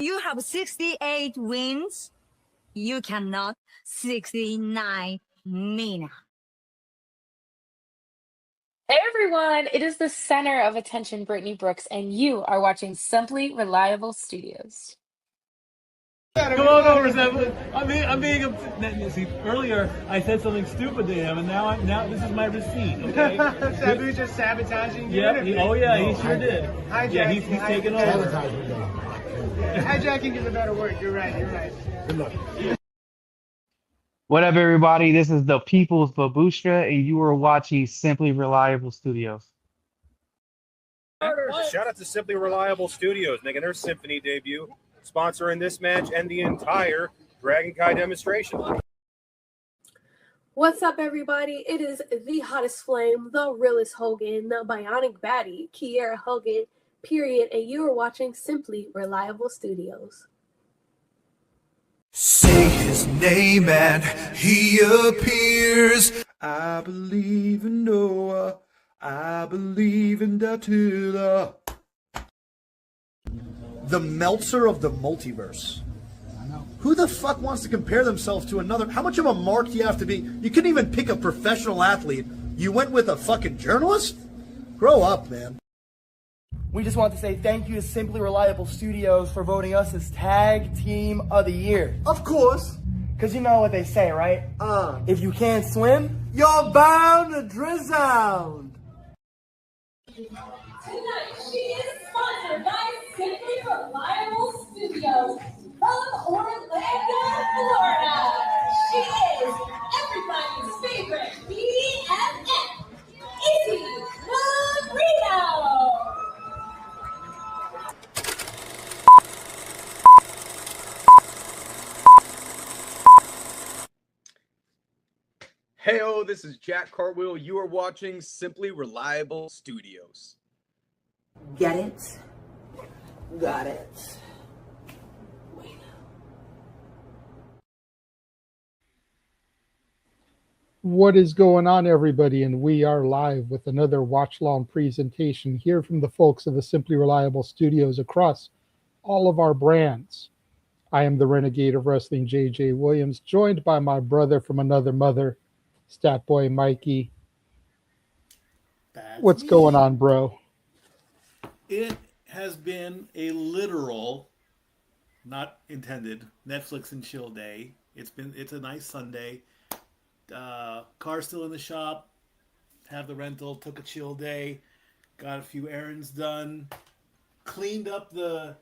You have 68 wins. You cannot 69 Nina. Hey everyone, it is the center of attention, Brittany Brooks, and you are watching Simply Reliable Studios. Come on over, Seth. I'm being see, earlier I said something stupid to him, and now this is my receipt. Okay. Sabu's just sabotaging you. Yeah. He sure did. Hijack. Yeah, he's taking over. Hijacking is a better word. You're right. Good luck. What up, everybody? This is the People's Babushka, and you are watching Simply Reliable Studios. Shout out to Simply Reliable Studios making their Symphony debut, sponsoring this match and the entire Dragon Kai demonstration. What's up, everybody? It is the hottest flame, the realest Hogan, the bionic baddie, Kiera Hogan, period, and you are watching Simply Reliable Studios. Say his name and he appears. I believe in Noah. I believe in Datula. The Meltzer of the multiverse. Who the fuck wants to compare themselves to another? How much of a mark do you have to be? You couldn't even pick a professional athlete. You went with a fucking journalist? Grow up, man. We just want to say thank you to Simply Reliable Studios for voting us as Tag Team of the Year. Of course. Because you know what they say, right? If you can't swim, you're bound to drown. Tonight, she is sponsored by Simply Reliable Studios from Orlando, Florida. She is everybody's favorite BFF, Izzy Marino. Heyo, this is Jack Caldwell. You are watching Simply Reliable Studios. Get it? Got it. What is going on, everybody? And we are live with another watch-long presentation here from the folks of the Simply Reliable Studios across all of our brands. I am the Renegade of Wrestling, J.J. Williams, joined by my brother from another mother, Stat Boy Mikey. What's going on, bro? It has been a literal, not intended, Netflix and chill day. It's a nice Sunday. Car still in the shop. Have the rental. Took a chill day. Got a few errands done. Cleaned up the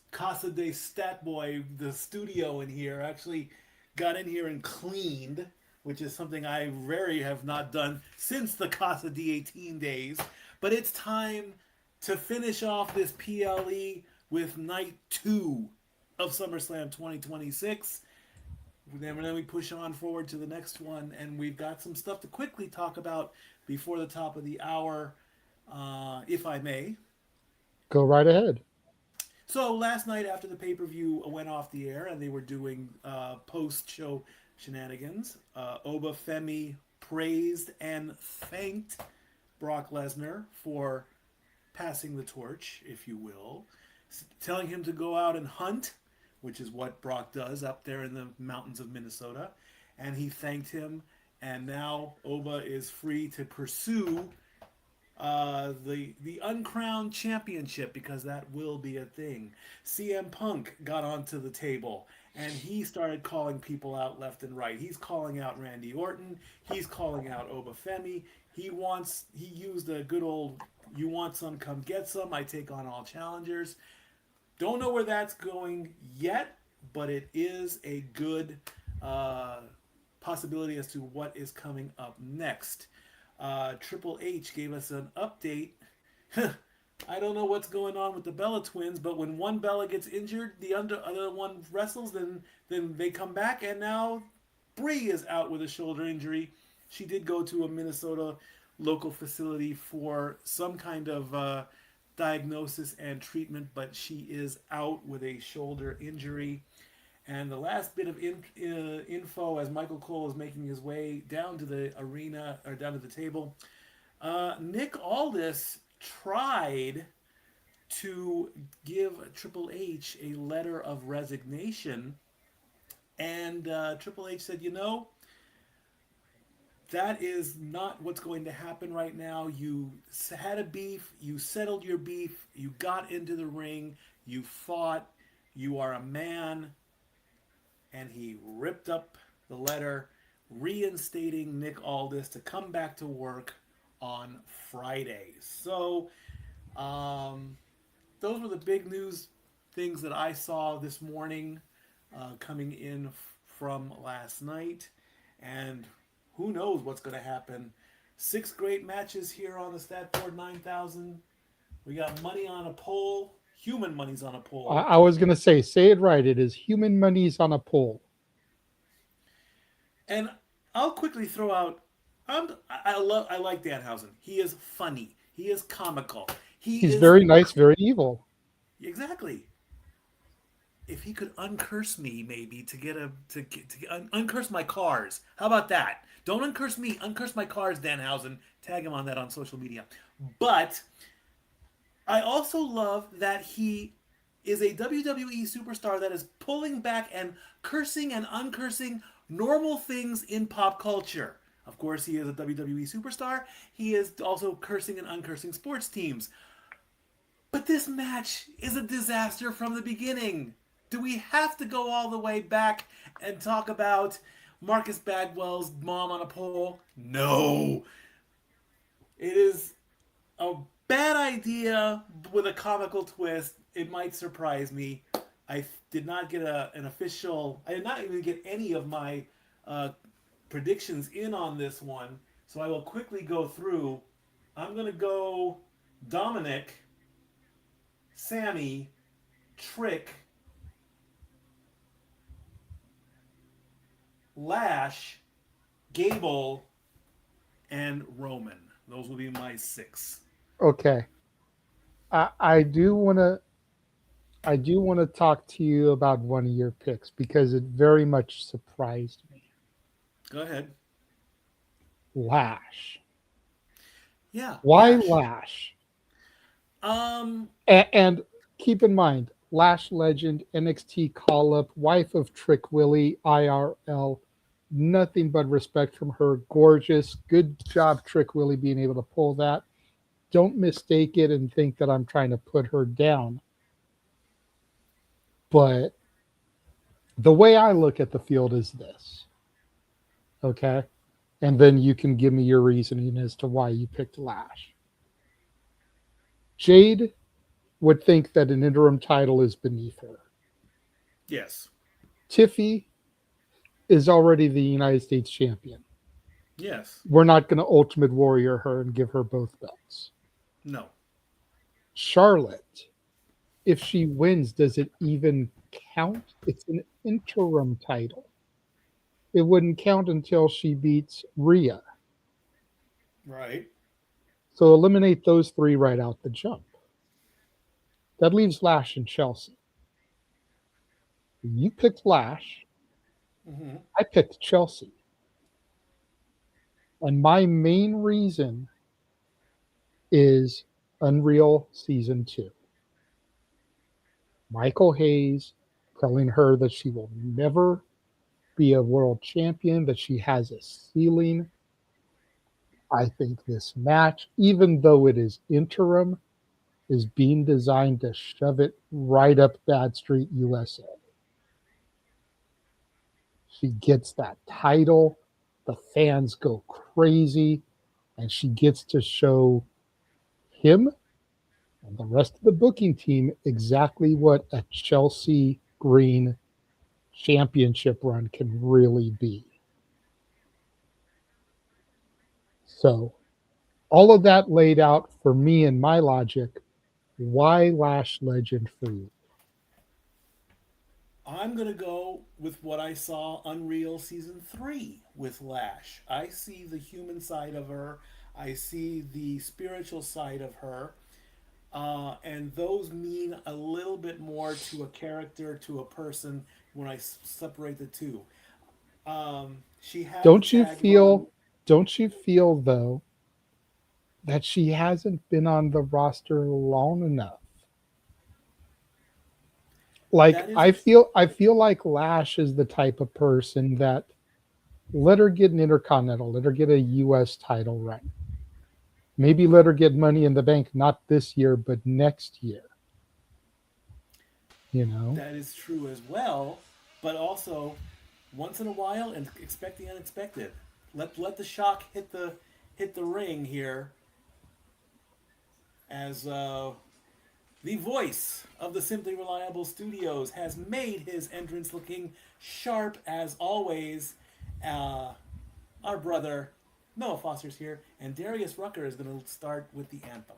Casa de Stat Boy, the studio in here. Actually got in here and cleaned, which is something I rarely have not done since the Casa D18 days. But it's time to finish off this PLE with night 2 of SummerSlam 2026. Then we push on forward to the next one, and we've got some stuff to quickly talk about before the top of the hour, if I may. Go right ahead. So last night after the pay-per-view went off the air and they were doing post-show shenanigans, Oba Femi praised and thanked Brock Lesnar for passing the torch, if you will, telling him to go out and hunt, which is what Brock does up there in the mountains of Minnesota. And he thanked him, and now Oba is free to pursue the uncrowned championship, because that will be a thing. CM Punk got onto the table, and he started calling people out left and right. He's calling out Randy Orton. He's calling out Oba Femi. He used a good old, you want some, come get some. I take on all challengers. Don't know where that's going yet, but it is a good possibility as to what is coming up next. Triple H gave us an update. I don't know what's going on with the Bella twins, but when one Bella gets injured, the other one wrestles, then they come back, and now Brie is out with a shoulder injury. She did go to a Minnesota local facility for some kind of diagnosis and treatment, but she is out with a shoulder injury. And the last bit of info, as Michael Cole is making his way down to the arena, or down to the table, Nick Aldis tried to give Triple H a letter of resignation. And Triple H said, that is not what's going to happen right now. You had a beef. You settled your beef. You got into the ring. You fought. You are a man. And he ripped up the letter reinstating Nick Aldis to come back to work on Friday. So those were the big news things that I saw this morning coming in from last night. And who knows what's going to happen. 6 great matches here on the Statboard 9000. We got money on a pole. Human money's on a pole. I was going to say it right. It is human money's on a pole. And I'll quickly throw out, I like Danhausen. He is funny. He is comical. He's very nice, very evil. Exactly. If he could uncurse me, maybe to uncurse my cars. How about that? Don't uncurse me. Uncurse my cars, Danhausen. Tag him on that on social media. But I also love that he is a WWE superstar that is pulling back and cursing and uncursing normal things in pop culture. Of course, he is a WWE superstar. He is also cursing and uncursing sports teams. But this match is a disaster from the beginning. Do we have to go all the way back and talk about Marcus Bagwell's mom on a pole? No. It is a bad idea with a comical twist. It might surprise me. I did not get an official... I did not even get any of my predictions in on this one. So I will quickly go through. I'm going to go Dominik, Sami, Trick, Lash, Gable, and Roman. Those will be my 6. Okay. I do want to talk to you about one of your picks because it very much surprised me. Go ahead. Lash. Yeah. Why Lash? Um. And keep in mind, Lash legend, NXT call-up, wife of Trick Willie, IRL. Nothing but respect from her. Gorgeous. Good job, Trick Willie, being able to pull that. Don't mistake it and think that I'm trying to put her down. But the way I look at the field is this. Okay? And then you can give me your reasoning as to why you picked Lash. Jade would think that an interim title is beneath her. Yes. Tiffy is already the United States champion. Yes. We're not going to Ultimate Warrior her and give her both belts. No. Charlotte, if she wins, does it even count? It's an interim title. It wouldn't count until she beats Rhea. Right. So eliminate those 3 right out the jump. That leaves Lash and Chelsea. You picked Lash. Mm-hmm. I picked Chelsea. And my main reason is Unreal Season 2. Michael Hayes telling her that she will never be a world champion, that she has a ceiling. I think this match, even though it is interim, is being designed to shove it right up Bad Street, USA. She gets that title, the fans go crazy, and she gets to show him and the rest of the booking team exactly what a Chelsea Green championship run can really be. So, all of that laid out for me and my logic. Why Lash Legend for you? I'm going to go with what I saw Unreal Season 3 with Lash. I see the human side of her. I see the spiritual side of her. And those mean a little bit more to a character, to a person, when I separate the two. She had Don't you feel though that she hasn't been on the roster long enough Like I feel like Lash is the type of person that let her get an Intercontinental, let her get a US title run. Maybe let her get Money in the Bank, not this year, but next year. You know? That is true as well, but also once in a while and expect the unexpected. Let the shock hit the ring here as the voice of the Simply Reliable Studios has made his entrance looking sharp as always. Our brother Noah Foster's here, and Darius Rucker is going to start with the anthem.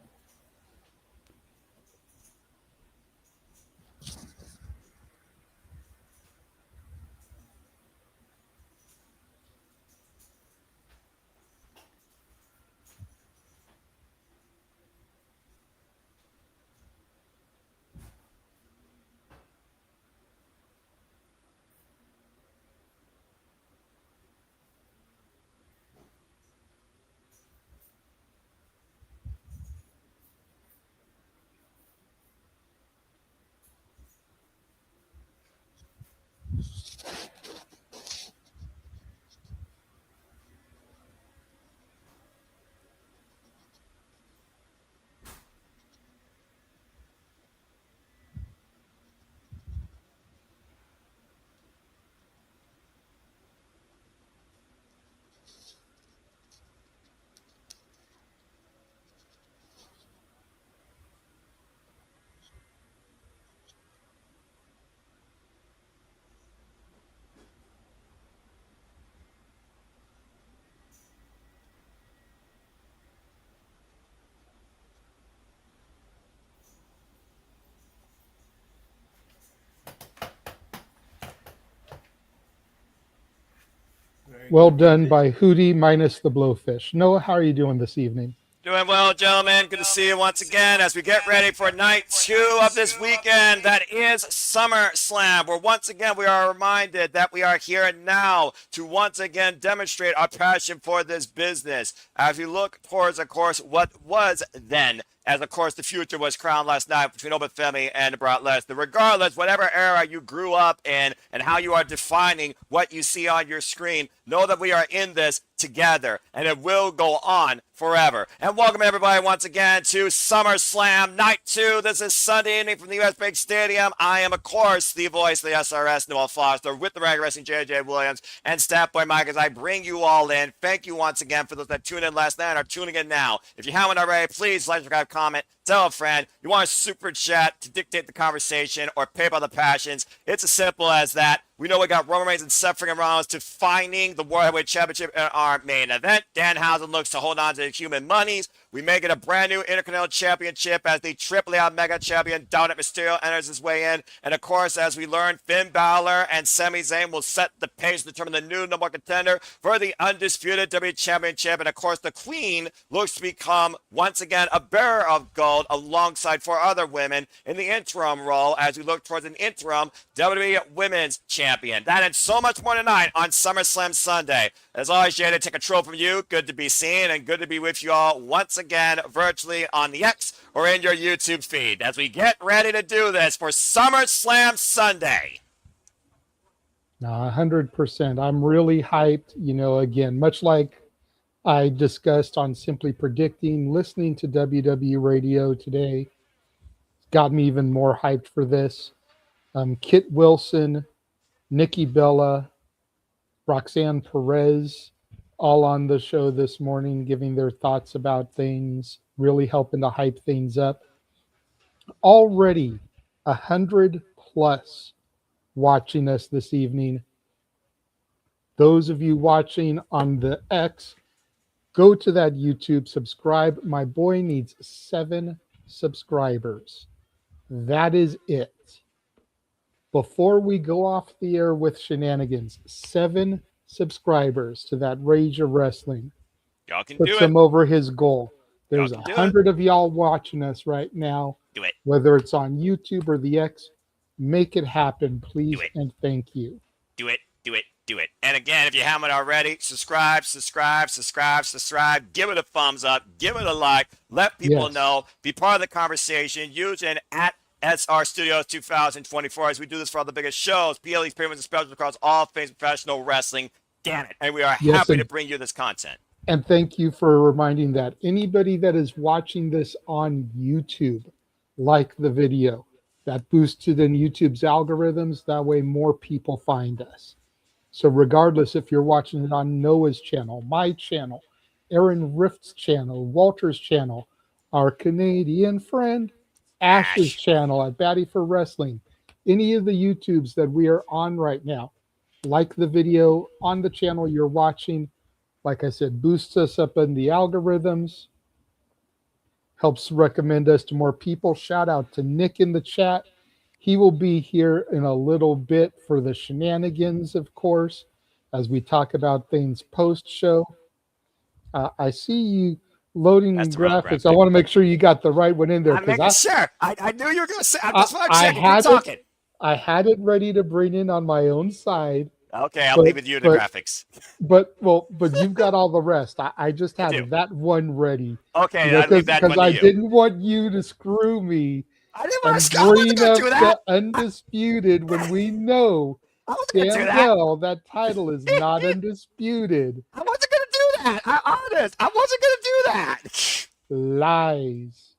Well done by Hootie minus the Blowfish. Noah, how are you doing this evening? Doing well, gentlemen. Good to see you once again as we get ready for night 2 of this weekend. That is SummerSlam, where once again we are reminded that we are here now to once again demonstrate our passion for this business. As we look towards, of course, what was then, as of course the future was crowned last night between Open Femi and Brock Lesnar. Regardless, whatever era you grew up in and how you are defining what you see on your screen, know that we are in this together, and it will go on forever. And welcome everybody once again to SummerSlam Night 2. This is Sunday evening from the US Bank Stadium. I am, of course, the voice of the SRS, Noah Foster, with the Renegade Wrestling, JJ Williams, and Statboy Mike as I bring you all in. Thank you once again for those that tuned in last night and are tuning in now. If you haven't already, please like, subscribe, comment, tell a friend. You want a super chat to dictate the conversation or pay by the passions. It's as simple as that. We know we got Roman Reigns and Seth freaking Rollins defining the World Heavyweight Championship in our main event. Danhausen looks to hold on to the human monies. We make it a brand new Intercontinental Championship as the AAA Mega Champion Dominik Mysterio enters his way in. And of course, as we learned, Finn Balor and Sami Zayn will set the pace to determine the new number one contender for the undisputed WWE Championship. And of course, the Queen looks to become once again a bearer of gold alongside 4 other women in the interim role as we look towards an interim WWE Women's Champion. That and so much more tonight on SummerSlam Sunday. As always, Jade, take control from you. Good to be seen and good to be with you all once again virtually on the X or in your YouTube feed as we get ready to do this for SummerSlam Sunday. 100%. I'm really hyped. You know, again, much like I discussed on Simply Predicting, listening to WWE Radio today got me even more hyped for this. Kit Wilson, Nikki Bella, Roxanne Perez, all on the show this morning, giving their thoughts about things, really helping to hype things up. Already 100 plus watching us this evening. Those of you watching on the X, go to that YouTube, subscribe. My boy needs 7 subscribers. That is it. Before we go off the air with shenanigans, 7 subscribers to that Rage of Wrestling. Y'all can Puts do him it. over his goal. There's Y'all can do 100 of y'all watching us right now. Do it. Whether it's on YouTube or the X, make it happen, please, and thank you. Do it, do it, do it. And again, if you haven't already, subscribe, subscribe, subscribe, subscribe. Give it a thumbs up. Give it a like. Let people Yes. know. Be part of the conversation. Use an SR Studios 2024 as we do this for all the biggest shows, PLEs, payments, and specials across all things professional wrestling. Damn it. And we are Yes, happy and- to bring you this content. And thank you for reminding that. Anybody that is watching this on YouTube, like the video. That boosted in YouTube's algorithms. That way more people find us. So regardless if you're watching it on Noah's channel, my channel, Aaron Rift's channel, Walter's channel, our Canadian friend, Ash's channel at Batty for Wrestling, any of the YouTubes that we are on right now, like the video on the channel you're watching. Like I said, boosts us up in the algorithms, helps recommend us to more people. Shout out to Nick in the chat. He will be here in a little bit for the shenanigans, of course, as we talk about things post-show. I see you loading That's the wrong graphics. graphic. I want to make sure you got the right one in there. I'm making sure. I knew you were going to say. That's why I'm checking. Keep talking. I had it ready to bring in on my own side. Okay, I'll leave it to you, the graphics. But you've got all the rest. I just had that one ready. Okay, I'll leave that one to I you. didn't want you to screw me. I didn't want to and screw. I wasn't bring going up to do that. the undisputed when we know damn well that title is not undisputed. I wasn't going to do that. I'm honest. I wasn't going to do that. Lies.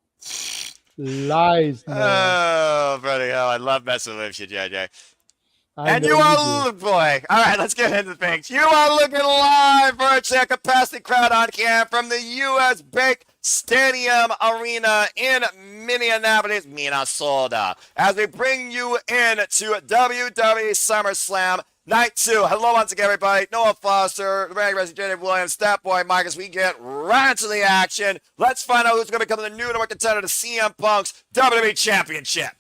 Lies. Noah. Oh, brother, I love messing with you, JJ. I And know you you are, boy. All right, let's get into things. You are looking live for a check capacity crowd on cam from the U.S. Bank Stadium Arena in Minneapolis, Minnesota, as we bring you in to WWE Summerslam Night 2. Hello once again, everybody. Noah Foster, the Renegade of Wrestling, Jade Williams, Stat Boy Mike, as we get right into the action. Let's find out who's going to become the new number one contender to CM Punk's WWE Championship.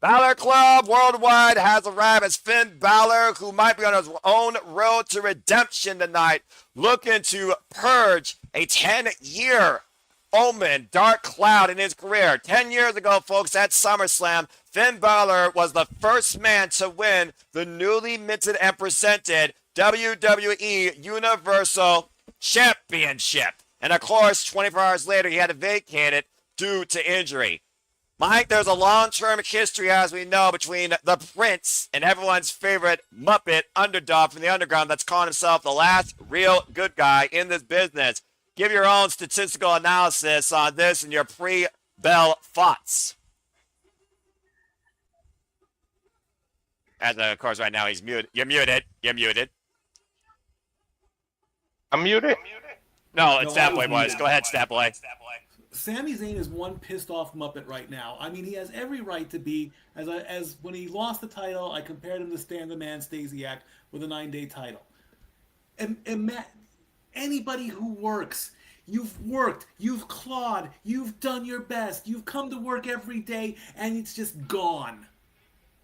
Balor Club Worldwide has arrived as Finn Balor, who might be on his own road to redemption tonight, looking to purge a 10-year omen, dark cloud in his career. 10 years ago, folks, at SummerSlam, Finn Balor was the first man to win the newly minted and presented WWE Universal Championship. And of course, 24 hours later, he had to vacate it due to injury. Mike, there's a long-term history, as we know, between the Prince and everyone's favorite Muppet underdog from the underground that's calling himself the last real good guy in this business. Give your own statistical analysis on this and your pre-bell thoughts. As of course, right now he's muted. You're muted. You're muted. I'm muted. No, it's Stat Boy, boys. Go ahead, Stat Boy. Sami Zayn is one pissed off Muppet right now. I mean, he has every right to be. As when he lost the title, I compared him to Stan the Man Stasiak with a 9-day title. And Matt, anybody who works, you've worked, you've clawed, you've done your best, you've come to work every day, and it's just gone,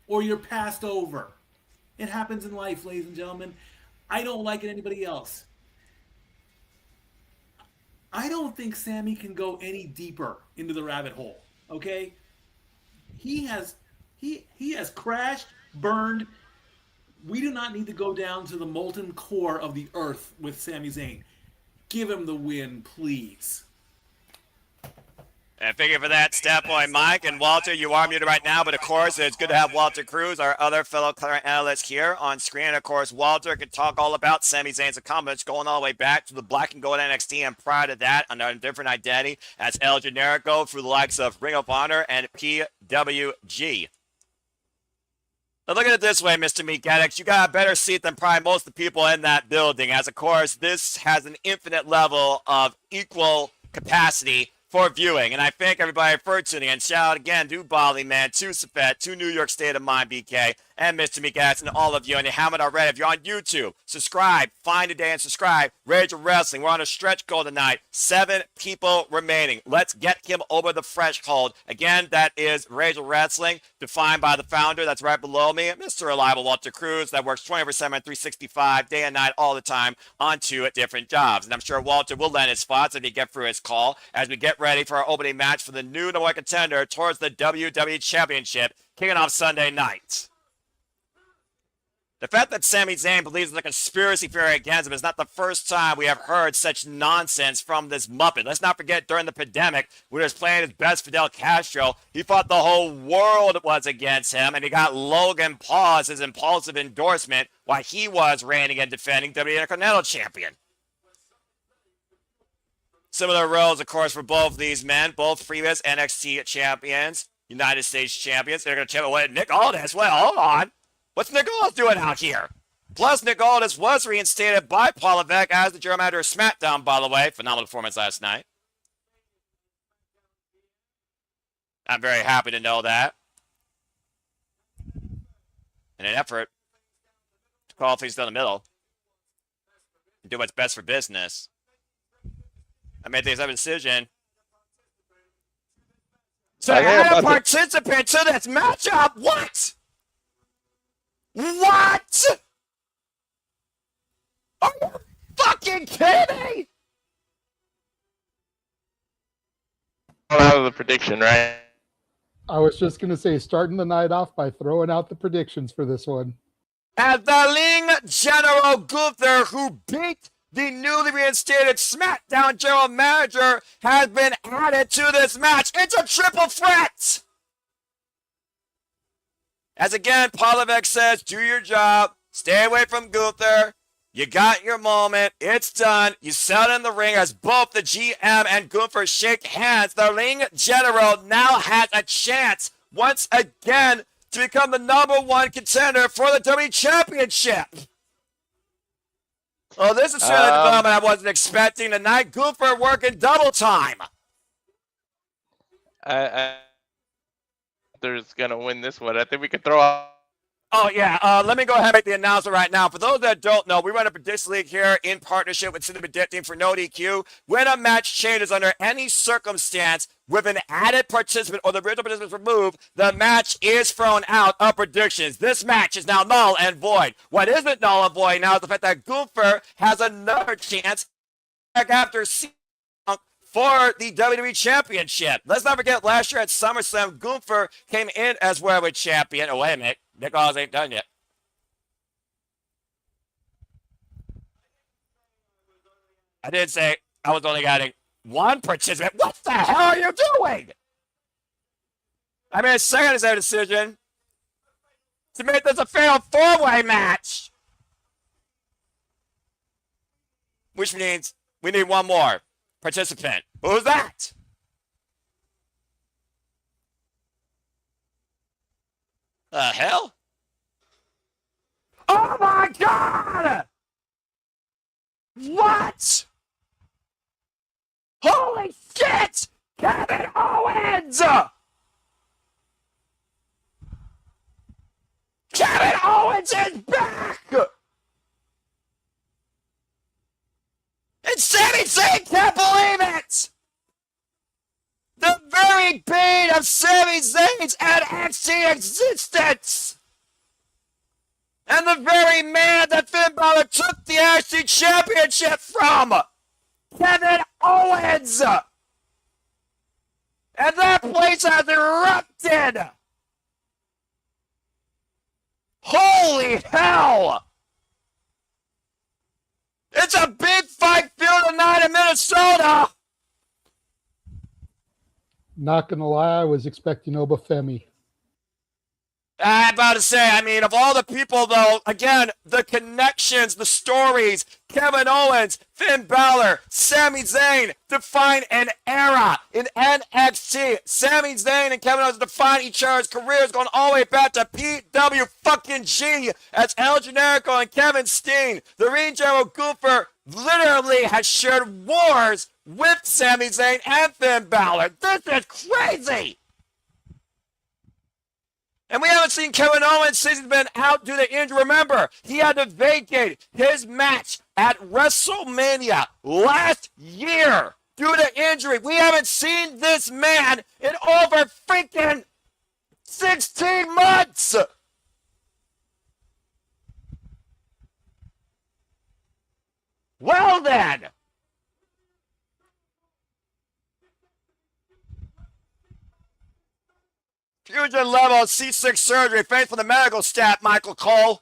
or you're passed over. It happens in life, ladies and gentlemen. I don't like it. Anybody else? I don't think Sami can go any deeper into the rabbit hole. Okay, he has crashed, burned. We do not need to go down to the molten core of the earth with Sami Zayn. Give him the win, please. And thank you for that, Stat Boy Mike. And Walter, you are muted right now, but of course, it's good to have Walter Cruz, our other fellow color analyst, here on screen. Of course, Walter can talk all about Sami Zayn's accomplishments going all the way back to the black and gold NXT, and prior to that, under a different identity as El Generico through the likes of Ring of Honor and PWG. Now look at it this way, Mr. Meat Addicts. You got a better seat than probably most of the people in that building, as of course, this has an infinite level of equal capacity for viewing. And I thank everybody for tuning in. Shout out again to Bali Man, to Safet, to New York State of Mind BK, and Mr. Megas, and all of you. And you haven't already, if you're on YouTube, subscribe, find a day and subscribe. Rage of Wrestling. We're on a stretch goal tonight. 7 people remaining. Let's get him over the threshold. Again, that is Rage of Wrestling, defined by the founder. That's right below me, Mr. Reliable Walter Cruz, that works 24/7, 365, day and night, all the time, on 2 different jobs. And I'm sure Walter will lend his thoughts if he get through his call as we get ready for our opening match for the new number one contender towards the WWE Championship, kicking off Sunday night. The fact that Sami Zayn believes in the conspiracy theory against him is not the first time we have heard such nonsense from this Muppet. Let's not forget during the pandemic, when he was playing his best Fidel Castro, he thought the whole world was against him, and he got Logan Paul as his impulsive endorsement while he was reigning and defending WWE Intercontinental Champion. Similar roles, of course, for both these men, both previous NXT champions, United States champions. They're going to check away Nick Aldis. Well, hold on. What's Nick Aldis doing out here? Plus, Nick Aldis was reinstated by Paul Levesque as the general manager of SmackDown, by the way. Phenomenal performance last night. I'm very happy to know that. In an effort to call things down the middle and do what's best for business, I made this decision to add a participant to this matchup. What? What? Are you fucking kidding me? Out of the prediction, right? I was just going to say, starting the night off by throwing out the predictions for this one. As the Ling General Gunther, who beat the newly reinstated SmackDown General Manager, has been added to this match. It's a triple threat! As again, Paul Levesque says, do your job. Stay away from Gunther. You got your moment. It's done. You sat in the ring as both the GM and Gunther shake hands. The Ring General now has a chance once again to become the #1 contender for the WWE Championship. Well, this is certainly the development I wasn't expecting tonight. Gunther working double time. There's gonna win this one. I think we could throw out. Oh, yeah. Let me go ahead and make the announcement right now. For those that don't know, we run a prediction league here in partnership with Cinema Predicting for No DQ. When a match changes under any circumstance with an added participant or the original participant is removed, the match is thrown out of predictions. This match is now null and void. What isn't null and void now is the fact that Gunther has another chance back after for the WWE Championship. Let's not forget last year at SummerSlam, Gunther came in as World Champion. Oh, wait a minute. Nick Aldis ain't done yet. I did say I was only getting one participant. What the hell are you doing? I made a second decision to make this a fatal four-way match. Which means we need one more participant. Who's that? The hell? Oh my God! What? Holy shit! Kevin Owens! Kevin Owens is back! And Sami Zayn can't believe it! The very bane of Sami Zayn's NXT existence! And the very man that Finn Balor took the NXT Championship from! Kevin Owens! And that place has erupted! Holy hell! It's a big fight field tonight in Minnesota! Not gonna lie, I was expecting Obafemi. I'm about to say, I mean, of all the people, though, again, the connections, the stories, Kevin Owens, Finn Balor, Sami Zayn define an era in NXT. Sami Zayn and Kevin Owens define each other's careers going all the way back to PW fucking G as El Generico and Kevin Steen. The Ring General Gunther literally has shared wars with Sami Zayn and Finn Balor. This is crazy! And we haven't seen Kevin Owens since he's been out due to injury. Remember, he had to vacate his match at WrestleMania last year due to injury. We haven't seen this man in over freaking 16 months. Well then. Fusion level C6 surgery. Thanks for the medical stat, Michael Cole.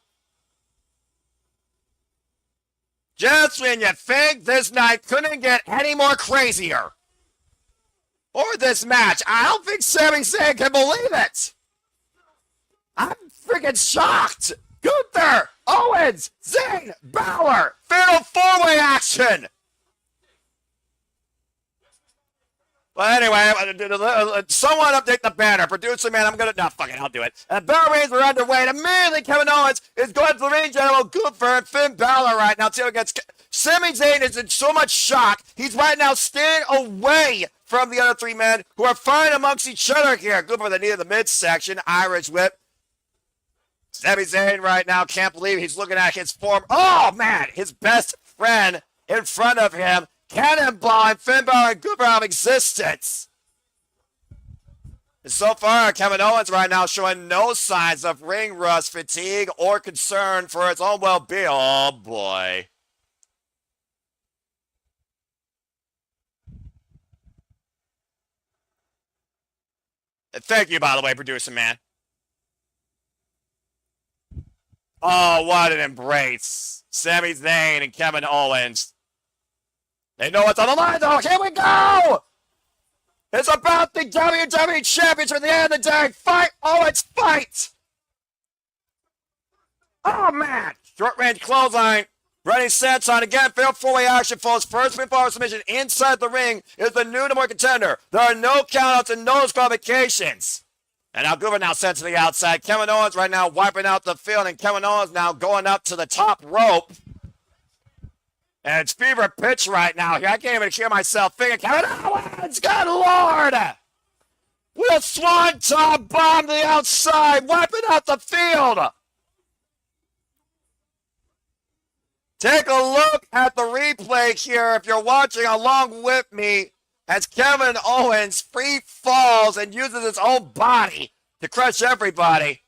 Just when you think this night couldn't get any more crazier. Or this match. I don't think Sami Zayn can believe it. I'm freaking shocked. Gunther, Owens, Zayn, Balor. Fatal 4-way action. But anyway, someone update the banner. Producer man, I'll do it. Bell Reigns were underway, and immediately Kevin Owens is going to the ring general Gunther and Finn Balor right now. Sami Zayn is in so much shock. He's right now staying away from the other three men who are fighting amongst each other here. Gunther the knee of the midsection, Irish whip. Sami Zayn right now can't believe he's looking at his form. Oh, man, his best friend in front of him. Cannonball and Finn Balor and Gunther out of existence. And so far, Kevin Owens right now showing no signs of ring rust, fatigue, or concern for his own well-being. Oh, boy. And thank you, by the way, producer man. Oh, what an embrace. Sami Zayn and Kevin Owens. They know what's on the line, though. Here we go! It's about the WWE Championship at the end of the day. Fight, Owens, fight! Oh, man! Short-range clothesline. Running sets on again. Fatal 4-way action, folks. First pinfall submission inside the ring is the new number one contender. There are no countouts and no disqualifications. And now Gunther now sent to the outside. Kevin Owens right now wiping out the field, and Kevin Owens now going up to the top rope. And it's fever pitch right now here. I can't even hear myself thinking. Kevin Owens, good Lord! With a swanton bomb to the outside, wiping out the field. Take a look at the replay here if you're watching along with me as Kevin Owens free falls and uses his own body to crush everybody.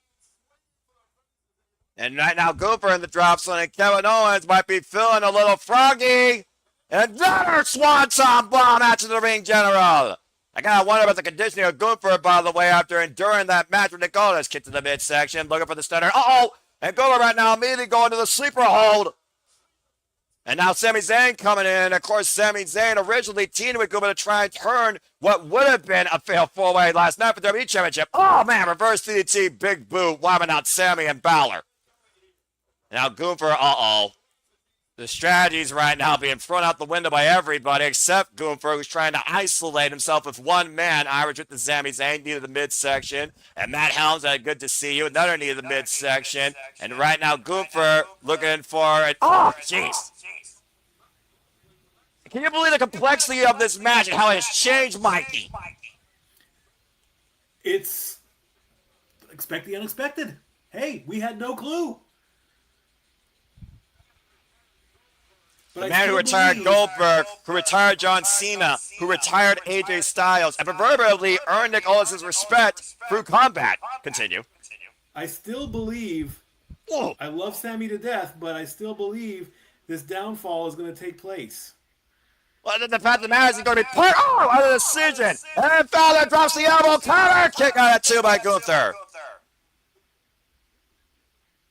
And right now, Gunther in the drop zone, and Kevin Owens might be feeling a little froggy. Another swanton bomb out to the ring general. I gotta wonder about the conditioning of Gunther, by the way, after enduring that match with Nicholas. Kick to the midsection, looking for the stunner. Uh-oh! And Gunther right now immediately going to the sleeper hold. And now Sami Zayn coming in. Of course, Sami Zayn originally teamed with Gunther to try and turn what would have been a failed 4-way last night for the WWE Championship. Oh, man, reverse DDT, big boot, wiping out Sami and Balor. Now Gunther, uh-oh. The strategy's right now being thrown out the window by everybody except Gunther, who's trying to isolate himself with one man. Irish with the Sami Zayn, knee to the midsection. And Matt Helms, good to see you. Another knee to the midsection. And right now Gunther looking for it. Oh, jeez. Can you believe the complexity of this match and how it has changed, Mikey? It's expect the unexpected. Hey, we had no clue. The man who retired Goldberg, who retired John Cena, who retired AJ Styles, and proverbially earned Nick Owens' respect through combat. Continue. I still believe, I love Sami to death, but I still believe this downfall is going to take place. Well, the fact of the matter is he's going to be put out of the decision. And Balor drops the elbow counter. Kick out at 2 by Gunther.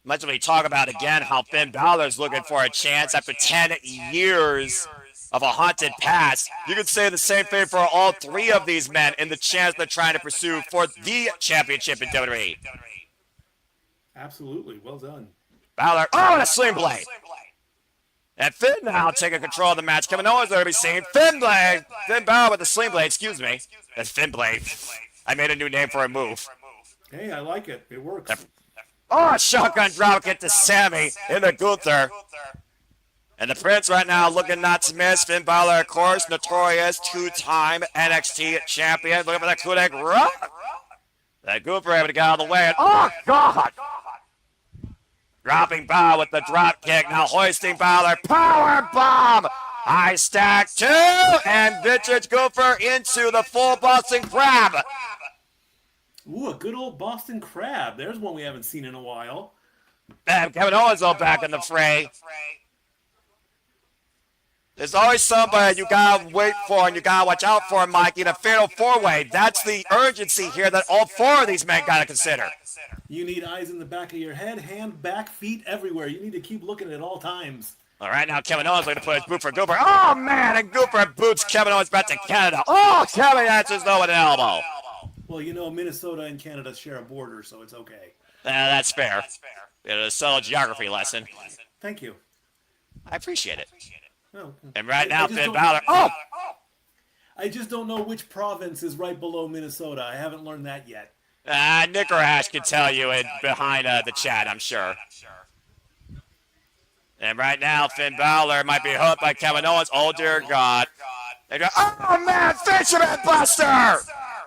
Much of we talk about again how Finn Balor's looking for a chance after 10 years of a haunted past. You could say the same thing for all three of these men in the chance they're trying to pursue for the championship in WWE. Absolutely. Well done. Balor, and a sling blade. And Finn now taking control of the match. Kevin Owens going to be seen. Finn Balor with the sling blade, excuse me. That's Finn blade. I made a new name for a move. Hey, I like it. It works. A shotgun drop kick to Sami into Gunther. And the Prince right now looking not to miss. Finn Balor, of course, notorious two-time NXT champion. Looking for that coup de grace. That Gunther able to get out of the way. And, oh, God! Dropping Balor with the drop kick. Now hoisting Balor. Power bomb! High stack 2. And vintage Gunther into the full Boston Crab. Ooh, a good old Boston Crab. There's one we haven't seen in a while. And Kevin Owens all back in the fray. There's always somebody you gotta wait for and you gotta watch out for, Mikey, in a fatal 4-way. That's the urgency here that all 4 of these men gotta consider. You need eyes in the back of your head, hand, back, feet, everywhere. You need to keep looking at all times. All right, now Kevin Owens looking to put his boot for Gooper. Oh, man, and Gooper boots Kevin Owens back to Canada. Oh, Kevin answers though with an elbow. Well, you know, Minnesota and Canada share a border, so it's okay. That's fair. It's a subtle geography lesson. Thank you. I appreciate it. Oh, and right now, Finn Balor. Oh! I just don't know which province is right below Minnesota. I haven't learned that yet. Nick or Ash can tell you behind the chat, I'm sure. And right now, Finn Balor might be hooked by Kevin Owens. Oh, dear God. Oh, man, Fisherman Buster!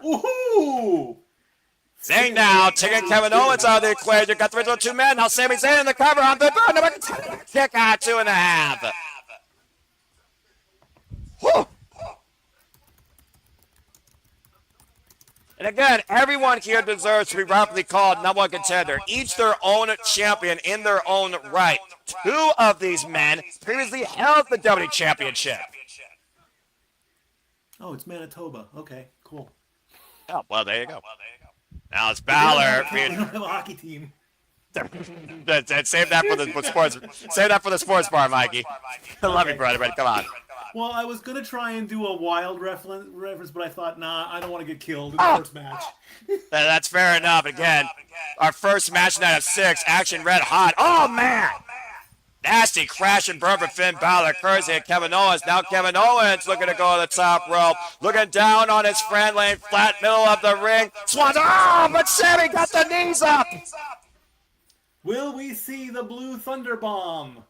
Woohoo! Zayn now taking Kevin Owens out of the equation. Got the original two men. Now Sami Zayn in the cover on the button. Kick out 2.5. Whew. And again, everyone here deserves to be rightfully called number one contender. Each their own champion in their own right. Two of these men previously held the WWE Championship. Oh, it's Manitoba. Okay, cool. Oh, well, there you go. Now it's Balor. We don't have a hockey team. Save that for the sports. Save that for the sports bar, Mikey. I love you, brother. Come on. Well, I was gonna try and do a wild reference, but I thought, nah, I don't want to get killed in the first match. That's fair enough. Again, our first match night of 6, action red hot. Oh man! Nasty crash and burn for Finn Balor. Courtesy of Kevin Owens. Now Kevin Owens looking to go to the top rope. Looking down on his friend, laying flat middle of the ring. Swans. Oh, but Sami got the knees up. Will we see the Blue Thunder Bomb?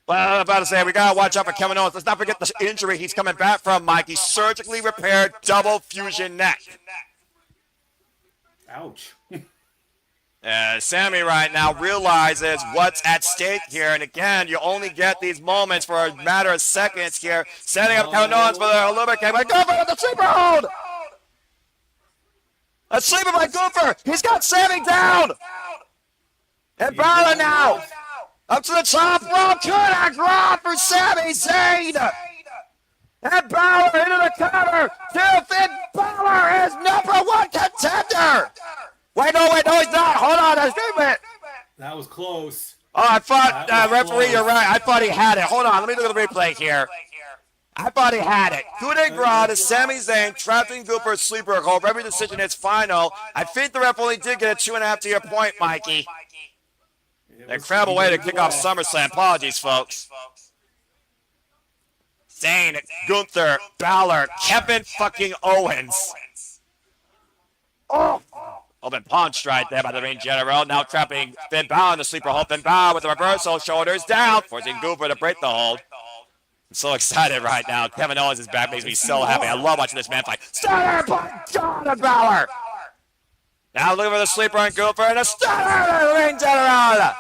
Well, I'm about to say, we got to watch out for Kevin Owens. Let's not forget the injury he's coming back from, Mike. He surgically repaired double fusion neck. Ouch. Sami right now realizes what's at stake here. And again, you only get these moments for a matter of seconds here. Setting up Kevin Owens for the Olympic game. Go for the sleeper hold! A sleeper by Gooper. He's got Sami down. And Balor now. Up to the top rope. Good grab for Sami Zayn. And Balor into the cover. Finn Balor is number one contender. Wait, no, he's not. Hold on a minute. That was close. Oh, I thought, referee, you're right. I thought he had it. Hold on, let me look at the replay here. I thought he had it. Coup de grace to Sami Zayn, trapping Gooper's sleeper hold. Every decision is final. I think the ref only did get a 2.5 to your point, Mikey. Incredible way to kick off SummerSlam. Apologies, folks. Zayn, Gunther, Balor, Kevin fucking Owens. Oh! Open punch right there by the ring general. Now trapping Finn Balor in the sleeper hold. Finn Balor with the reversal, shoulders down, forcing Gooper to break the hold. I'm so excited right now. Kevin Owens is back, makes me so happy. I love watching this man fight. Stunner by John Balor. Now looking for the sleeper on Gooper and a stunner to the ring general.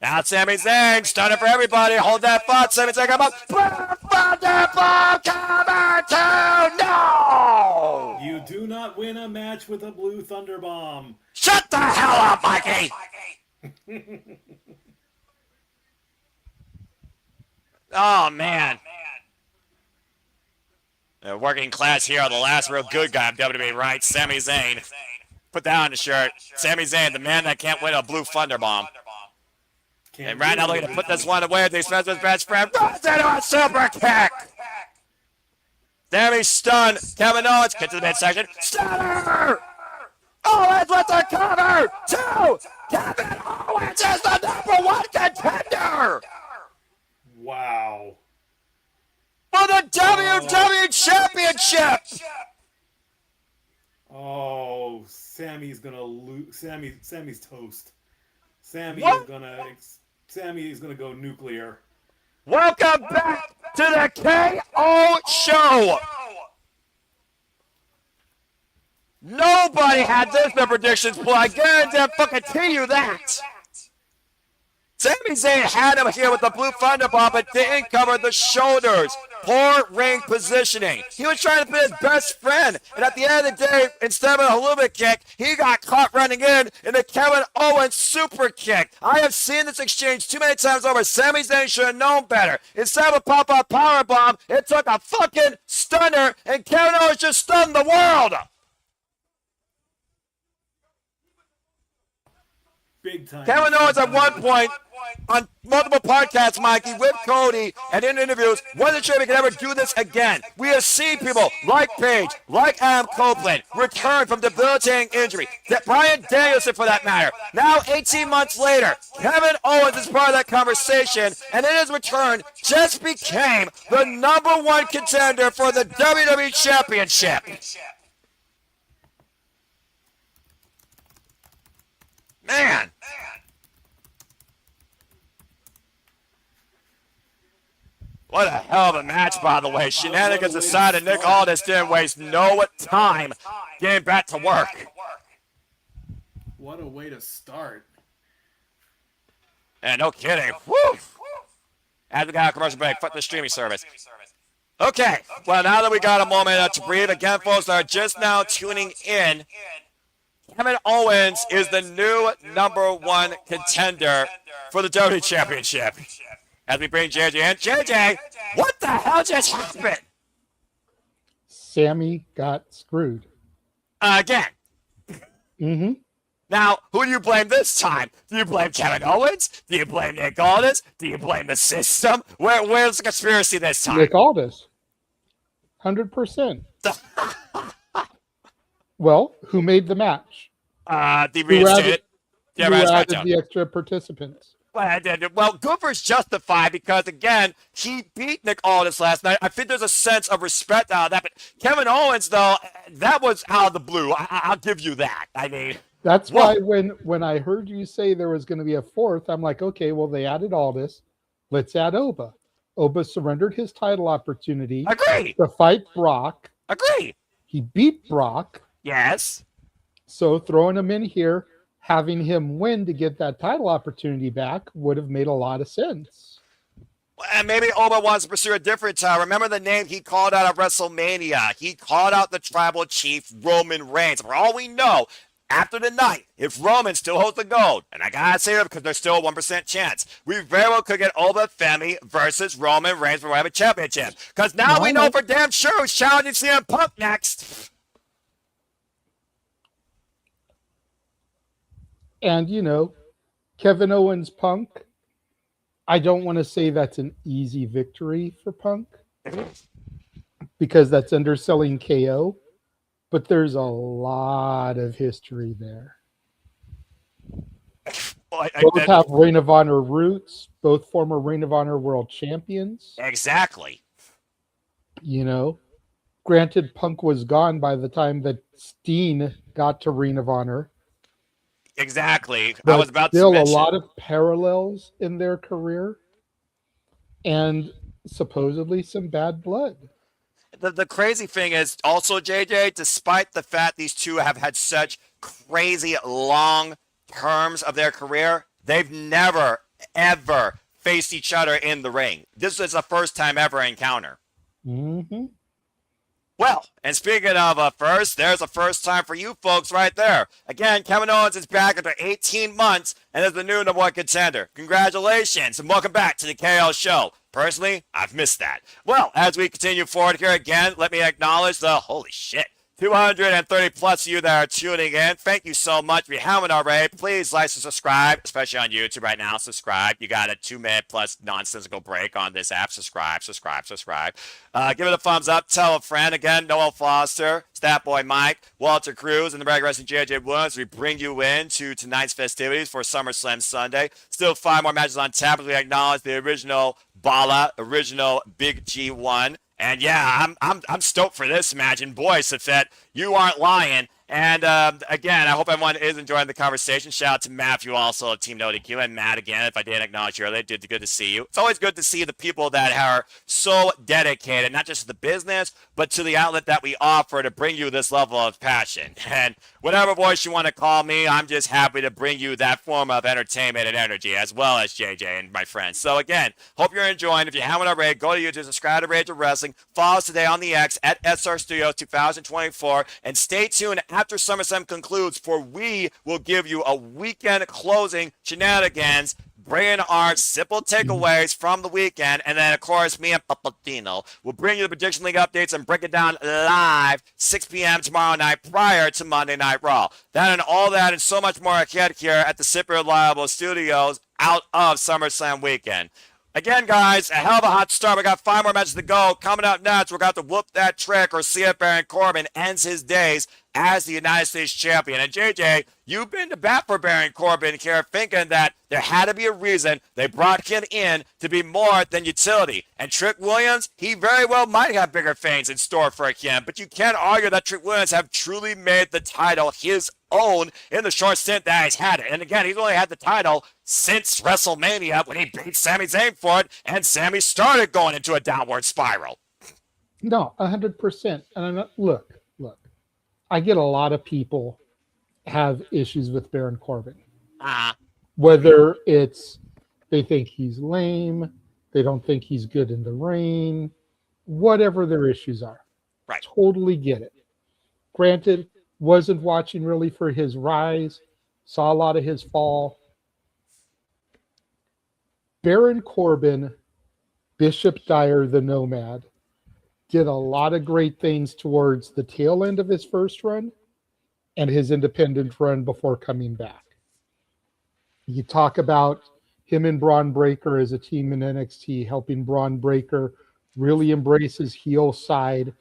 Now Sami Zayn, stunner for everybody. Hold that thought. Sami Zayn come up. Thunderball cover 2. No! You do not win a match with a Blue Thunder Bomb. Shut the hell up, Mikey! Oh, man. Working class here, the last real good guy of WWE, right? Sami Zayn. Put that on the shirt. Sami Zayn, the man that can't win a Blue Thunder Bomb. And right now looking to put this one away at the expense of his best friend. Runs into a super kick. Sami stunned. Kevin Owens gets to the midsection. Stunner! Owens with the cover. 2. Kevin Owens is the number one contender. Wow. For the WWE Championship. Oh, Sami's gonna lose. Sami's toast. Sami is gonna go nuclear. Welcome back to the KO Show. Nobody had this in the predictions pool. I guarantee you that. Sami Zayn had him here with the Blue Thunder Bomb, but didn't cover the shoulders. Poor ring positioning. He was trying to be his best friend, and at the end of the day, instead of a halluva kick, he got caught running in the Kevin Owens super kick. I have seen this exchange too many times over. Sami Zayn should have known better. Instead of a pop-up power bomb, it took a fucking stunner, and Kevin Owens just stunned the world. Big time. Kevin Owens at one point on multiple podcasts, Mikey, with Cody, and in interviews, wasn't sure we could ever do this again. We have seen people like Paige, like Adam Copeland, return from debilitating injury. Brian Danielson, for that matter. Now, 18 months later, Kevin Owens is part of that conversation, and in his return, just became the #1 contender for the WWE Championship. Man. What a hell of a match, by the way. Shenanigans aside, and Nick Aldis didn't waste no time getting back to work. What a way to start. And no kidding. Woo! As we got a commercial break, fuck the streaming service. Okay, well, now that we got a moment to breathe, again, folks that are just now tuning in, Kevin Owens is the new #1 contender for the WWE Championship. As we bring JJ in. JJ, what the hell just happened? Sami got screwed. Again. Mm-hmm. Now, who do you blame this time? Do you blame Kevin Owens? Do you blame Nick Aldis? Do you blame the system? Where's the conspiracy this time? Nick Aldis. 100%. Well, who made the match? The reinstated. Who added the extra participants? Well, Goofer's justified because, again, he beat Nick Aldis last night. I think there's a sense of respect out of that. But Kevin Owens, though, that was out of the blue. I'll give you that. I mean, that's why when I heard you say there was going to be a fourth, I'm like, okay, well, they added Aldis. Let's add Oba. Oba surrendered his title opportunity. Agree. To fight Brock. Agree. He beat Brock. Yes. So throwing him in here, having him win to get that title opportunity back would have made a lot of sense. And maybe Oba wants to pursue a different time. Remember the name he called out at WrestleMania. He called out the tribal chief, Roman Reigns. For all we know, after the night, if Roman still holds the gold, and I gotta say that because there's still a 1% chance, we very well could get Oba Femi versus Roman Reigns for whatever championship. Because now we know for damn sure who's challenging CM Punk next. And, you know, Kevin Owens Punk, I don't want to say that's an easy victory for Punk because that's underselling KO, but there's a lot of history there. Both have Ring of Honor roots, both former Ring of Honor world champions. Exactly. You know, granted, Punk was gone by the time that Steen got to Ring of Honor. Exactly. But I was about still to mention. A lot of parallels in their career and supposedly some bad blood. The crazy thing is also, JJ, despite the fact these two have had such crazy long terms of their career, they've never, ever faced each other in the ring. This is the first time ever encounter. Mm-hmm. Well, and speaking of first, there's a first time for you folks right there. Again, Kevin Owens is back after 18 months and is the new #1 contender. Congratulations and welcome back to the KL Show. Personally, I've missed that. Well, as we continue forward here again, let me acknowledge the holy shit. 230 plus of you that are tuning in. Thank you so much. If you haven't already, please like and subscribe, especially on YouTube right now. Subscribe. You got a 2-minute plus nonsensical break on this app. Subscribe. Give it a thumbs up. Tell a friend. Again, Noel Foster, Statboy Mike, Walter Cruz, and the Regular Wrestling JJ Williams. We bring you in to tonight's festivities for SummerSlam Sunday. Still 5 more matches on tap as we acknowledge the original Bala, original Big G1. And yeah, I'm stoked for this match. And boy, Seth, you aren't lying. And again, I hope everyone is enjoying the conversation. Shout out to Matthew also of Team NoDQ, and Matt again, if I didn't acknowledge you earlier. Good to see you. It's always good to see the people that are so dedicated, not just to the business, but to the outlet that we offer to bring you this level of passion. And whatever voice you want to call me, I'm just happy to bring you that form of entertainment and energy, as well as JJ and my friends. So again, hope you're enjoying. If you haven't already, go to YouTube, subscribe to Rage of Wrestling, follow us today on the X at SR Studios 2024, and stay tuned after SummerSlam concludes, for we will give you a weekend closing shenanigans bringing our simple takeaways from the weekend. And then, of course, me and Papatino will bring you the Prediction League updates and break it down live 6 p.m. tomorrow night prior to Monday Night Raw. That and all that and so much more ahead here at the Super Reliable Studios out of SummerSlam weekend. Again, guys, a hell of a hot start. We got 5 more matches to go. Coming up next, we're going to whoop that trick or see if Baron Corbin ends his days as the United States champion. And JJ, you've been to bat for Baron Corbin here, thinking that there had to be a reason they brought him in to be more than utility. And Trick Williams, he very well might have bigger things in store for him, but you can't argue that Trick Williams have truly made the title his own in the short stint that he's had it. And again, he's only had the title since WrestleMania when he beat Sami Zayn for it, and Sami started going into a downward spiral. No, 100%. And I'm not, look, I get a lot of people have issues with Baron Corbin. Whether it's they think he's lame, they don't think he's good in the ring, whatever their issues are. Right. Totally get it. Granted, wasn't watching really for his rise, saw a lot of his fall. Baron Corbin, Bishop Dyer the Nomad, did a lot of great things towards the tail end of his first run and his independent run before coming back. You talk about him and Braun Breaker as a team in NXT, helping Braun Breaker really embrace his heel side,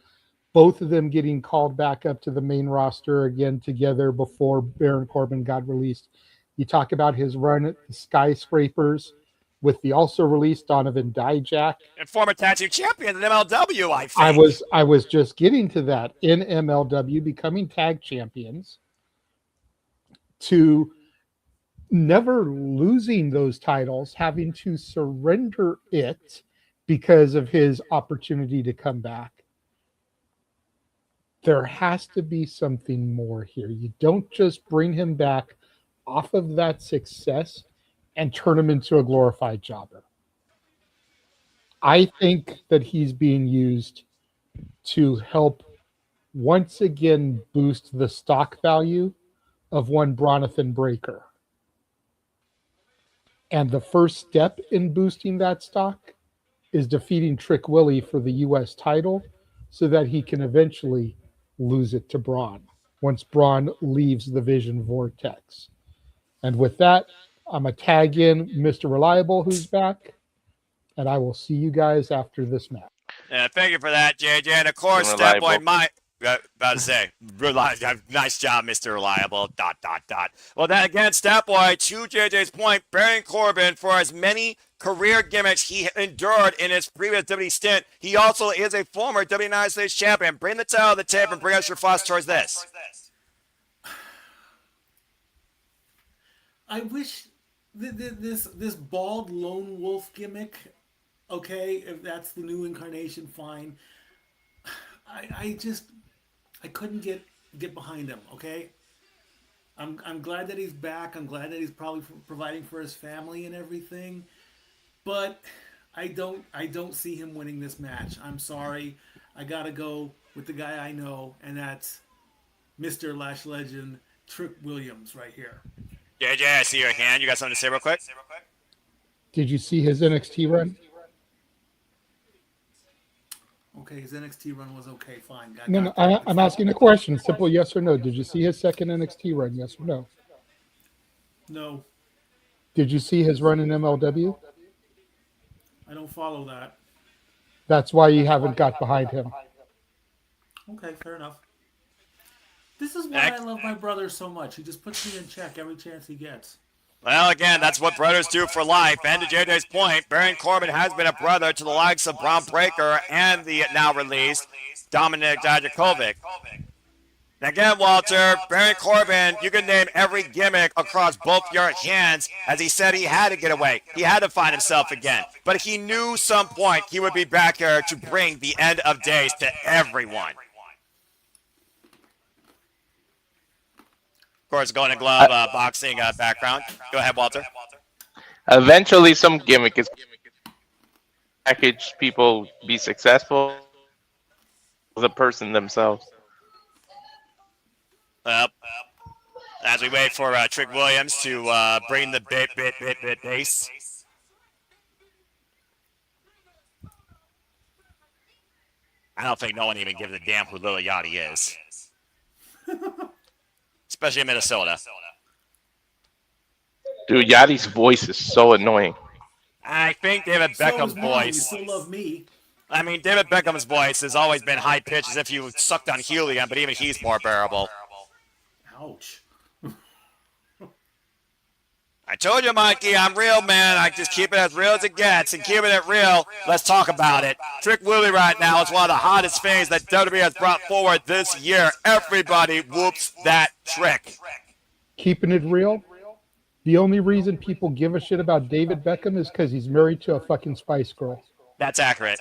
both of them getting called back up to the main roster again together before Baron Corbin got released. You talk about his run at the Skyscrapers with the also released Donovan Dijak. And former tag team champion in MLW, I think. I was just getting to that. In MLW, becoming tag champions, to never losing those titles, having to surrender it because of his opportunity to come back. There has to be something more here. You don't just bring him back off of that success and turn him into a glorified jobber. I think that he's being used to help once again boost the stock value of one Bronathan Breaker. And the first step in boosting that stock is defeating Trick Willie for the U.S. title so that he can eventually lose it to Braun once Braun leaves the Vision Vortex. And with that, I'm going to tag in Mr. Reliable, who's back, and I will see you guys after this match. Yeah, thank you for that, JJ. And of course, that boy Mike. About to say, nice job, Mr. Reliable. ... Well, then again, Statboy, to JJ's point, Baron Corbin, for as many career gimmicks he endured in his previous WWE stint, he also is a former WWE United States champion. Bring the tail of the tape and bring us your thoughts towards this. I wish this bald lone wolf gimmick, okay, if that's the new incarnation, fine. I couldn't get behind him, okay? I'm glad that he's back. I'm glad that he's probably providing for his family and everything. But I don't see him winning this match. I'm sorry. I got to go with the guy I know, and that's Mr. Lash Legend Trick Williams right here. JJ, I see your hand. You got something to say real quick? Did you see his NXT run? Okay, his NXT run was okay, fine. No, I'm asking a question. Simple yes or no. Did you see his second NXT run? Yes or no? No. Did you see his run in MLW? I don't follow that. That's why you haven't got behind him. Okay, fair enough. This is why I love my brother so much. He just puts me in check every chance he gets. Well, again, that's what brothers do for life. And to JJ's point, Baron Corbin has been a brother to the likes of Braun Breaker and the now released Dominik Dijakovic. Again, Walter, Baron Corbin, you can name every gimmick across both your hands. As he said, he had to get away. He had to find himself again. But he knew some point he would be back here to bring the end of days to everyone. Of course, Golden Glove boxing background. Go ahead, Walter. Eventually, some gimmick is package people be successful. The person themselves. As we wait for Trick Williams to bring the bit bass. I don't think no one even gives a damn who Lil Yachty is. Especially in Minnesota. Dude, Yachty's voice is so annoying. I think David Beckham's voice. Still love me. I mean, David Beckham's voice has always been high pitched, as if you sucked on helium, but even he's more bearable. Ouch. I told you, Mikey, I'm real, man. I just keep it as real as it gets, and keeping it real, let's talk about it. Trick Willie right now is one of the hottest things that WWE has brought forward this year. Everybody whoops that Trick. Keeping it real, the only reason people give a shit about David Beckham is because he's married to a fucking Spice Girl. That's accurate.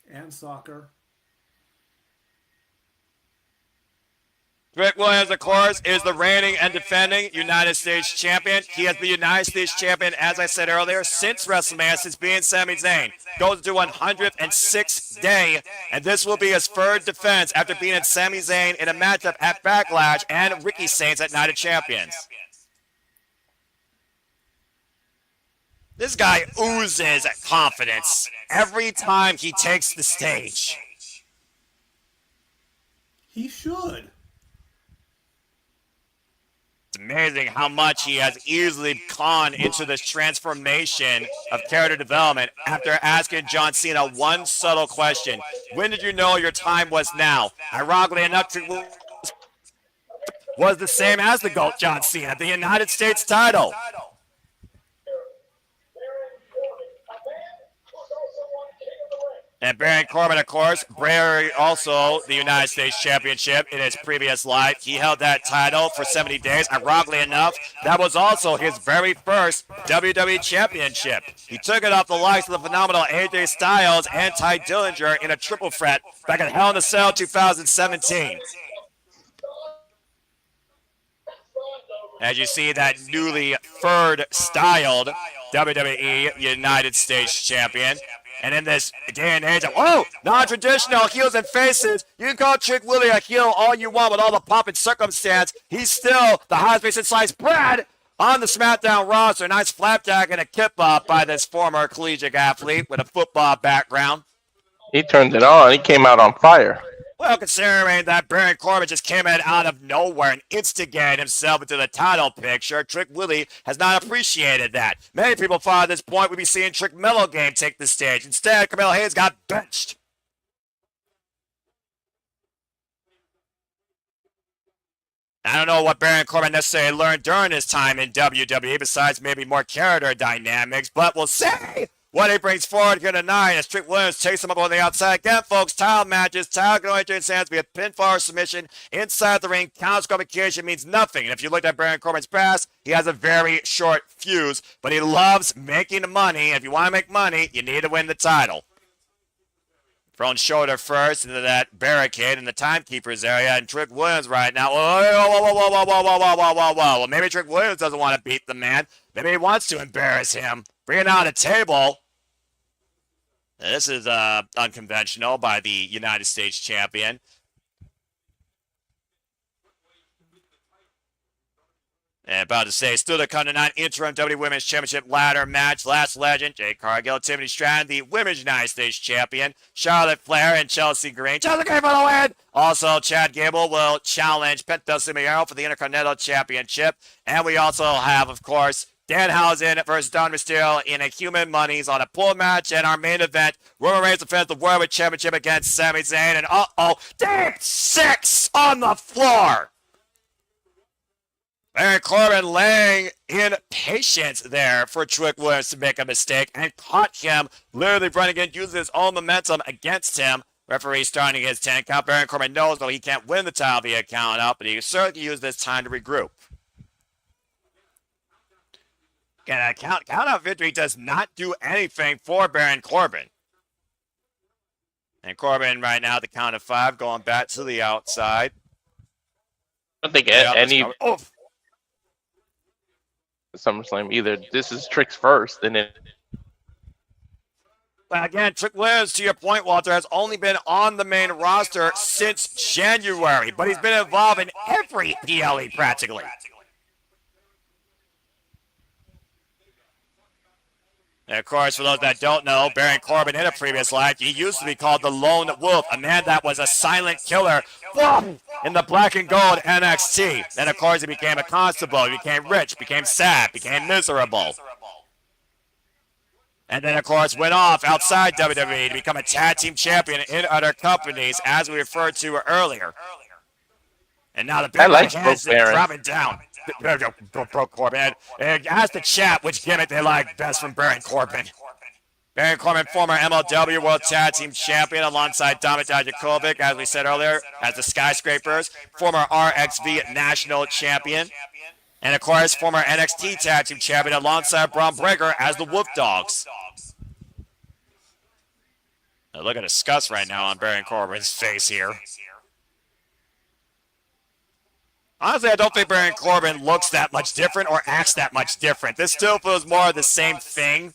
And soccer. Trick Williams, of course, is the reigning and defending United States champion. He has been United States champion, as I said earlier, since WrestleMania, since being Sami Zayn. Goes to 106th day, and this will be his third defense after beating Sami Zayn in a matchup at Backlash and Ricky Saints at Night of Champions. This guy oozes confidence every time he takes the stage. He should. It's amazing how much he has easily gone into this transformation of character development after asking John Cena one subtle question. When did you know your time was now? Ironically enough, was the same as the GOAT John Cena, the United States title. And Baron Corbin, of course, Bray also the United States Championship in his previous life. He held that title for 70 days. Ironically enough, that was also his very first WWE Championship. He took it off the likes of the phenomenal AJ Styles and Ty Dillinger in a triple threat back at Hell in a Cell 2017. As you see that newly third-styled WWE United States Champion. And in this day and age of, non-traditional heels and faces, you can call Trick Willie a heel all you want with all the pomp and circumstance. He's still the hottest face in sliced bread on the SmackDown roster. Nice flapjack and a kip-up by this former collegiate athlete with a football background. He turned it on. He came out on fire. Well, considering that Baron Corbin just came in out of nowhere and instigated himself into the title picture, Trick Willie has not appreciated that. Many people thought at this point we'd be seeing Trick Mello Game take the stage. Instead, Carmelo Hayes got benched. I don't know what Baron Corbin necessarily learned during his time in WWE, besides maybe more character dynamics, but we'll see what he brings forward here tonight as Trick Williams takes him up on the outside. Again, folks, title matches. Title can only change hands via pinfall or submission. Inside the ring, count disqualification means nothing. And if you looked at Baron Corbin's past, he has a very short fuse, but he loves making money. If you want to make money, you need to win the title. Thrown shoulder first into that barricade in the timekeeper's area, and Trick Williams right now. Whoa. Well, maybe Trick Williams doesn't want to beat the man. Maybe he wants to embarrass him. Bringing out a table. This is unconventional by the United States champion. And about to say, still to come tonight, interim WWE Women's Championship ladder match. Last legend, Jade Cargill, Tiffany Stratton, the Women's United States Champion. Charlotte Flair and Chelsea Green. Chelsea Green for the win! Also, Chad Gable will challenge Penta for the Intercontinental Championship. And we also have, of course, Danhausen versus Don Mysterio in a Human Monies on a pool match. And our main event, Roman Reigns defends the World Championship against Sami Zayn. And Deep 6 on the floor. Baron Corbin laying in patience there for Trick Williams to make a mistake and caught him literally running in, using his own momentum against him. Referee starting his 10 count. Baron Corbin knows, though, he can't win the title via count out, but he can certainly use this time to regroup. Again, a count out victory does not do anything for Baron Corbin. And Corbin right now at the count of 5 going back to the outside. I don't think any SummerSlam either. This is Trick's first, and then Again, Trick Williams, to your point, Walter, has only been on the main roster since January, but he's been involved in every PLE practically. And of course, for those that don't know, Baron Corbin in a previous life, he used to be called the Lone Wolf, a man that was a silent killer in the black and gold NXT. Then, of course, he became a constable, he became rich, became sad, became miserable. And then, of course, went off outside WWE to become a tag team champion in other companies, as we referred to earlier. And now the big has dropping down. Broke Corbin. And ask the chat which gimmick they like best from Baron Corbin. Baron Corbin, former MLW World Tag Team Champion alongside Dominik Dijakovic, as we said earlier, as the Skyscrapers. Former RXV National Champion. And, of course, former NXT Tag Team Champion alongside Braun Breaker as the Wolf Dogs. Now look at the disgust right now on Baron Corbin's face here. Honestly, I don't think Baron Corbin looks that much different or acts that much different. This still feels more of the same thing,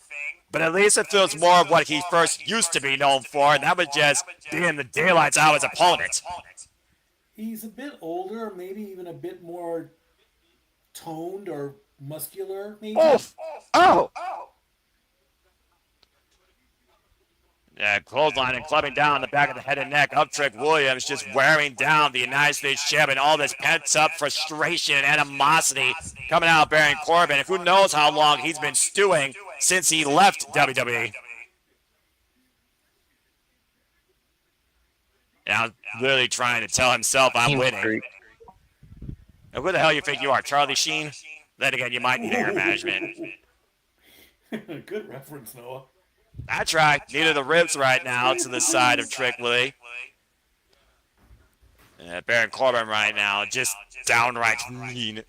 but at least it feels more of what he first used to be known for, and that was just being the daylights out of his opponent. He's a bit older, maybe even a bit more toned or muscular, maybe. Oh! Yeah, clothesline and clubbing down the back of the head and neck of Trick Williams, just wearing down the United States champion. All this pent-up frustration and animosity coming out of Baron Corbin. And who knows how long he's been stewing since he left WWE. Now, literally trying to tell himself, I'm winning. Now, who the hell you think you are, Charlie Sheen? Then again, you might need air management. Good reference, Noah. That's right. Neither the ribs right now to the side of Trick Willie. Baron Corbin right now, just downright mean.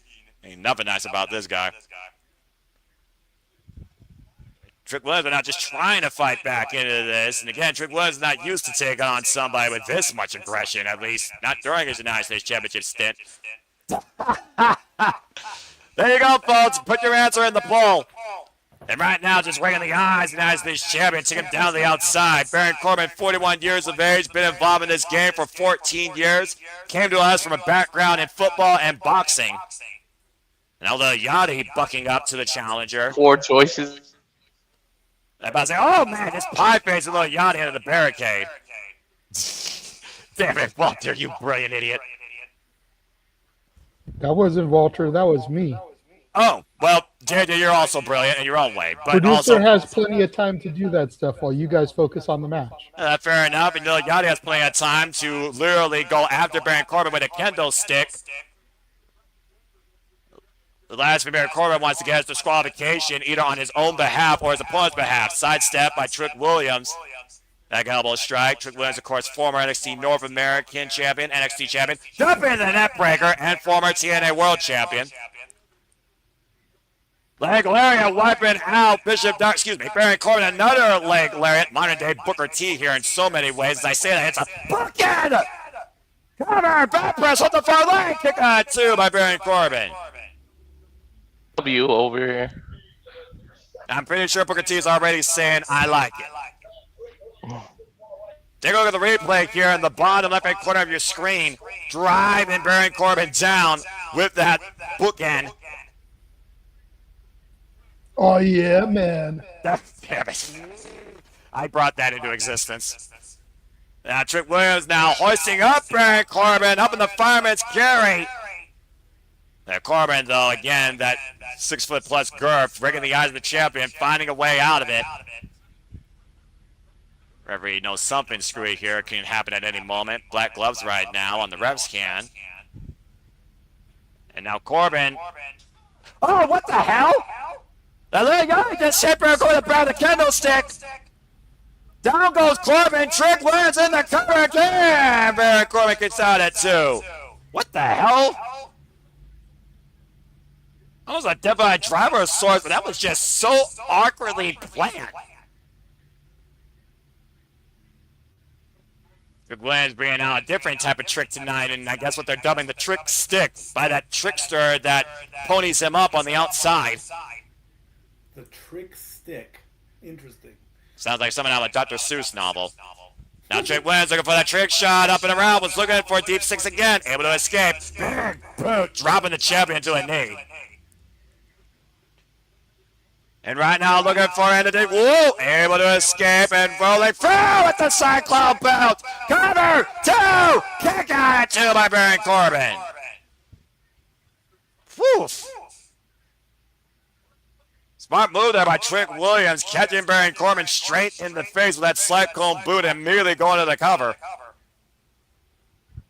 Ain't nothing nice about this guy. Trick Williams are not just trying to fight back into this. And again, Trick Williams is not used to taking on somebody with this much aggression, at least not during his United States Championship stint. There you go, folks. Put your answer in the poll. And right now, just right in the eyes, the United States champion, take him down the outside. Baron Corbin, 41 years of age, been involved in this game for 14 years. Came to us from a background in football and boxing. And although Yachty bucking up to the challenger. 4 choices. I'm about to say, oh man, this pie face, a little Yachty into the barricade. Damn it, Walter, you brilliant idiot. That wasn't Walter, that was me. Oh, well, JJ, you're also brilliant in your own way. But Producer also has plenty of time to do that stuff while you guys focus on the match. Fair enough. And Yachty has plenty of time to literally go after Baron Corbin with a kendo stick. The last thing Baron Corbin wants to get is disqualification either on his own behalf or his opponent's behalf. Sidestep by Trick Williams. Back elbow strike. Trick Williams, of course, former NXT North American champion, NXT champion, jumping into the net breaker, and former TNA World champion. Leg lariat wiping out Baron Corbin, another leg lariat, modern day Booker T here in so many ways. As I say that, it's a bookend! Cover, back press with the far leg, kick on 2 by Baron Corbin. W over here. I'm pretty sure Booker T is already saying, I like it. Take a look at the replay here in the bottom left-hand corner of your screen. Driving Baron Corbin down with that bookend. Oh, yeah, man. Damn it. I brought that into existence. Now Trick Williams now hoisting up Baron Corbin up in the fireman's carry. Now Corbin, though, again, that 6-foot-plus girth, rigging the eyes of the champion, finding a way out of it. Referee knows something screwy here can happen at any moment. Black gloves right now on the ref's can. And now Corbin. Oh, what the hell? Now there you go, just hit Baron Corbin grab the kendo stick. Down goes Corbin, Trick Williams in the cover again. Baron Corbin gets out at 2. What the hell? That was a Dead Driver of sorts, but that was just so awkwardly planned. Trick Williams bringing out a different type of trick tonight, and I guess what they're dubbing the trick stick by that trickster that ponies him up on the outside. The trick stick. Interesting. Sounds like something out of a Dr. Seuss novel. Now Trick Williams looking for that trick shot, up and around, was looking for a deep six again, able to escape. Big boot, dropping the champion to a knee. And right now looking for Entity. Whoa! Able to escape and rolling through with the Cyclone belt. Cover! 2! Kick out at 2 by Baron Corbin. Whew. Smart move there by Trick Williams, catching Baron Corbin straight in the face with that Cyclone boot and immediately going to the cover.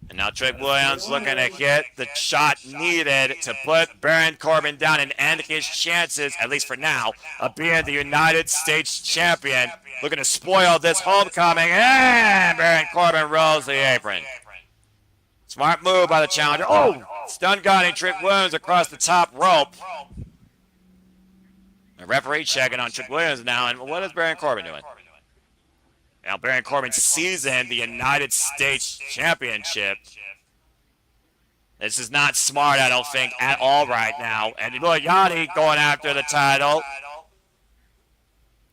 And now Trick Williams looking to get the shot needed to put Baron Corbin down and end his chances, at least for now, of being the United States Champion. Looking to spoil this homecoming, and Baron Corbin rolls the apron. Smart move by the challenger. Oh! Stun guarding Trick Williams across the top rope. The referee checking on Trick Williams now, and what is Baron Corbin doing? Now Baron Corbin seasoned the United States Championship. This is not smart, I don't think, at all right now. And look, Yachty going after the title.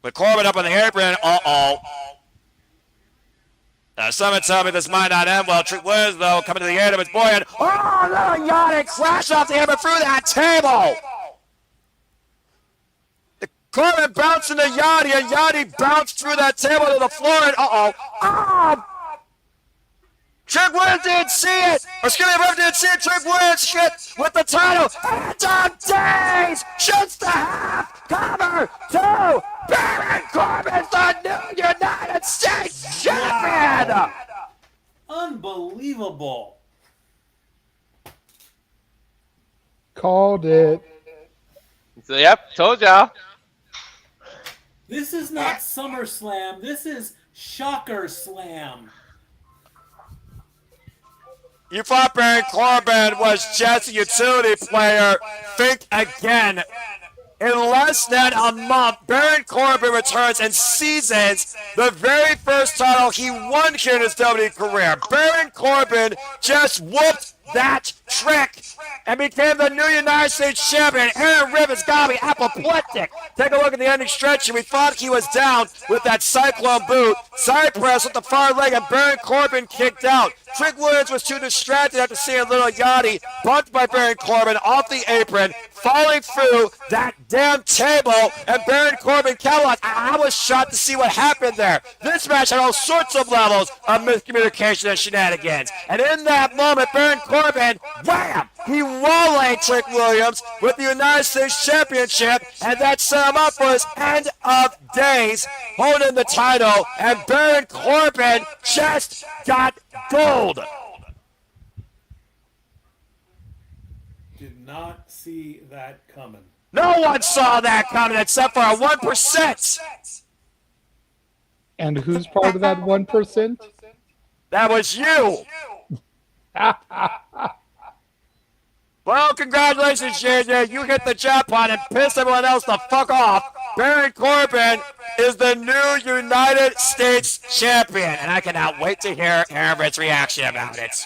With Corbin up on the apron, someone tell me this might not end well. Trick Williams, though, coming to the end of his boy, and little Yachty crashed off the apron through that table. Corbin bounced into Yachty, and Yachty bounced through that table to the floor, and Trick Williams didn't see it! Or excuse me, Ref didn't see it. Trick Williams hit with the title. And on days! Shoots the half! Cover! 2! Baron Corbin's the new United States Champion! Unbelievable. Called it. So, yep, told y'all. This is not SummerSlam. This is Shocker Slam. You thought Baron Corbin was just a utility player. Think again. In less than a month, Baron Corbin returns and seasons the very first title he won here in his WWE career. Baron Corbin just whooped that trick and became the new United States Champion. Aaron Rivers got to be apoplectic. Take a look at the ending stretch. We thought he was down with that Cyclone boot. Side press with the far leg, and Baron Corbin kicked out. Trick Williams was too distracted after seeing little Yachty bumped by Baron Corbin off the apron, falling through that damn table, and Baron Corbin capitalized. I was shocked to see what happened there. This match had all sorts of levels of miscommunication and shenanigans. And in that moment, Baron Corbin, wham! He rolling Trick Williams with the United States Championship, and that set him up for his end of days, holding the title, and Baron Corbin just got gold. Did not see that coming. No one saw that coming except for a 1%. And who's part of that 1%? That was you. Well, congratulations, JJ. You hit the jackpot and pissed everyone else the fuck off. Baron Corbin is the new United States Champion, and I cannot wait to hear Aaron's reaction about it.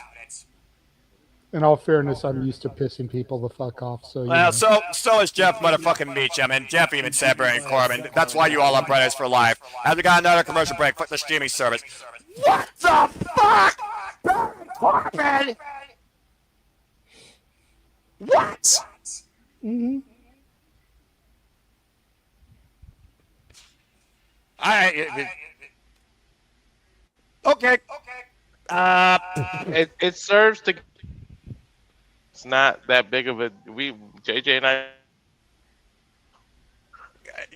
In all fairness, I'm used to pissing people the fuck off. So well, so is Jeff motherfucking Meacham, and Jeff even said Baron Corbin. That's why you all are brothers for life. As we got another commercial break, fuck the streaming service. What the fuck? Baron Corbin? What? Mm-hmm. Okay. It serves to. It's not that big of a. JJ and I.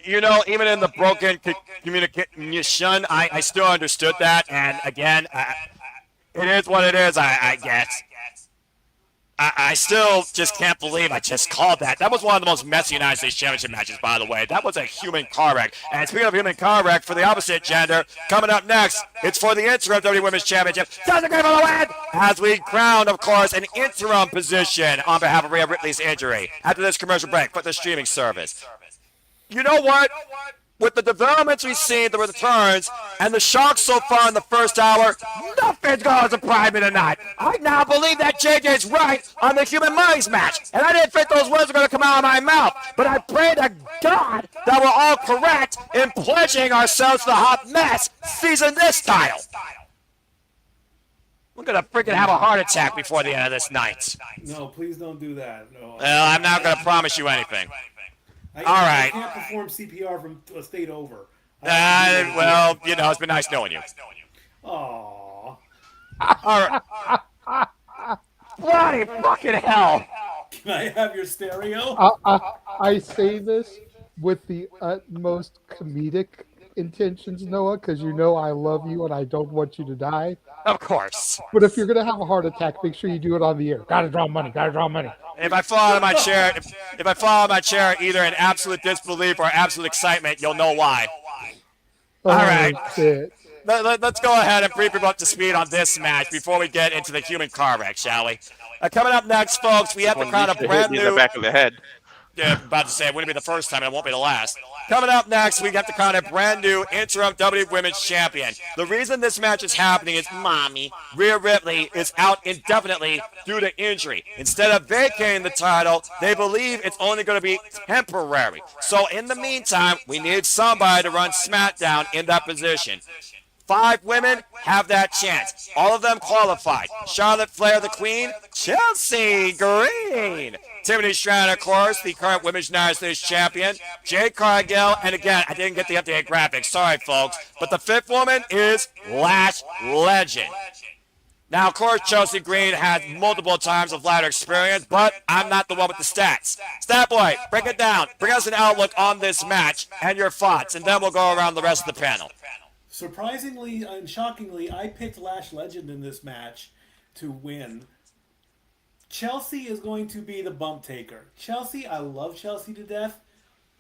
You know, even in the broken communication, I still understood that, and again, it is what it is. I guess. I still just can't believe I just called that. That was one of the most messy United States Championship matches, by the way. That was a human car wreck. And speaking of human car wreck, for the opposite gender, coming up next, it's for the interim WWE Women's Championship. Doesn't give it win! As we crown, of course, an interim position on behalf of Rhea Ripley's injury. After this commercial break, for the streaming service. You know what? with the developments we've seen, the returns, and the shocks so far in the first hour, nothing's going to surprise me tonight. I now believe that JJ's right on the Human Monies match, and I didn't think those words were going to come out of my mouth, but I pray to God that we're all correct in pledging ourselves to the hot mess season this title. We're going to freaking have a heart attack before the end of this night. No, please don't do that. No. Well, I'm not going to promise you anything. All right. I can't perform CPR from a state over. Well, you know, it's been nice knowing you. Aww. All right. Bloody fucking hell. Can I have your stereo? I say this with the utmost comedic intentions, Noah, because you know I love you and I don't want you to die. Of course. But if you're going to have a heart attack, make sure you do it on the air. Gotta draw money, gotta draw money. If I fall out of my chair, if I fall out of my chair either in absolute disbelief or absolute excitement, you'll know why. All right. Shit. Let's go ahead and brief people up to speed on this match before we get into the human car wreck, shall we? Coming up next, folks, we have to crown a brand new... in the back of the head. Yeah, I'm about to say it wouldn't be the first time, and it won't be the last. Coming up next, we have to crown a brand new interim WWE Women's Champion. The reason this match is happening is Rhea Ripley is out indefinitely due to injury. Instead of vacating the title, they believe it's only going to be temporary. So in the meantime, we need somebody to run SmackDown in that position. 5 women have that chance. All of them qualified. Charlotte Flair, the Queen. Chelsea Green. Tiffany Stratton, of course, the current Women's United States Champion. Jade Cargill. And again, I didn't get the updated graphics. Sorry, folks. But the 5th woman is Lash Legend. Now, of course, Chelsea Green has multiple times of ladder experience, but I'm not the one with the stats. Stat Boy, break it down. Bring us an outlook on this match and your thoughts, and then we'll go around the rest of the panel. Surprisingly and shockingly, I picked Lash Legend in this match to win. Chelsea is going to be the bump taker. Chelsea, I love Chelsea to death.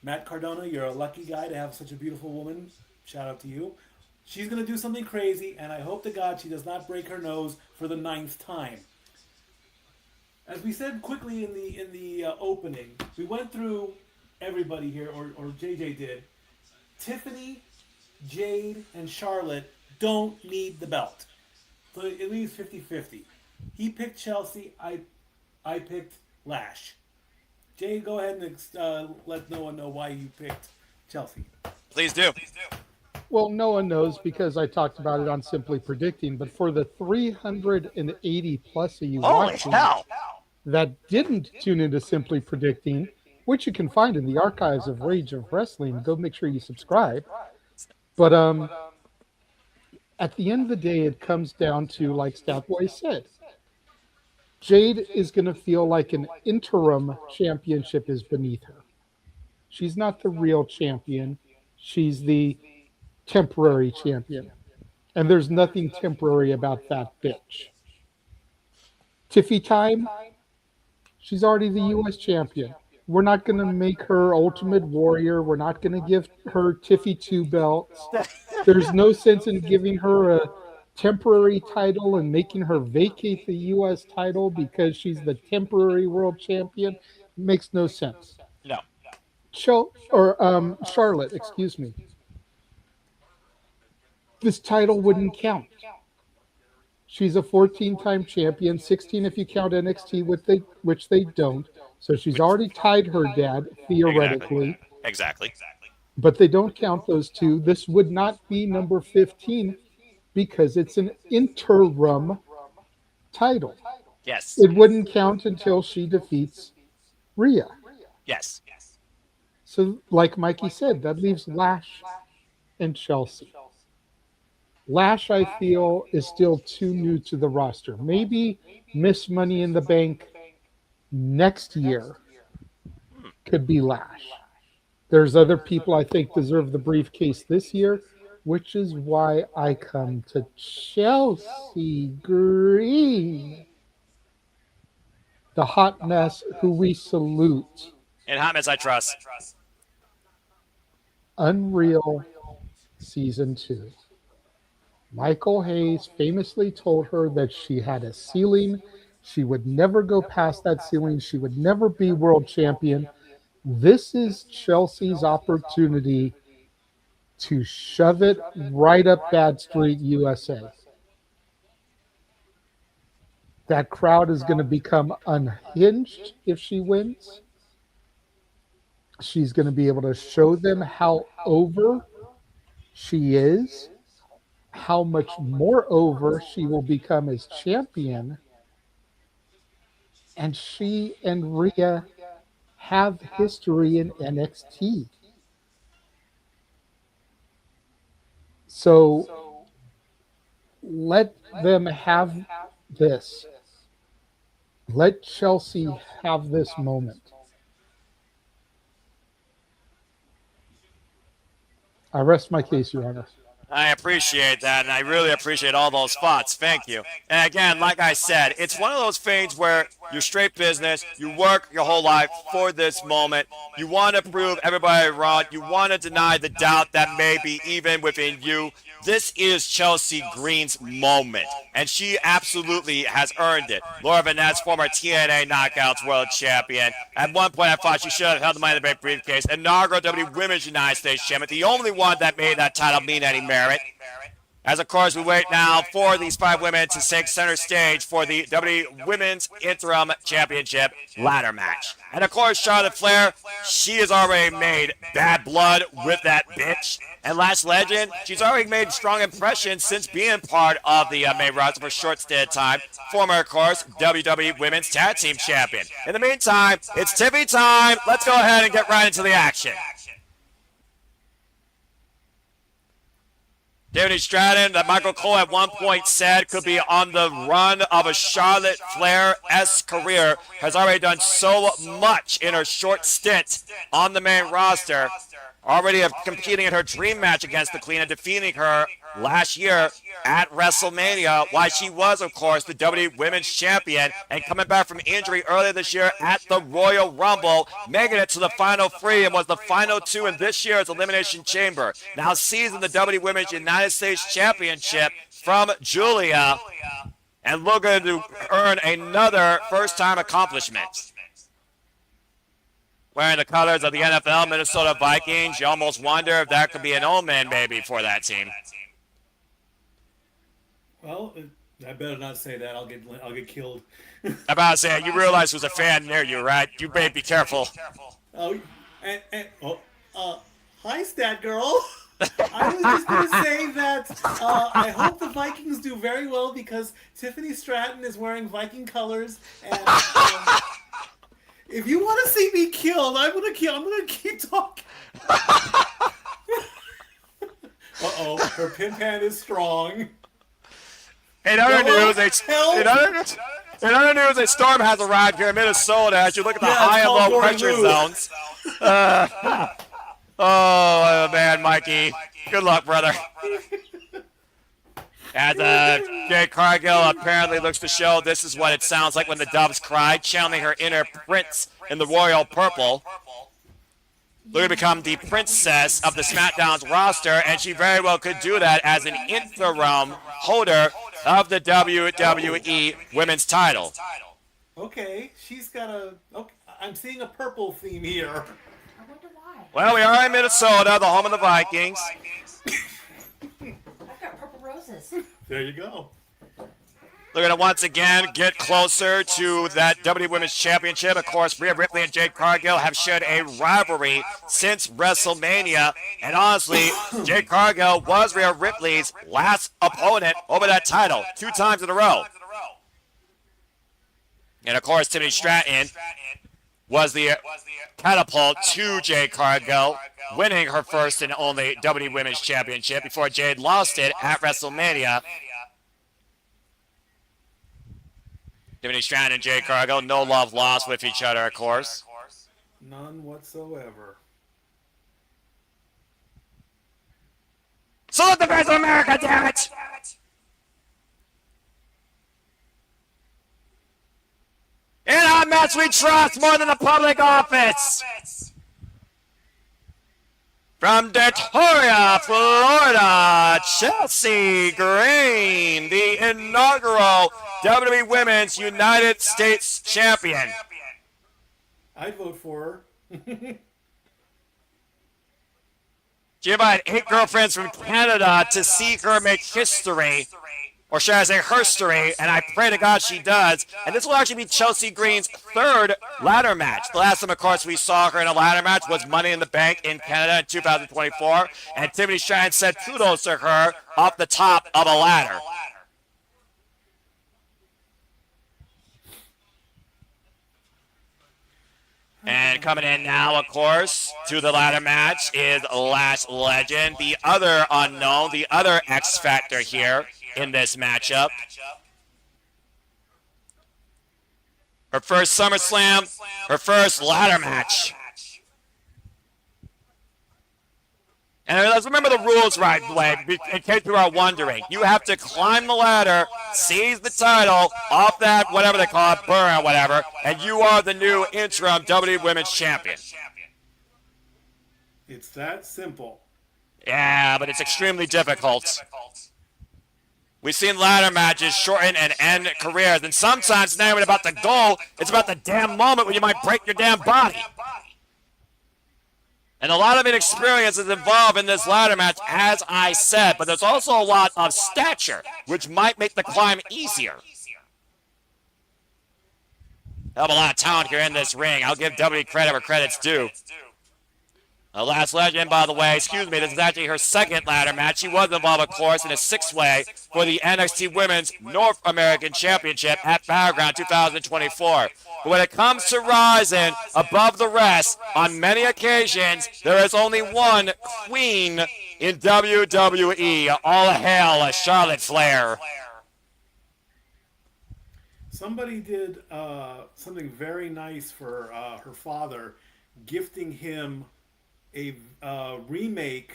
Matt Cardona, you're a lucky guy to have such a beautiful woman. Shout out to you. She's going to do something crazy, and I hope to God she does not break her nose for the 9th time. As we said quickly in the opening, we went through everybody here, or JJ did. Tiffany, Jade, and Charlotte don't need the belt. So it leaves 50-50. He picked Chelsea. I picked Lash. Jade, go ahead and let Noah know why you picked Chelsea. Please do. Well, Noah knows because I talked about it on Simply Predicting, but for the 380 plus of you watching that didn't tune into Simply Predicting, which you can find in the archives of Rage of Wrestling, go make sure you subscribe. But at the end of the day, it comes down to, like Statboy said, Jade is going to feel like an interim championship is beneath her. She's not the real champion. She's the temporary champion. And there's nothing temporary about that bitch. Tiffy time, she's already the U.S. champion. We're not going to make her Ultimate Warrior. We're not going to give her Tiffy 2 belts. There's no sense in giving her a temporary title and making her vacate the U.S. title because she's the temporary world champion. It makes no sense. No. Charlotte, excuse me. This title wouldn't count. She's a 14-time champion, 16 if you count NXT, which they don't. So she's already tied her dad, theoretically. Exactly. But they don't count those two. This would not be number 15 because it's an interim title. Yes. It wouldn't count until she defeats Rhea. Yes. So, like Mikey said, that leaves Lash and Chelsea. Lash, I feel, is still too new to the roster. Maybe Miss Money in the Bank next year could be Lash. There's other people I think deserve the briefcase this year, which is why I come to Chelsea Green, the hot mess who we salute. And hot mess I trust. Unreal Season 2. Michael Hayes famously told her that she had a ceiling. She would never go past that ceiling. She would never be world champion. This is Chelsea's opportunity to shove it right up Bad Street, USA. That crowd is going to become unhinged if she wins. She's going to be able to show them how over she is, how much more over she will become as champion. And she and Rhea have history in NXT. So let them have this. Let Chelsea have this moment. I rest my case, Your Honor. I appreciate that, and I really appreciate all those thoughts. Thank you. And again, like I said, it's one of those things where you're straight business. You work your whole life for this moment. You want to prove everybody wrong. You want to deny the doubt that may be even within you. This is Chelsea Green's moment, and she absolutely has earned it. Laura Vanette's former TNA Knockouts World Champion. At one point, I thought she should have held the Money in the Bank briefcase. Inaugural WWE Women's United States Champion, the only one that made that title mean any merit. As, of course, we wait now for these 5 women to take center stage for the WWE Women's Interim Championship ladder match. And, of course, Charlotte Flair, she has already made bad blood with that bitch. And Lash Legend, she's already made strong impressions since being part of the main roster for a short stint of time. Former, of course, WWE Women's Tag Team Champion. In the meantime, it's Tiffany time. Let's go ahead and get right into the action. Tiffany Stratton, that Michael Cole at one point said could be on the run of a Charlotte Flair-esque career, has already done so much in her short stint on the main roster. Already competing in her dream match against the Queen and defeating her last year at WrestleMania, while she was, of course, the WWE Women's Champion, and coming back from injury earlier this year at the Royal Rumble, making it to the Final 3 and was the Final 2 in this year's Elimination Chamber. Now seizing the WWE Women's United States Championship from Julia and looking to earn another first-time accomplishment. Wearing the colors of the NFL Minnesota Vikings, you almost wonder if that could be an omen maybe for that team. Well, I better not say that. I'll get killed. I'm about to say, you realize there's a fan near you, right? You better be careful. Oh, hi, Stat Girl. I was just going to say that I hope the Vikings do very well because Tiffany Stratton is wearing Viking colors, and if you want to see me killed, I'm gonna keep talking. Uh-oh, her pin pan is strong. In other news, a storm has arrived here in Minnesota as you look at the high and low pressure zones. Oh, man, Mikey. Good luck, brother. As Jade Cargill apparently looks to show this is what it sounds like when the doves cry, channeling her inner prince in the royal purple. Looking to become the princess of the SmackDown's roster, and she very well could do that as an interim holder of the WWE Women's title. Okay, she's got a... Okay, I'm seeing a purple theme here. I wonder why. Well, we are in Minnesota, the home of the Vikings. I've got purple roses. There you go. They're going to once again get closer to that WWE Women's Championship. Of course, Rhea Ripley and Jade Cargill have shared a rivalry since WrestleMania. And honestly, Jade Cargill was Rhea Ripley's last opponent over that title 2 times in a row. And of course, Tiffany Stratton was the catapult to Jade Cargill, winning her first and only WWE Women's Championship before Jade lost it at WrestleMania. Tiffany Stratton and Jade Cargill, no love lost with each other, of course. None whatsoever. Salute the fans of America, damn it! In our match we trust more than the public office. From Detroit, Florida, Chelsea Green, the inaugural WWE Women's United States Champion. I'd vote for her. She invited 8 girlfriends from Canada to see her make history. Or should I say herstory, and I pray to God she does. And this will actually be Chelsea Green's 3rd ladder match. The last time, of course, we saw her in a ladder match was Money in the Bank in Canada in 2024. And Tiffany Stratton said kudos to her off the top of a ladder. And coming in now, of course, to the ladder match is Lash Legend, the other unknown, the other X Factor here in this matchup. Her first SummerSlam, her first ladder match. And let's remember the rules right away, in case you are wondering. You have to climb the ladder, seize the title off that, whatever they call it, burn or whatever, and you are the new interim WWE Women's Champion. It's that simple. Yeah, but it's extremely difficult. We've seen ladder matches shorten and end careers, and sometimes it's not even about the goal, it's about the damn moment when you might break your damn body. And a lot of inexperience is involved in this ladder match, as I said, but there's also a lot of stature, which might make the climb easier. Hell of a lot of talent here in this ring. I'll give WWE credit where credit's due. Lash Legend, by the way, excuse me, this is actually her 2nd ladder match. She was involved, of course, in a 6-way for the NXT Women's North American Championship at Battleground 2024. But when it comes to rising above the rest, on many occasions, there is only one queen in WWE. All hail Charlotte Flair. Somebody did something very nice for her father, gifting him a remake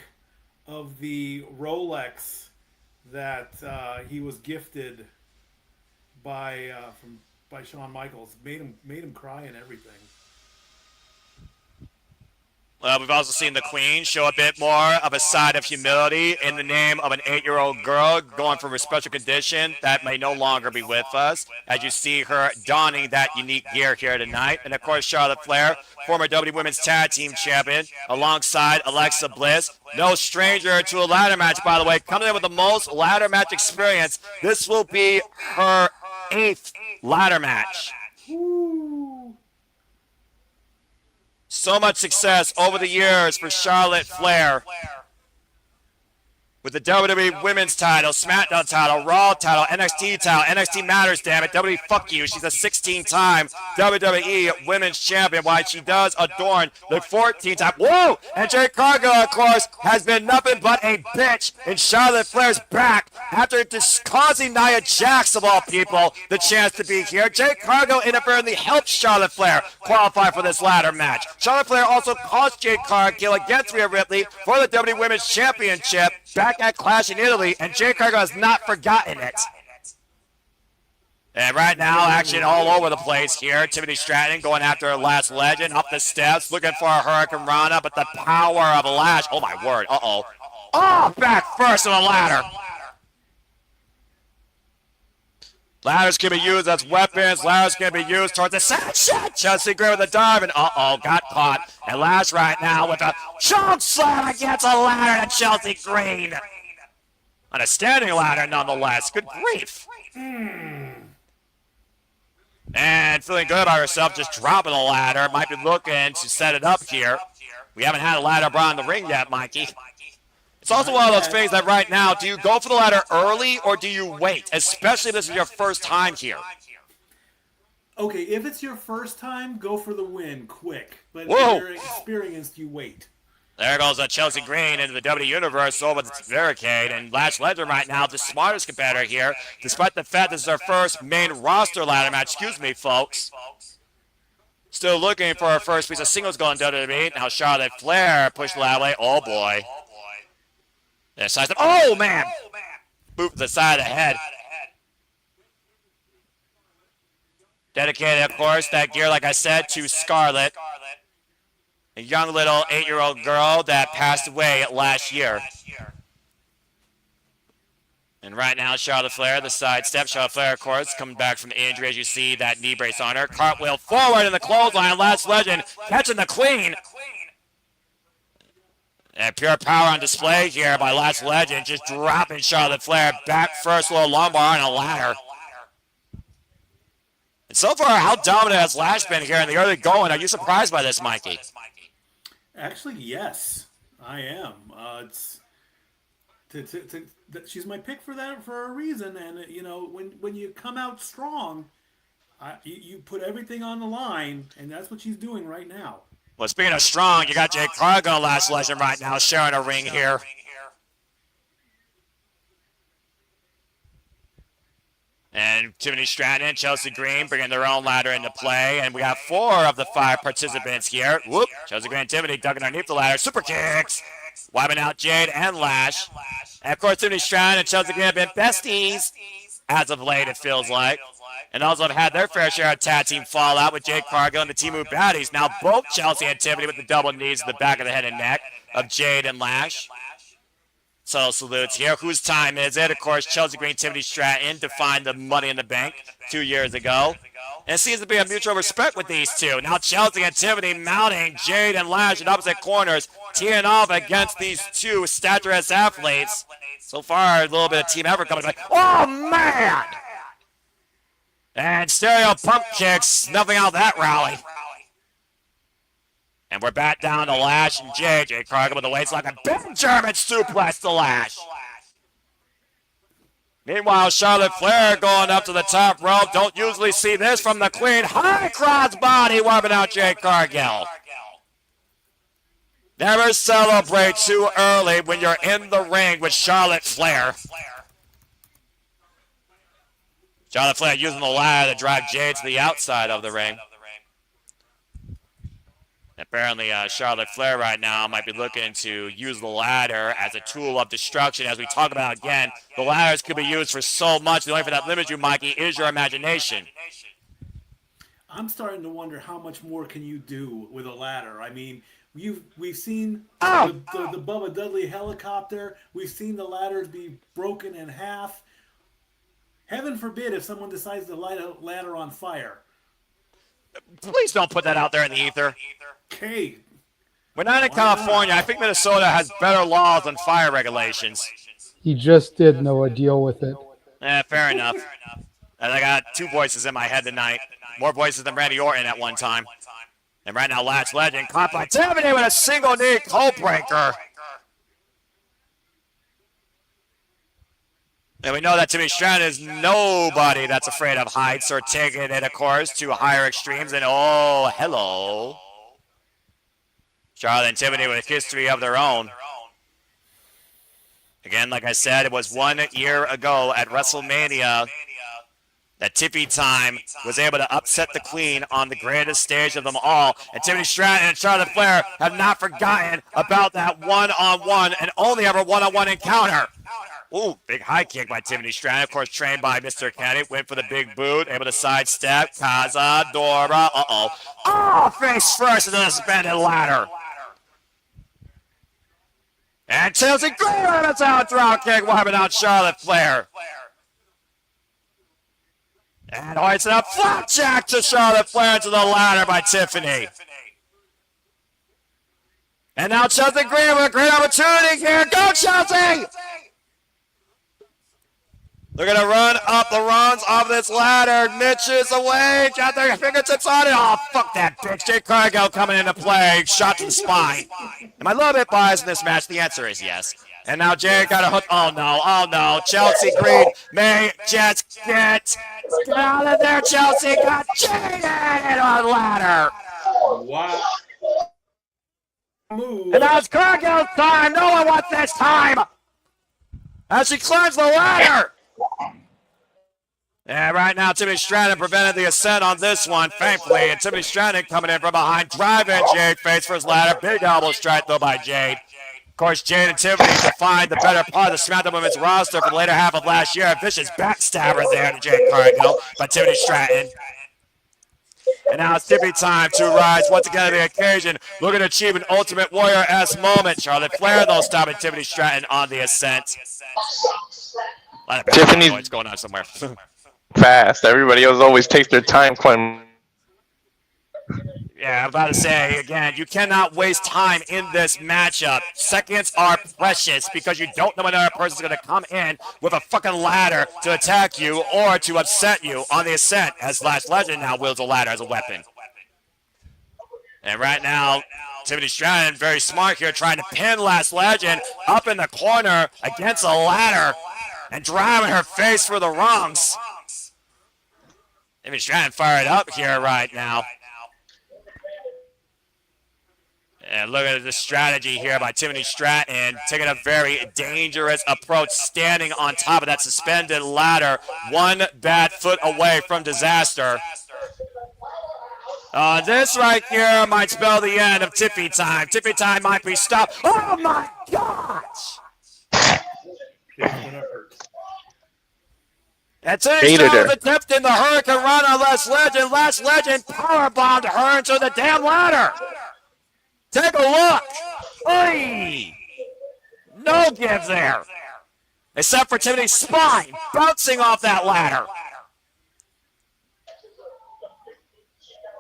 of the Rolex that he was gifted by Shawn Michaels. Made him cry and everything. Well, we've also seen the Queen show a bit more of a side of humility in the name of an 8-year-old girl going for a special condition that may no longer be with us, as you see her donning that unique gear here tonight. And, of course, Charlotte Flair, former WWE Women's Tag Team Champion, alongside Alexa Bliss. No stranger to a ladder match, by the way. Coming in with the most ladder match experience. This will be her 8th ladder match. So much success over the years for Charlotte Flair. With the WWE Women's title, SmackDown title, Raw title, NXT title, NXT matters, damn it, WWE fuck you. She's a 16-time WWE Women's Champion, while she does adorn the 14-time. Whoa! And Jade Cargill, of course, has been nothing but a bitch in Charlotte Flair's back after causing Nia Jax, of all people, the chance to be here. Jade Cargill inadvertently helped Charlotte Flair qualify for this ladder match. Charlotte Flair also cost Jade Cargill against Rhea Ripley for the WWE Women's Championship back at Clash in Italy, and Jade Cargill has not forgotten it. And right now, action all over the place here. Tiffany Stratton going after her Lash Legend up the steps, looking for a Hurricane Rana, but the power of Lash. Oh my word, uh-oh. Oh, back first on the ladder. Ladders can be used as weapons. Ladders can be used towards the side. Shit! Chelsea Green with a dive, and uh-oh, got caught. And Lash right now with a choke slam against a ladder to Chelsea Green. On a standing ladder, nonetheless. Good grief. And feeling good about herself, just dropping the ladder. Might be looking to set it up here. We haven't had a ladder brought in the ring yet, Mikey. It's also one of those things that right now, do you go for the ladder early or do you wait? Especially if this is your first time here. Okay, if it's your first time, go for the win quick. But Whoa. if you're experienced, you wait. There goes Chelsea Green into the WWE Universe over the barricade. And Lash Legend right now, the smartest competitor here, despite the fact this is our first main roster ladder match. Excuse me, folks. Still looking for our first piece of singles goal in WWE. Now Charlotte Flair pushed the ladder away. Oh, boy. Oh, man! Boot to the side of the head. Dedicated, of course, that gear, like I said, to Scarlett. A young little 8-year-old girl that passed away last year. And right now, Charlotte Flair, the side step. Charlotte Flair, of course, coming back from injury, as you see that knee brace on her. Cartwheel forward in the clothesline. Lash Legend catching the Queen. And pure power on display here by Lash Legend, just dropping Charlotte Flair back first, little lumbar on a ladder. And so far, how dominant has Lash been here in the early going? Are you surprised by this, Mikey? Actually, yes, I am. She's my pick for a reason. And you know, when you come out strong, you put everything on the line, and that's what she's doing right now. Well, speaking of strong, you got Jade Cargill, Lash Legend right now, sharing a ring here. And Tiffany Stratton and Chelsea Green bringing their own ladder into play. And we have 4 of the 5 participants here. Whoop. Chelsea Green and Tiffany ducking underneath the ladder. Super kicks. Wiping out Jade and Lash. And, of course, Tiffany Stratton and Chelsea Green have been besties as of late, it feels like. And also have had their fair share of tag team fallout with Jade Cargill and the Team Move Baddies. Now both Chelsea and Tiffany with the double knees to the back of the head and neck of Jade and Lash. So salutes here. Whose time is it? Of course, Chelsea Green, Tiffany Stratton to find the Money in the Bank 2 years ago. And it seems to be a mutual respect with these two. Now Chelsea and Tiffany mounting Jade and Lash in opposite corners, teeing off against these two statuesque athletes. So far, a little bit of team effort coming back. Oh, man! And stereo pump kicks, snuffing out that rally. And we're back down to Lash and Jade. Jade Cargill with the weights like a big German suplex to Lash. Meanwhile, Charlotte Flair going up to the top rope. Don't usually see this from the Queen. High cross body, wiping out Jade Cargill. Never celebrate too early when you're in the ring with Charlotte Flair. Charlotte Flair using the ladder to drive Jade to the outside of the ring. Apparently, Charlotte Flair right now might be looking to use the ladder as a tool of destruction. As we talk about again, the ladders could be used for so much. The only thing that limits you, Mikey, is your imagination. I'm starting to wonder how much more can you do with a ladder. I mean, we've seen the Bubba Dudley helicopter. We've seen the ladders be broken in half. Heaven forbid if someone decides to light a ladder on fire. Please don't put that out there in the ether. Okay. We're not in California. I think Minnesota has better laws on fire regulations. He just did Noah deal with it. Fair enough. And I got 2 voices in my head tonight. More voices than Randy Orton at one time. And right now, Lash Legend caught by Tiffany with a single knee cold breaker. And we know that Tiffany Stratton is nobody that's afraid of heights or taking it, of course, to higher extremes. And oh, hello. Charlotte and Tiffany with a history of their own. Again, like I said, it was 1 year ago at WrestleMania that Tiffy Time was able to upset the Queen on the greatest stage of them all. And Tiffany Stratton and Charlotte Flair have not forgotten about that one-on-one and only ever one-on-one encounter. Ooh, big high kick by Tiffany Stratton, of course, trained by Mr. Kennedy. Went for the big boot, able to sidestep. Cazadora, uh-oh. Oh, face first into the suspended ladder. And Chelsea Green with a out drop kick, wiping out Charlotte Flair. And hoists up flapjack to Charlotte Flair into the ladder by Tiffany. And now Chelsea Green with a great opportunity here. Go, Chelsea! They're going to run up the runs of this ladder. Mitch is away. Got their fingertips on it. Oh, fuck that bitch. Jade Cargill coming into play. Shot to the spine. Am I a little bit biased in this match? The answer is yes. And now Jade got a hook. Oh, no. Oh, no. Chelsea Green may just get out of there. Chelsea got Jade on the ladder. Wow. And now it's Cargill's time. No one wants this time. As she climbs the ladder. And right now, Tiffany Stratton prevented the ascent on this one, thankfully. And Tiffany Stratton coming in from behind, driving Jade face first ladder. Big elbow strike, though, by Jade. Of course, Jade and Tiffany defined the better part of the SmackDown Women's roster for the later half of last year. A vicious backstabber there to Jade Cargill by Tiffany Stratton. And now it's Tiffany time to rise once again to the occasion. Looking to achieve an Ultimate Warrior-esque moment. Charlotte Flair, though, stopping Tiffany Stratton on the ascent. Tiffany's going on somewhere. Fast. Everybody else always takes their time climbing. Yeah, I'm about to say, again, you cannot waste time in this matchup. Seconds are precious because you don't know when another person's going to come in with a fucking ladder to attack you or to upset you on the ascent, as Lash Legend now wields a ladder as a weapon. And right now, Tiffany Stratton, very smart here, trying to pin Lash Legend up in the corner against a ladder and driving her face for the rungs. Tiffany Stratton fired up here right now. And look at the strategy here by Tiffany Stratton, taking a very dangerous approach, standing on top of that suspended ladder, one bad foot away from disaster. This right here might spell the end of Tiffy time. Tiffy time might be stopped. Oh my gosh! And Tiffany Stratton attempting the Hurricane Run on Lash Legend. Lash Legend powerbombed her into the damn ladder. Take a look. Oy! No give there. Except for Tiffany's spine bouncing off that ladder.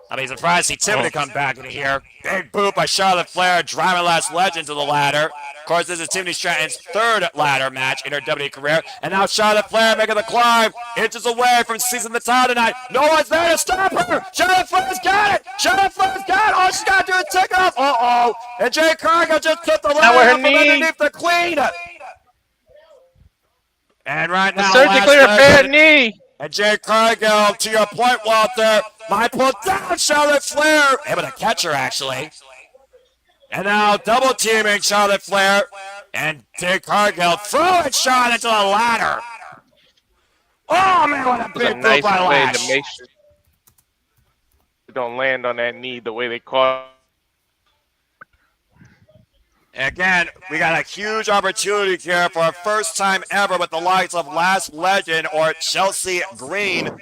I'll be surprised to see Tiffany come back into here. Big boot by Charlotte Flair, driving Lash Legend to the ladder. Of course, this is Tiffany Stratton's third ladder match in her WWE career. And now Charlotte Flair making the climb, inches away from seizing the title tonight. No one's there to stop her. Charlotte Flair's got it. Charlotte Flair's got it. All she's got to do is take it off. Uh-oh. And Jade Cargill just took the ladder up from underneath the queen. And right now, surgically repaired knee. And Jade Cargill, to your point, Walter, might pull down Charlotte Flair. Able to catch her, actually. And now double teaming Charlotte Flair. And Jade Cargill throwing Charlotte into the ladder. Oh, man, what a big move by Lash. To make sure you don't land on that knee the way they caught. Again, we got a huge opportunity here for our first time ever with the likes of Lash Legend or Chelsea Green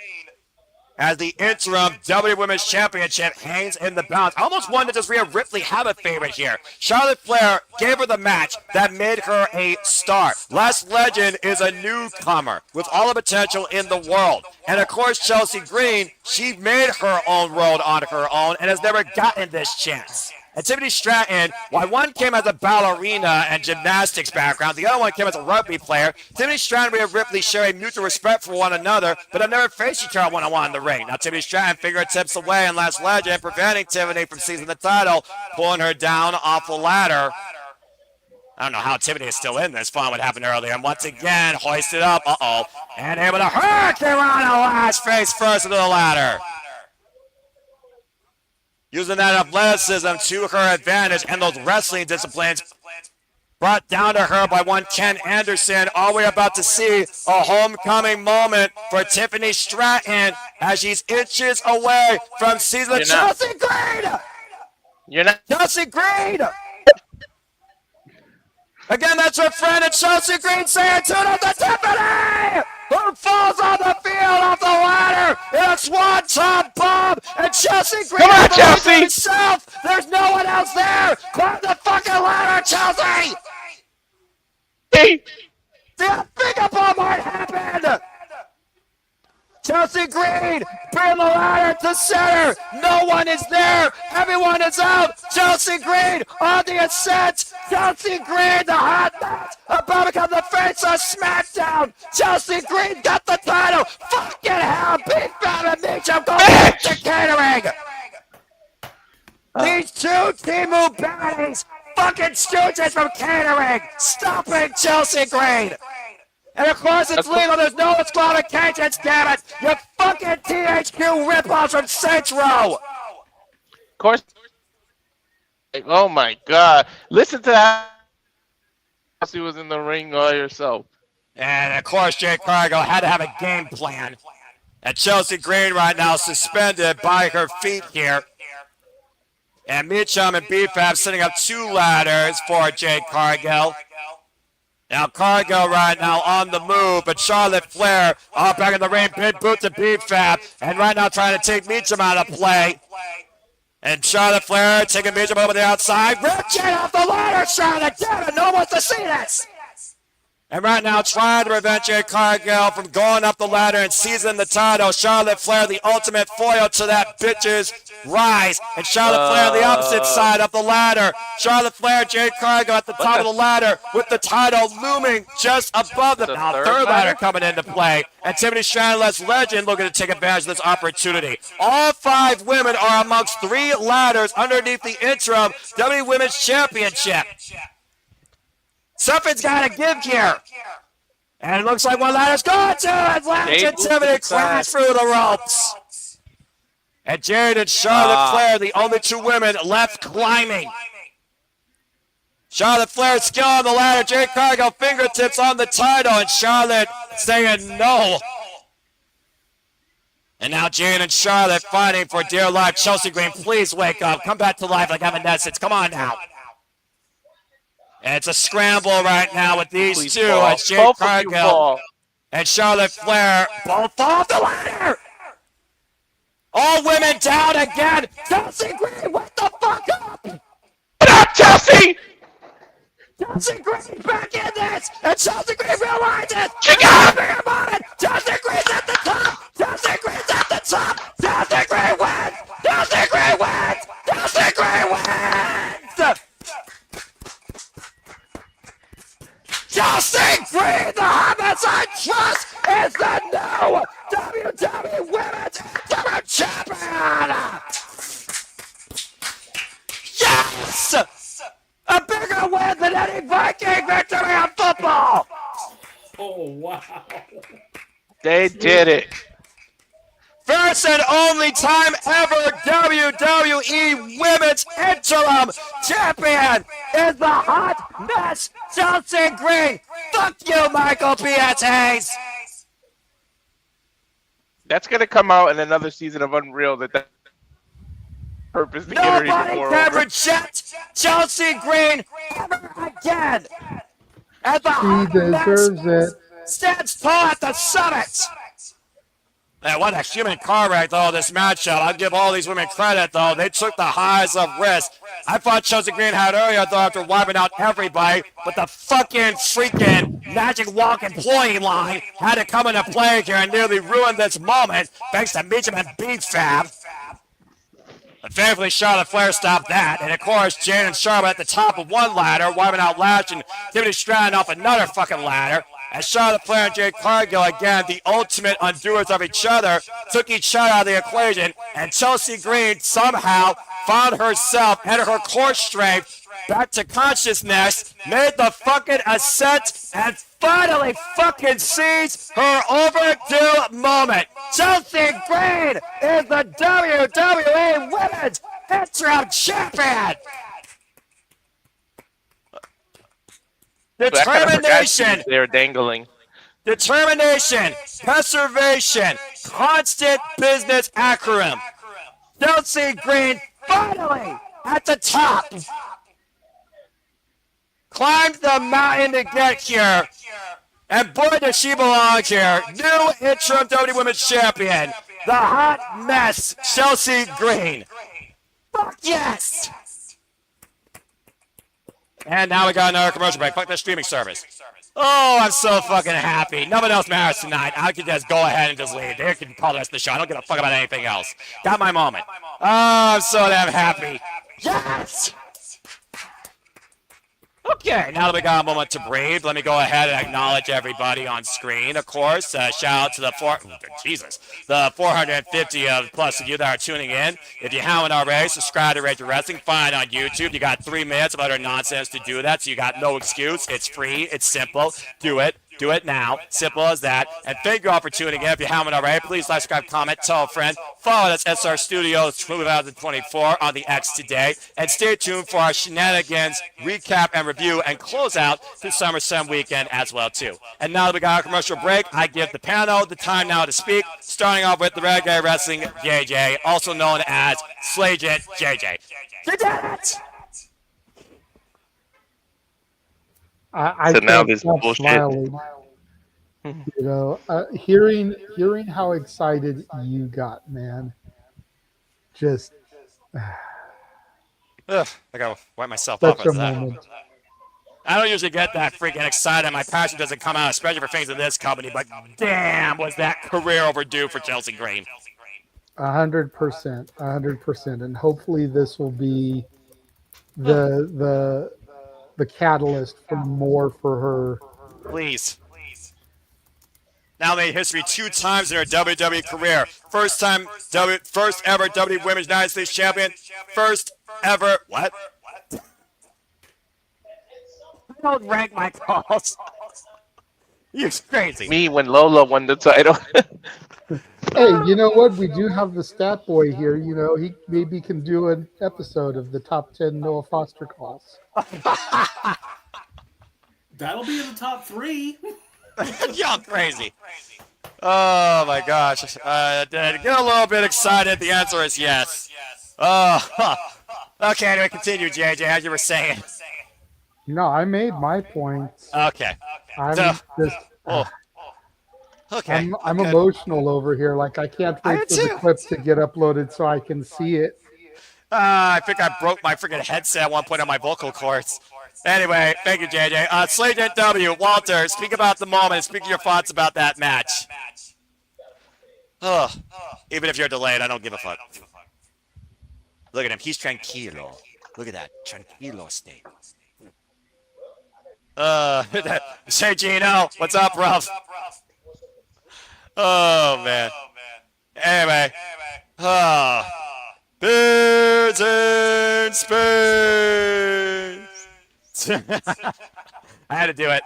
as the interim WWE Women's Championship hangs in the balance. I almost wanted to just Rhea Ripley have a favorite here. Charlotte Flair gave her the match that made her a star. Lash Legend is a newcomer with all the potential in the world. And of course, Chelsea Green, she made her own world on her own and has never gotten this chance. And Tiffany Stratton, while one came as a ballerina and gymnastics background, the other one came as a rugby player. Tiffany Stratton and Rhea Ripley share a mutual respect for one another, but have never faced each other one-on-one in the ring. Now Tiffany Stratton fingertips away and Lash Legend, preventing Tiffany from seizing the title, pulling her down off the ladder. I don't know how Tiffany is still in this. Following what happened earlier. And once again, hoisted up. Uh-oh. And able to hurricane around a Lash face first into the ladder. Using that athleticism to her advantage and those wrestling disciplines brought down to her by one Ken Anderson. All we're about to see a homecoming moment for Tiffany Stratton as she's inches away from season Chelsea Green. You're not Chelsea Green. Again, that's her friend at Chelsea Green saying tune up to Tiffany, who falls on the field off the ladder in a swanton bomb. And Chelsea Green, come on, Chelsea! Herself. There's no one else there. Climb the fucking ladder, Chelsea! The unthinkable might happen. Chelsea Green, bring the ladder to center. No one is there. Everyone is out. Chelsea Green on the ascent. Chelsea Green, the hot match, about to become the face of SmackDown. Chelsea Green got the title. Fucking hell, Big Fat and Mitchum go back to catering. These two Timu baddies, fucking stooges from catering, stopping Chelsea Green. And of course it's legal, there's no disqualifications, damn it! You fucking THQ ripoffs from Saints Row! Of course. Oh my god. Listen to that. She was in the ring all herself. And of course Jade Cargill had to have a game plan. And Chelsea Green right now suspended by her feet here. And Mitchum and BFAB setting up two ladders for Jade Cargill. Now Cargill right now on the move, but Charlotte Flair back in the ring, big boot to BFAB, and right now trying to take Meacham out of play. And Charlotte Flair taking Meacham over the outside. Rip Jade off the ladder, Charlotte, damn it, no one wants to see this. And right now, trying to prevent Jade Cargill from going up the ladder and seizing the title. Charlotte Flair, the ultimate foil to that bitch's rise. And Charlotte Flair on the opposite side of the ladder. Charlotte Flair, Jade Cargill at the top of the ladder with the title looming just above them. Now, third ladder coming into play. And Tiffany Stratton, legend, looking to take advantage of this opportunity. All 5 women are amongst 3 ladders underneath the interim WWE Women's Championship. Something's got to give here. And it looks like one ladder's going to it. Lash and Tiffany crash through the ropes. And Jade and Charlotte Flair, the only 2 women left climbing. Charlotte Flair skill on the ladder. Jade Cargill fingertips on the title. And Charlotte saying no. And now Jade and Charlotte fighting for dear life. Chelsea Green, please wake up. Come back to life like Evanescence. Come on now. And it's a scramble right now with these two. It's Jade Cargill and Charlotte Flair. Both off the ladder. All women down again. Chelsea Green, wake the fuck up. What up, Chelsea? Chelsea Green back in this. And Chelsea Green realizes she got a bigger moment. Chelsea Green's at the top. Chelsea Green's at the top. Chelsea Green wins. Chelsea Green wins. Chelsea Green wins. Chelsea Green, the Homicide Trust, is the new WWE Women's Interim Champion! Yes! A bigger win than any Viking victory in football! Oh, wow. They did it. First and only time ever WWE Women's Interim Champion is the hot mess Chelsea Green. Fuck you, Michael Pietz. That's going to come out in another season of Unreal. That purpose to get her even more can over. reject Chelsea Green ever again. As the hot deserves mess stands tall at the summit. Man, what a human car wreck, though, this matchup. I'll give all these women credit, though. They took the highs of risk. I thought Chelsea Green had earlier, though, after wiping out everybody, but the fucking freaking Magic Walk employee line had to come into play here and nearly ruin this moment, thanks to Meacham and B-Fab. But thankfully, Charlotte Flair stopped that. And, of course, Jade and Charlotte at the top of one ladder, wiping out Lash and Tiffany Stratton off another fucking ladder. And Charlotte Flair and Jade Cargill, again, the ultimate undoers of each other, took each other out of the equation. And Chelsea Green somehow found herself and her core strength back to consciousness, made the fucking ascent, and finally fucking seized her overdue moment. Chelsea Green is the WWE Women's Interim Champion. Determination. They're dangling. Determination, preservation, constant business acumen. Chelsea Green finally at the top. Climbed the mountain to get here. And boy, does she belong here. New interim WWE Women's Champion. The hot mess, Chelsea Green. Fuck yes! And now we got another commercial break. Fuck that streaming service. Oh, I'm so fucking happy. Nothing else matters tonight. I can just go ahead and just leave. They can call the rest of the show. I don't give a fuck about anything else. Got my moment. Oh, I'm so damn happy. Yes! Okay, now that we got a moment to breathe, let me go ahead and acknowledge everybody on screen, of course. Shout out to the 450 plus of you that are tuning in. If you haven't already, subscribe to Rage Wrestling. Find it on YouTube. You got 3 minutes of utter nonsense to do that, so you got no excuse. It's free. It's simple. Do it. Do it now. Simple as that. And thank you all for tuning in. If you haven't already, please like, subscribe, comment, tell a friend. Follow us, SR Studios 2024 on the X today. And stay tuned for our shenanigans, recap, and review, and close out the SummerSlam weekend as well, too. And now that we got our commercial break, I give the panel the time now to speak, starting off with the Renegade of Wrestling JJ, also known as Slageit JJ. You did it! I So now can't this stop bullshit. smiling. You know, hearing how excited you got, man. Just Ugh, I gotta wipe myself such off a after that. moment. I don't usually get that freaking excited. My passion doesn't come out, especially for things in this company. But damn, was that career overdue for Chelsea Green? 100%, 100%, and hopefully this will be the catalyst for more for her. Please. Now made history 2 times in her WWE career. First ever WWE Women's United States Champion. First ever what? I don't rank my calls. You're crazy. Me when Lola won the title. Hey, you know what? We do have the stat boy here. You know, he maybe can do an episode of the top 10 Noah Foster calls. That'll be in the top 3. Y'all crazy. Oh my gosh. Get a little bit excited. The answer is yes. Oh. Okay, anyway, continue, JJ, as you were saying. No, I made my points. Okay. I'm So- just. Okay. I'm emotional over here. Like I can't I wait am for the too. clip to get uploaded so I can see it. I think I broke my freaking headset at one point on my vocal cords. Anyway, thank you, JJ. Slagent W, Walter, speak about the moment. Speak your thoughts about that match. Oh, even if you're delayed, I don't give a fuck. Look at him. He's tranquilo. Look at that. Tranquilo state. Say Gino, what's up, bruv? Oh, man. Anyway. Beards in space. I had to do it.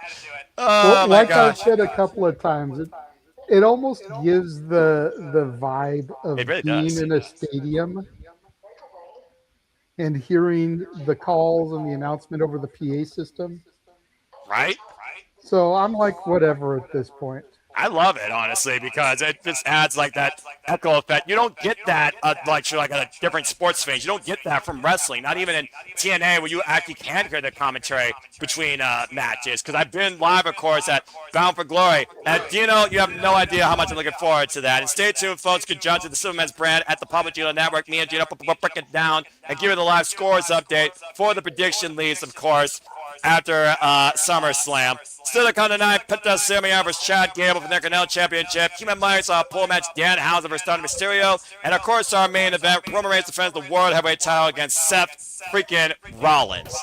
Oh, Well, my like I've gosh. said a couple of times, it almost gives the vibe of It really being does. in a stadium and hearing the calls and the announcement over the PA system. Right? So I'm like, whatever at this point. I love it, honestly, because it just adds like that echo effect. You don't get that like at a different sports fans. You don't get that from wrestling, not even in TNA where you actually can hear the commentary between matches. Because I've been live, of course, at Bound for Glory. And Dino, you have no idea how much I'm looking forward to that. And stay tuned, folks. Good judge of the Superman's brand at the Public Dealer Network. Me and Dino will break it down and give you the live scores update for the prediction leads, of course, after SummerSlam. Still to come tonight, Penta, Sami versus Chad Gable for the Intercontinental Championship. Human Myers pole match, Danhausen versus Mysterio. And of course, our main event, Roman Reigns defends the World Heavyweight title against Seth freaking Rollins.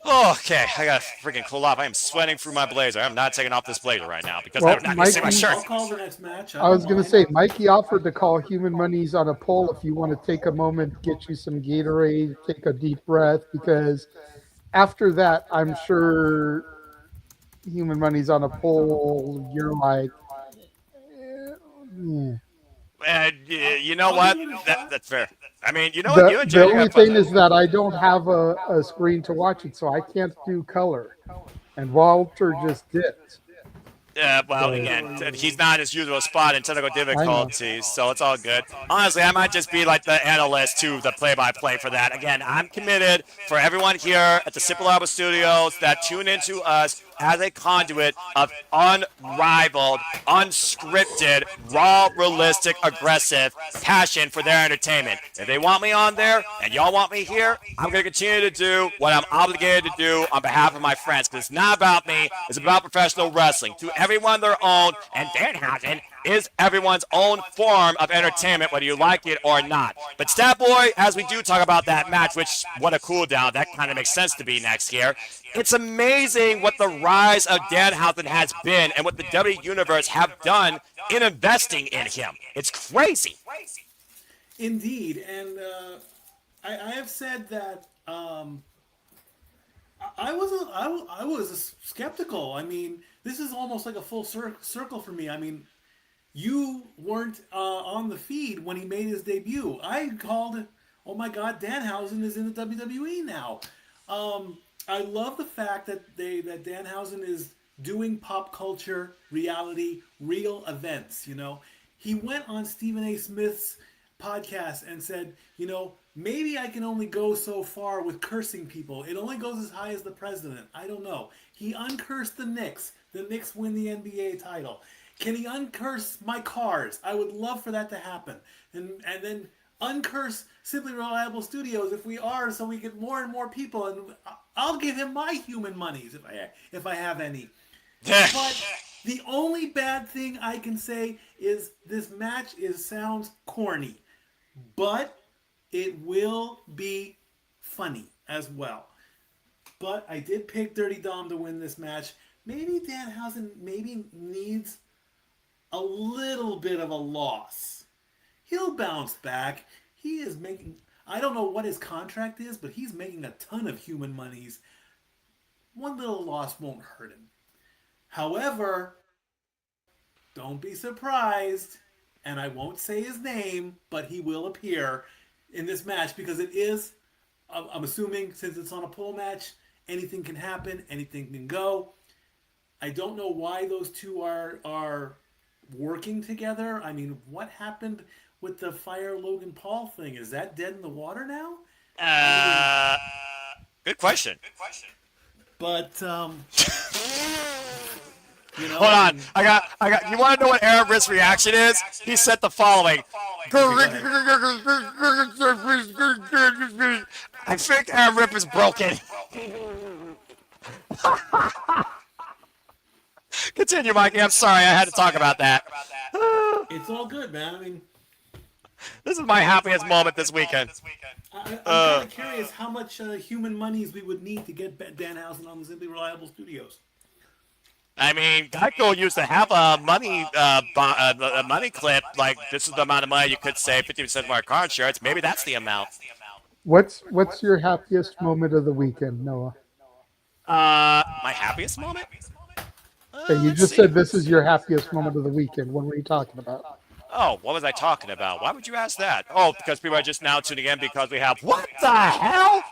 Okay, I gotta freaking cool off. I am sweating through my blazer. I'm not taking off this blazer right now because Well, I'm not gonna see my Mikey- shirt. I'll call the next match. I was going to say, Mikey offered to call Human Monies on a poll if you want to take a moment, get you some Gatorade, take a deep breath, because after that, I'm sure Human Money's on a poll. You're like, yeah. And you know what? That's fair. I mean, you know what? You The, and the Jay only have fun. thing is that I don't have a screen to watch it, so I can't do color. And Walter just did. Yeah, well, again, he's not in his usual spot in technical difficulties, so it's all good. Honestly, I might just be like the analyst to the play-by-play for that. Again, I'm committed for everyone here at the Simple Arbor Studios that tune into us as a conduit of unrivaled, unscripted, raw, realistic, aggressive passion for their entertainment. If they want me on there and y'all want me here, I'm going to continue to do what I'm obligated to do on behalf of my friends, because it's not about me, it's about professional wrestling. To everyone their own, and Danhausen is everyone's own form of entertainment, whether you like it or not. But Stat Boy, as we do talk about that match, which, what a cool down, that kind of makes sense to be next here. It's amazing what the rise of Danhausen has been and what the W Universe have done in investing in him. It's crazy. Indeed, and I have said that I was skeptical. I mean, this is almost like a full circle for me. I mean, you weren't on the feed when he made his debut. I called, oh my God, Danhausen is in the WWE now. I love the fact that Danhausen is doing pop culture, reality, real events. You know, he went on Stephen A. Smith's podcast and said, you know, maybe I can only go so far with cursing people. It only goes as high as the president. I don't know. He uncursed the Knicks. The Knicks win the NBA title. Can he uncurse my cars? I would love for that to happen. And then uncurse Simply Reliable Studios if we are, so we get more and more people. And I'll give him my human monies if I have any. But the only bad thing I can say is this match sounds corny, but it will be funny as well. But I did pick Dirty Dom to win this match. Maybe Danhausen needs a little bit of a loss. He'll bounce back. He is making... I don't know what his contract is, but he's making a ton of human monies. One little loss won't hurt him. However, don't be surprised, and I won't say his name, but he will appear in this match because it is, I'm assuming, since it's on a pole match, anything can happen, anything can go. I don't know why those two are working together. I mean, what happened with the Fire Logan Paul thing? Is that dead in the water now? Good question. But you know, hold on. I got. You want to know what Aaron Riff's reaction is? He said the following. I think Aaron Riff is broken. Continue, Mikey. I'm sorry. I had to talk about that. It's all good, man. I mean, this is my happiest moment this weekend. I'm kind of curious how much human monies we would need to get Danhausen on the Simply Reliable Studios. I mean, Geico used to have a money clip, like this is the amount of money you could save 50% of our car insurance. Maybe that's the amount. What's your happiest moment of the weekend, Noah? My happiest moment? Hey, you just said this is your happiest moment of the weekend. What were you talking about? Oh, what was I talking about? Why would you ask that? Oh, because people are just now tuning in because we have what the hell?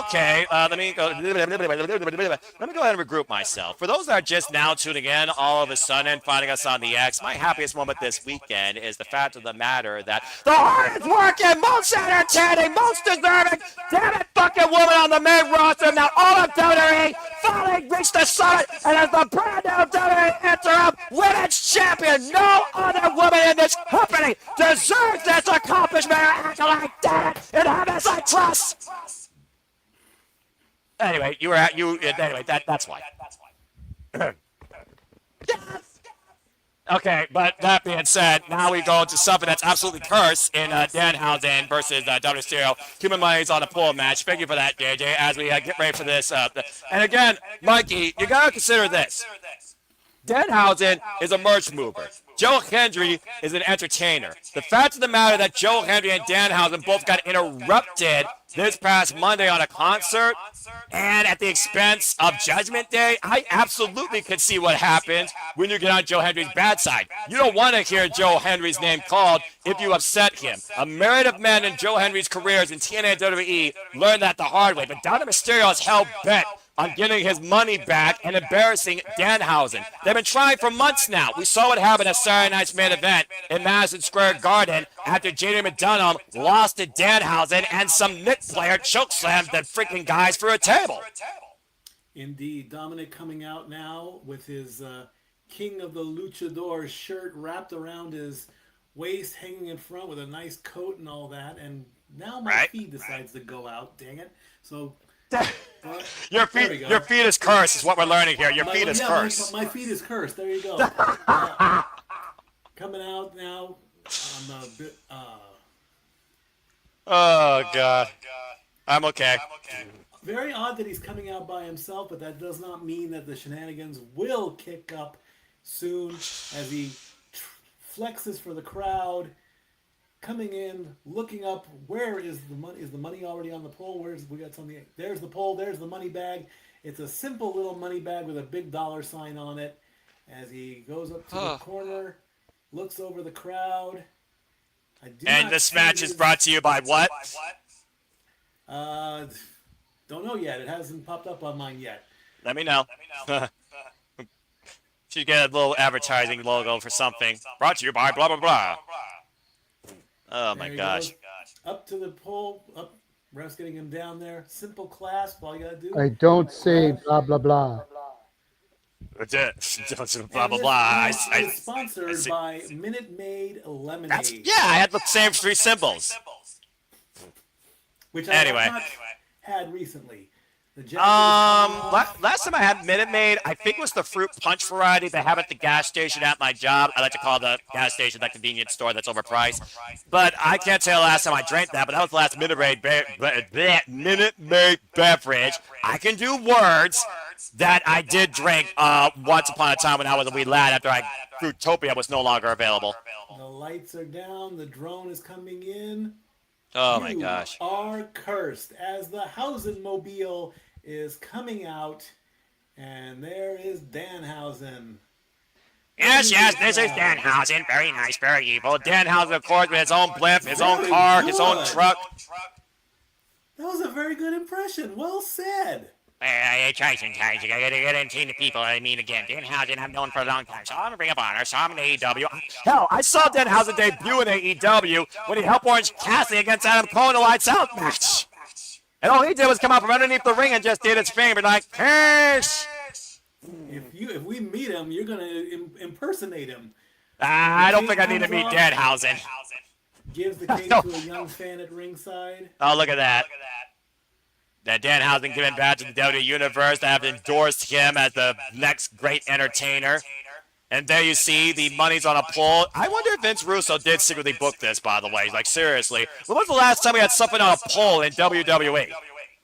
Okay. Let me go ahead and regroup myself. For those that are just now tuning in, all of a sudden finding us on the X, my happiest moment this weekend is the fact of the matter that the hardest working, most entertaining, most deserving, damn it, fucking woman on the main roster, now all of WWE finally reached the summit, and as the brand new WWE Interim Women's Champion, no other woman in this company deserves this accomplishment or accolade. Damn it, in heavens I trust. Anyway, anyway, that's why. Yes! Okay, but that being said, now we go to something that's absolutely cursed in Danhausen versus Dominik Mysterio. Human Monies on a pole match. Thank you for that, JJ, as we get ready for this. And again, Mikey, you gotta consider this. Danhausen is a merch mover. Joe Hendry is an entertainer. The fact of the matter that Joe Hendry and Danhausen both got interrupted this past Monday on a concert and at the expense of Judgment Day, I absolutely could see what happens when you get on Joe Hendry's bad side. You don't want to hear Joe Hendry's name called if you upset him. A myriad of men in Joe Hendry's careers in TNA and WWE learned that the hard way, but Dominik Mysterio is hell-bent on getting his money back and embarrassing Danhausen. They've been trying for months now. We saw what happened at Saturday night's main event in Madison Square Garden after Jade McDonough lost to Danhausen and some Nick player chokeslammed the freaking guys for a table. Indeed. Dominik coming out now with his King of the Luchador shirt wrapped around his waist, hanging in front with a nice coat and all that. And now my feed decides to go out, dang it. So... Your feet is cursed is what we're learning here. Your feet is cursed. My feet is cursed. There you go. Coming out now. I'm a bit, oh, God. I'm okay. Very odd that he's coming out by himself, but that does not mean that the shenanigans will kick up soon as he flexes for the crowd. Coming in, looking up, where is the money? Is the money already on the pole? We got something? There's the pole. There's the money bag. It's a simple little money bag with a big dollar sign on it. As he goes up to the corner, looks over the crowd. And this match is brought to you by what? Don't know yet. It hasn't popped up on mine yet. Let me know. Should get a little advertising logo for something. Brought to you by blah, blah, blah. Oh, my gosh. Up to the pole. Up. Ref's getting him down there. Simple clasp. All you got to do. I don't say blah, blah, blah. Blah, blah, blah. It's sponsored by Minute Maid Lemonade. I had the same three symbols. Which I have not had recently. Last time I had Minute Maid, I think it was the fruit punch variety they have at the gas station at my job. I like to call the gas station that convenience store that's overpriced. But I can't tell last time I drank that, but that was the last Minute Maid beverage. I can do words that I did drink once upon a time when I was a wee lad after Fruitopia was no longer available. The lights are down. The drone is coming in. Oh my gosh. You are cursed as the Hausen mobile is coming out, and there is Danhausen. Yes, this is Danhausen. Very nice, very evil. Danhausen, of course, with his own blimp, his own car, his own truck. That was a very good impression. Well said. I try sometimes. You gotta get into the people. I mean, again, Danhausen I've known for a long time. Saw him in Ring of Honor, saw him in AEW. Hell, I saw Danhausen debut in AEW when he helped Orange Cassidy against Adam Cole in a Lights Out match. And all he did was come out from underneath the ring and just did his thing, but like, peace. If we meet him, you're gonna impersonate him. I don't think I need to meet Danhausen. Gives the cape to a young fan at ringside. Oh, look at that. That Danhausen given back to the WWE Universe that have endorsed him as the next great entertainer. And there you see the money's on a poll. I wonder if Vince Russo did secretly book this, by the way. Like, seriously. When was the last time we had something on a poll in WWE?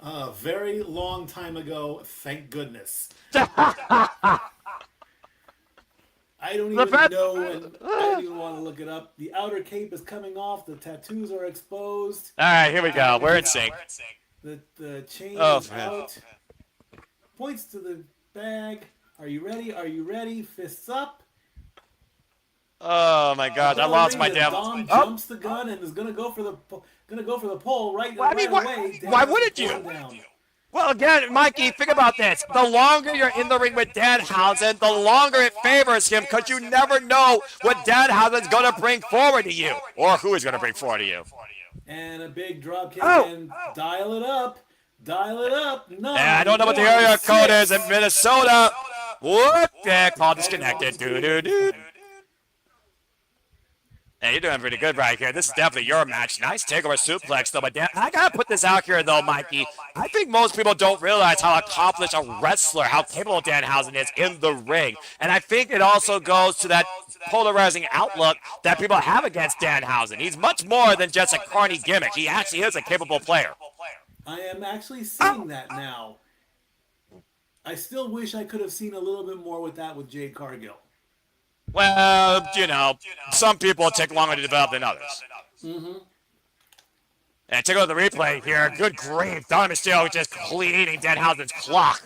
A very long time ago, thank goodness. I don't even know, and I don't even want to look it up. The outer cape is coming off. The tattoos are exposed. All right, here we go. We're in sync. The chain is out. Points to the bag. Are you ready? Are you ready? Fists up. Oh my God! I lost my damn. Dom jumps the gun and is gonna go for the pole right away. Why wouldn't you? Well, again, Mikey, think about this. The longer you're in the ring with Danhausen, the longer it favors him because you never know what Danhausen's going to bring forward to you or who is going to bring forward to you. And a big drop kick and dial it up. Dial it up. No. I don't know what the area code is in Minnesota. Whoop, yeah, call disconnected. Doo-doo-doo. Hey, you're doing pretty good right here. This is definitely your match. Nice takeover suplex, though. But I got to put this out here, though, Mikey. I think most people don't realize how accomplished a wrestler, how capable Danhausen is in the ring. And I think it also goes to that polarizing outlook that people have against Danhausen. He's much more than just a corny gimmick. He actually is a capable player. I am actually seeing that now. I still wish I could have seen a little bit more with that with Jade Cargill. Well, you know, some people take longer to develop than others. Mm-hmm. And take a look at the replay here. Good grief. Dominik Mysterio just cleaning Danhausen's clock.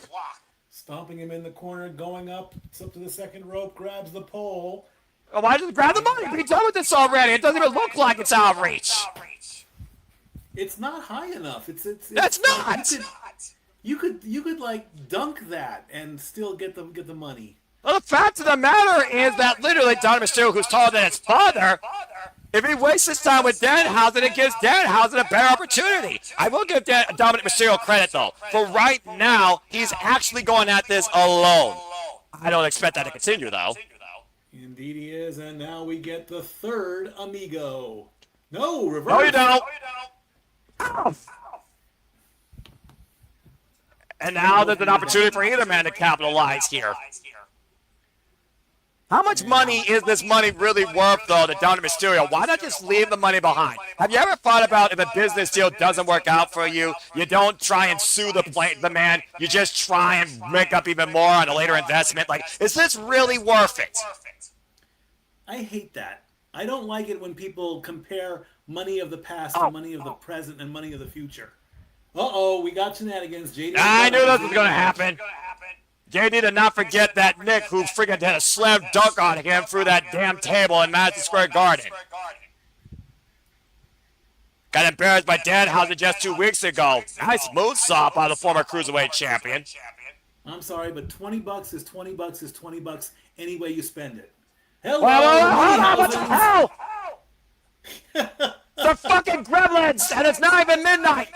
Stomping him in the corner, going up. It's up to the second rope, grabs the pole. Oh, why just grab the money? Be done with this already. It doesn't even look like it's out of reach. It's not high enough. That's not. You could like dunk that and still get the money. Well, the fact of the matter is that literally Dominik Mysterio, who's taller than his father, if he wastes his time with Danhausen, it gives Danhausen a better opportunity. I will give Dominik Mysterio credit, though. For right now, he's actually going at this alone. I don't expect that to continue, though. Indeed he is, and now we get the third amigo. No, reverse. No, you don't. Ow. And now there's an opportunity for either man to capitalize here. How much money is this money really worth, though, to Dominik Mysterio? Why not just leave the money behind? Have you ever thought about if a business deal doesn't work out for you, you don't try and sue the man, you just try and make up even more on a later investment? Like, is this really worth it? I hate that. I don't like it when people compare money of the past to money of the present and money of the future. Uh-oh, we got shenanigans. Jade. I knew this was going to happen. JD did not forget that Nick, who freaking had a slam dunk on him through that damn table in Madison Square Garden. Got embarrassed by Danhausen just 2 weeks ago. Nice moonsault by the former Cruiserweight champion. I'm sorry, but $20 is $20 is $20 any way you spend it. Hello, hold on, what the hell? The fucking gremlins, and it's not even midnight.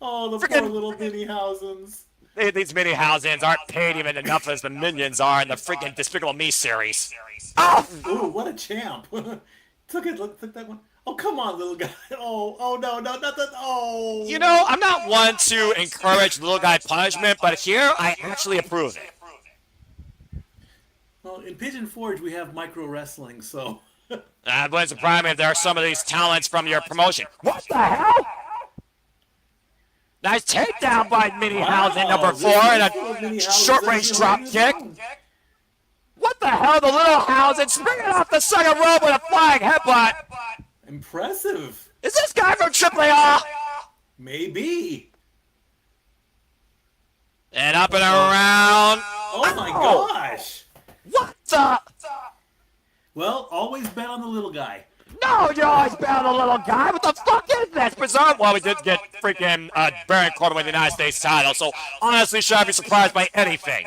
Oh, the poor little Danhausens. These mini-Hausens aren't paid even enough as the minions are in the freaking Despicable Me series. Oh! Ooh, what a champ. Took that one. Oh, come on, little guy. Oh, no, not that. Oh. You know, I'm not one to encourage little guy punishment, but here I actually approve it. Well, in Pigeon Forge, we have micro wrestling, so. It wouldn't surprise me if there are some of these talents from your promotion. What the hell? Nice takedown by Danhausen, number 4, and a short range drop kick. What the hell? The little Hausen springing off the second rope with a flying headbutt. Impressive. Is this guy from AAA? Maybe. And up and around. Oh my gosh. What the? Well, always bet on the little guy. No, you always bet on the little guy. What the fuck is this? Bizarre. Well, we did get freaking Baron Corbin with the United States title, so honestly, should I be surprised by anything?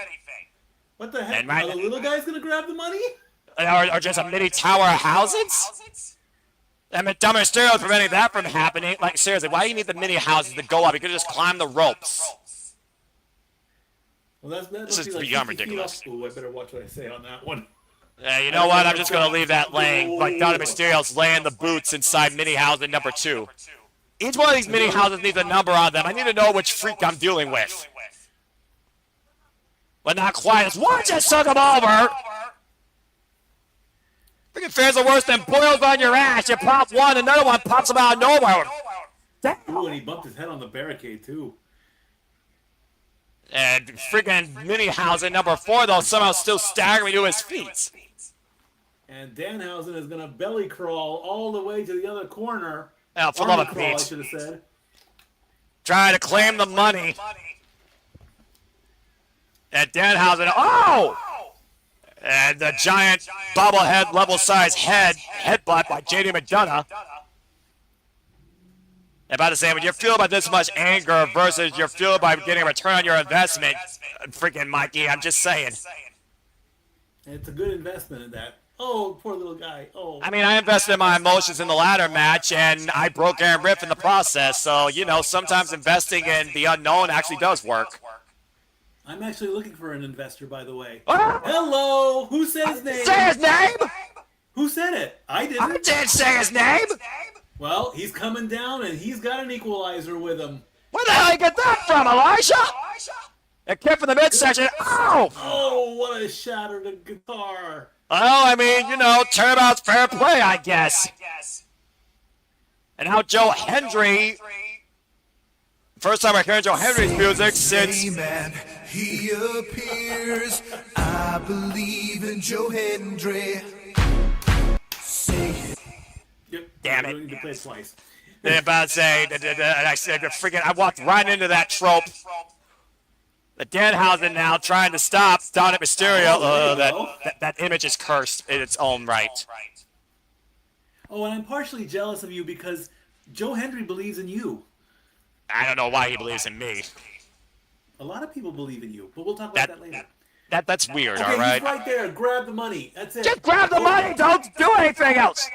What the heck? Are the little guys going to grab the money? Or just a mini tower of houses? I mean, Mysterio is preventing that from happening. Like, seriously, why do you need the mini houses to go up? You could just climb the ropes. Well, This is beyond ridiculous. Oh, I better watch what I say on that one. Yeah, you know what? I'm just going to leave that laying. Like, Mysterio's laying the boots inside mini house number 2. Each one of these mini houses needs a number on them. I need to know which freak I'm dealing with. But not quite. One just took him over. Freaking fans are worse than boils on your ass. You pop one, another one pops him out of nowhere. Ooh, and he bumped his head on the barricade, too. And freaking mini house number 4, though, somehow still staggering to his feet. And Danhausen is going to belly crawl all the way to the other corner. Oh, for love of crawl, I Pete. should have said. Trying to claim the money. And Danhausen, oh! And the giant bobblehead level-sized headbutt by Jade McDonough. About to say, when you're fueled by this much anger versus you're fueled by getting a return on your investment, freaking Mikey, I'm just saying. It's a good investment in that. Oh, poor little guy. Oh. I mean, I invested my emotions in the ladder match, and I broke Aaron Riff in the process. So, you know, sometimes investing in the unknown actually does work. I'm actually looking for an investor, by the way. Oh! Hello! Who said his name? Say his name! Who said it? I didn't. I didn't say his name! Well, he's coming down, and he's got an equalizer with him. Where the hell you get that from, Elijah? A kick from the midsection. Oh! Oh, what a shattered guitar. Well, I mean, you know, turnabout's fair play, I guess. And now Joe Hendry. First time I hear Joe Hendry's music since. Man, he appears. I believe in Joe Hendry. Say it. Yep. Damn it. Don't need to play twice. They're about to say, I walked right into that trope. The Danhausen now trying to stop Dominik Mysterio. That image is cursed in its own right. Oh, and I'm partially jealous of you because Joe Hendry believes in you. I don't know why he believes in me. A lot of people believe in you, but we'll talk about that later. That's weird, Okay, all right? he's right there. Grab the money. That's it. Just grab the money. Don't do anything else.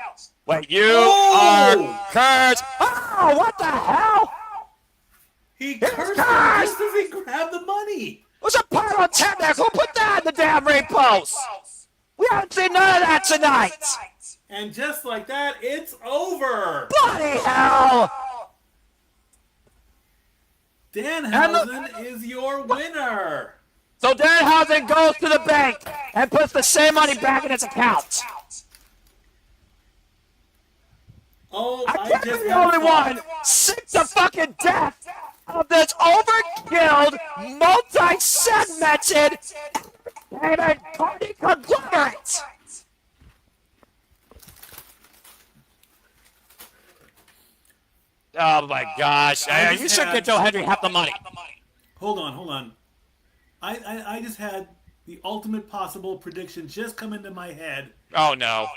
Wait, you are cursed. Oh, what the hell? He cursed him just as he grabbed the money. What's a pyrotechnic? Who put that in the damn ring post? We haven't seen none of that tonight. And just like that, it's over. Bloody hell! Danhausen is your winner. So Danhausen goes to the bank and puts the same money back in his account. Oh, I can't be the only one sick to fucking death of this overkilled, multi-segmented, entertainment party conglomerate. Oh my gosh! You should get Joe Hendry half the money. Hold on. I just had the ultimate possible prediction just come into my head. Oh no!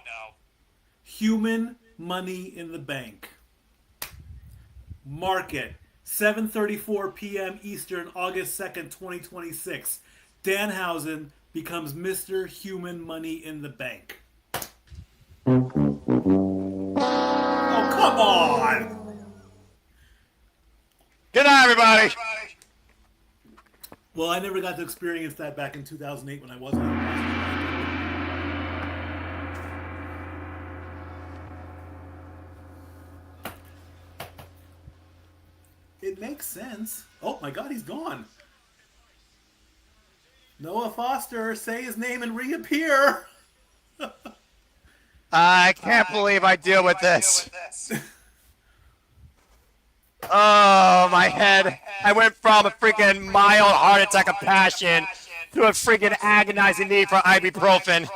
Human Money in the Bank. Market 7:34 p.m. Eastern, August 2nd, 2026. Danhausen becomes Mr. Human Money in the Bank. Oh, come on! Good night, everybody. Well, I never got to experience that back in 2008 when I wasn't on Wrestling. It makes sense. Oh my God, he's gone. Noah Foster, say his name and reappear. I can't believe I deal with this. Oh, my head. I went from a freaking mild heart attack of passion to a freaking agonizing need for ibuprofen.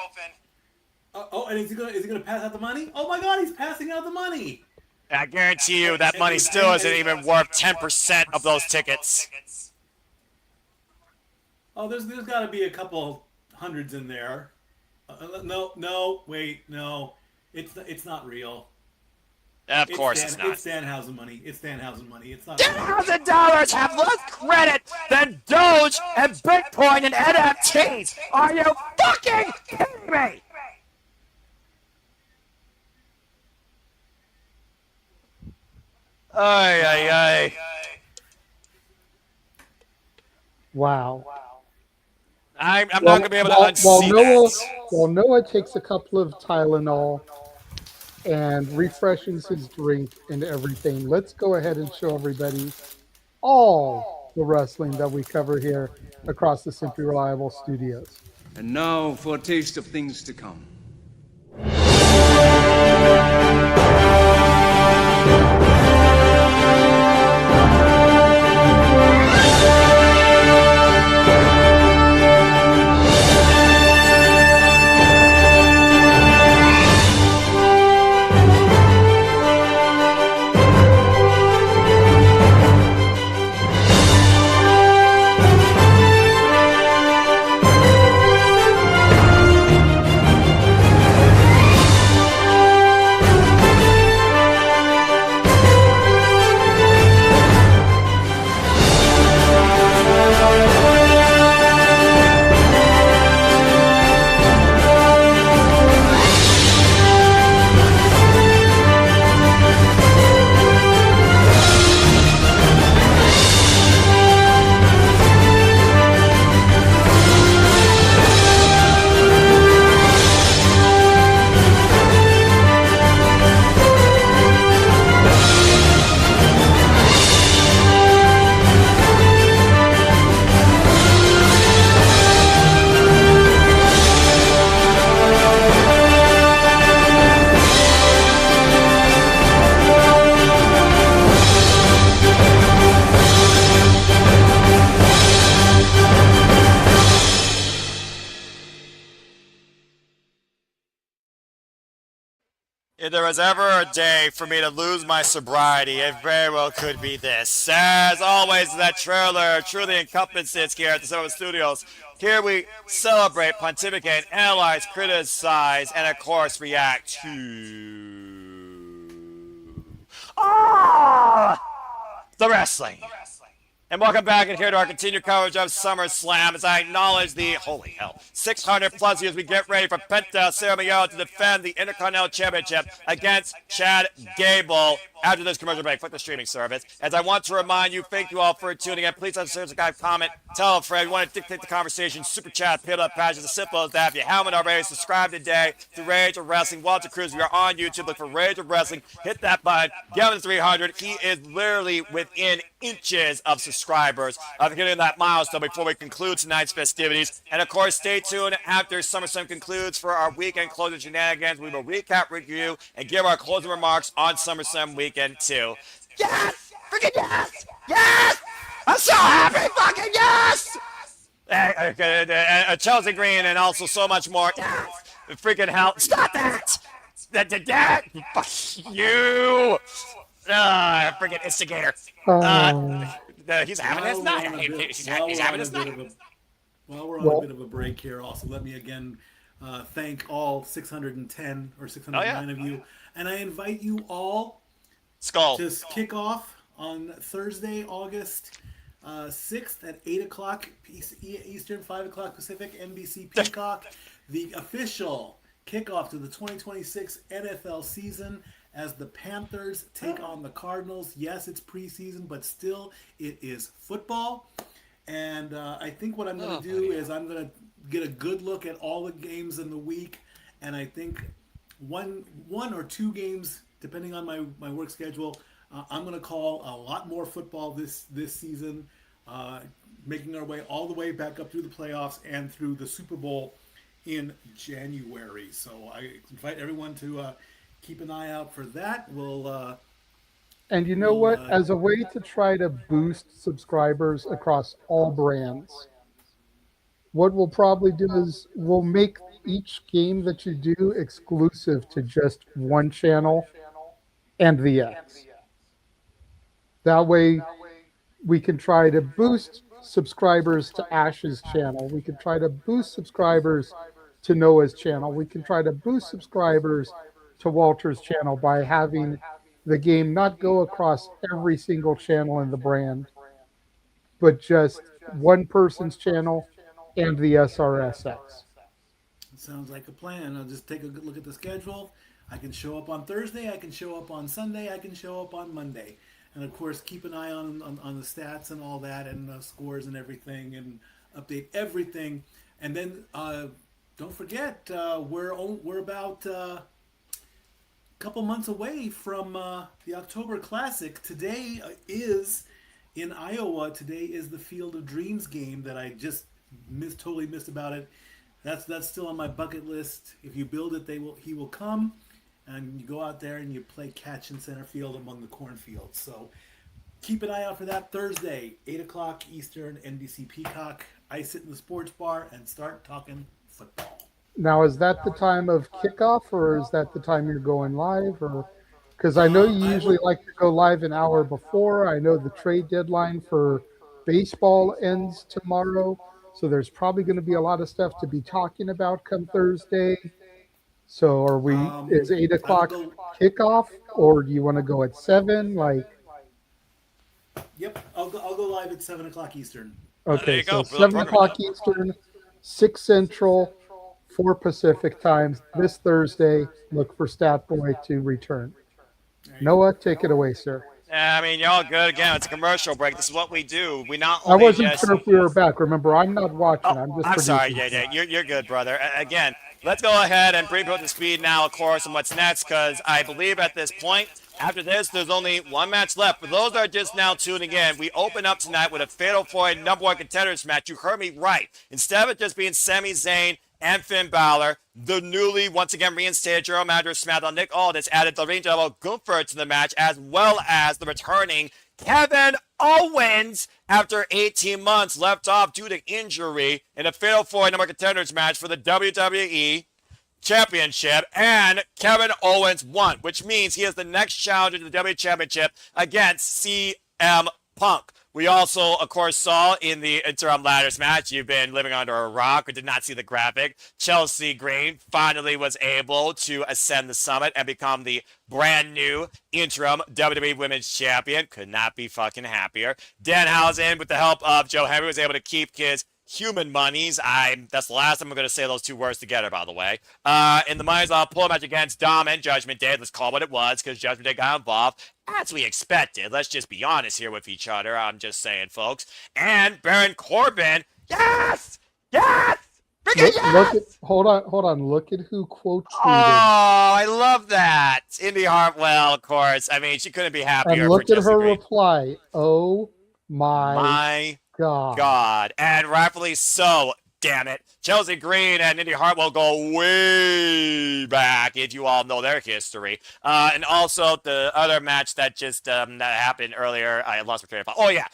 And is he gonna pass out the money? Oh my God, he's passing out the money. I guarantee you that money still isn't even worth 10% of those tickets. Oh, there's got to be a couple hundreds in there. No, wait, no. It's not real. Of course it's not. It's Danhausen money. It's Danhausen money. It's not. $10,000 have less credit than Doge and Bitcoin and NFTs. Are you fucking kidding me? Ay, ay, ay. Wow. I'm not going to be able to unsee that. While Noah takes a couple of Tylenol and refreshes his drink and everything, let's go ahead and show everybody all the wrestling that we cover here across the Simply Reliable studios. And now for a taste of things to come. If there was ever a day for me to lose my sobriety, it very well could be this. As always, that trailer truly encompasses here at the Cinema Studios. Here we celebrate, pontificate, analyze, criticize, and of course react to the wrestling. And welcome back in here to our continued coverage of SummerSlam as I acknowledge the, holy hell, 600 plus years we get ready for Penta Ceremonial to defend the Intercontinental Championship against Chad Gable after this commercial break. Fuck the streaming service. As I want to remind you, thank you all for tuning in. Please subscribe, comment, tell a friend. You want to dictate the conversation, super chat, pit up pages, as simple as that. If you haven't already, subscribe today to Rage of Wrestling. Walter Cruz, we are on YouTube. Look for Rage of Wrestling. Hit that button. Get him to 300. He is literally within inches of subscribers of hitting that milestone before we conclude tonight's festivities. And of course, stay tuned after SummerSlam concludes for our weekend closing shenanigans. We will recap, review, and give our closing remarks on SummerSlam weekend 2. Yes! Freaking yes! Yes! I'm so happy! Fucking yes! Chelsea Green and also so much more. Yes! Freaking hell! Stop that! Fuck you! Freaking instigator. He's having his night. He's having his night. While we're on a bit of a break here, also let me again thank all 610 or 609 of you. And I invite you all to kick off on Thursday, August 6th at 8 o'clock Eastern, 5 o'clock Pacific, NBC Peacock, the official kickoff to the 2026 NFL season as the Panthers take on the Cardinals. Yes, it's preseason, but still it is football. And I think what I'm going to do is I'm going to get a good look at all the games in the week. And I think one or two games, depending on my work schedule, I'm going to call a lot more football this season, making our way all the way back up through the playoffs and through the Super Bowl in January. So I invite everyone to keep an eye out for that. And you know what? As a way to try to boost subscribers across all brands, what we'll probably do is we'll make each game that you do exclusive to just one channel and the X. That way we can try to boost subscribers to Ash's channel. We can try to boost subscribers to Noah's channel. We can try to boost subscribers to Walter's channel by having the game not go across every single channel in the brand, but just one person's channel and the SRSX. Sounds like a plan. I'll just take a good look at the schedule. I can show up on Thursday, I can show up on Sunday, I can show up on Monday. And of course, keep an eye on the stats and all that, and scores and everything, and update everything. And then don't forget, we're about a couple months away from the October Classic. Today is in Iowa. Today is the Field of Dreams game that I just totally missed about it. That's still on my bucket list. If you build it, he will come, and you go out there and you play catch in center field among the cornfields. So keep an eye out for that. Thursday, 8 o'clock Eastern, NBC Peacock. I sit in the sports bar and start talking football. Now, is that the time of kickoff, or is that the time you're going live? Or because I know you usually like to go live an hour before. I know the trade deadline for baseball ends tomorrow, so there's probably going to be a lot of stuff to be talking about come Thursday. So are we, is 8 o'clock kickoff, or do you want to go at 7? Yep, I'll go live at 7 o'clock Eastern. Okay, so 7 o'clock Eastern, 6 Central, 4 Pacific times this Thursday. Look for Stat Boy to return. Noah, take it away, sir. I mean, y'all good. Again, it's a commercial break. This is what we do. We not I only wasn't sure if we were back. Remember, I'm not watching. I'm sorry, yeah. You're good, brother. Again, let's go ahead and bring people to speed now, of course, on what's next, because I believe at this point, after this, there's only one match left. For those that are just now tuning in, we open up tonight with a Fatal 4 number 1 contenders match. You heard me right. Instead of it just being Sami Zayn and Finn Balor, the newly, once again, reinstated General Manager SmackDown Nick Aldis added the ring general Gunther to the match, as well as the returning Kevin Owens after 18 months left off due to injury in a Fatal 4 number contenders match for the WWE Championship, and Kevin Owens won, which means he is the next challenger to the WWE Championship against CM Punk. We also, of course, saw in the interim ladders match, you've been living under a rock or did not see the graphic, Chelsea Green finally was able to ascend the summit and become the brand new interim WWE Women's Champion. Could not be fucking happier. Danhausen, with the help of Joe Henry, was able to keep his human monies. That's the last time I'm going to say those two words together, by the way. In the Monies pull match against Dom and Judgment Day. Let's call it what it was, because Judgment Day got involved. As we expected. Let's just be honest here with each other. I'm just saying, folks. And Baron Corbin. Yes! Yes! Hold on. Look at who quote tweeted. Oh, I love that. Indy Hartwell, of course. I mean, she couldn't be happier. And look at her reply. Oh my God. And rightfully so, damn it. Chelsea Green and Indy Hartwell go way back, if you all know their history. And also the other match that just that happened earlier, I lost my train of thought. Oh, yeah.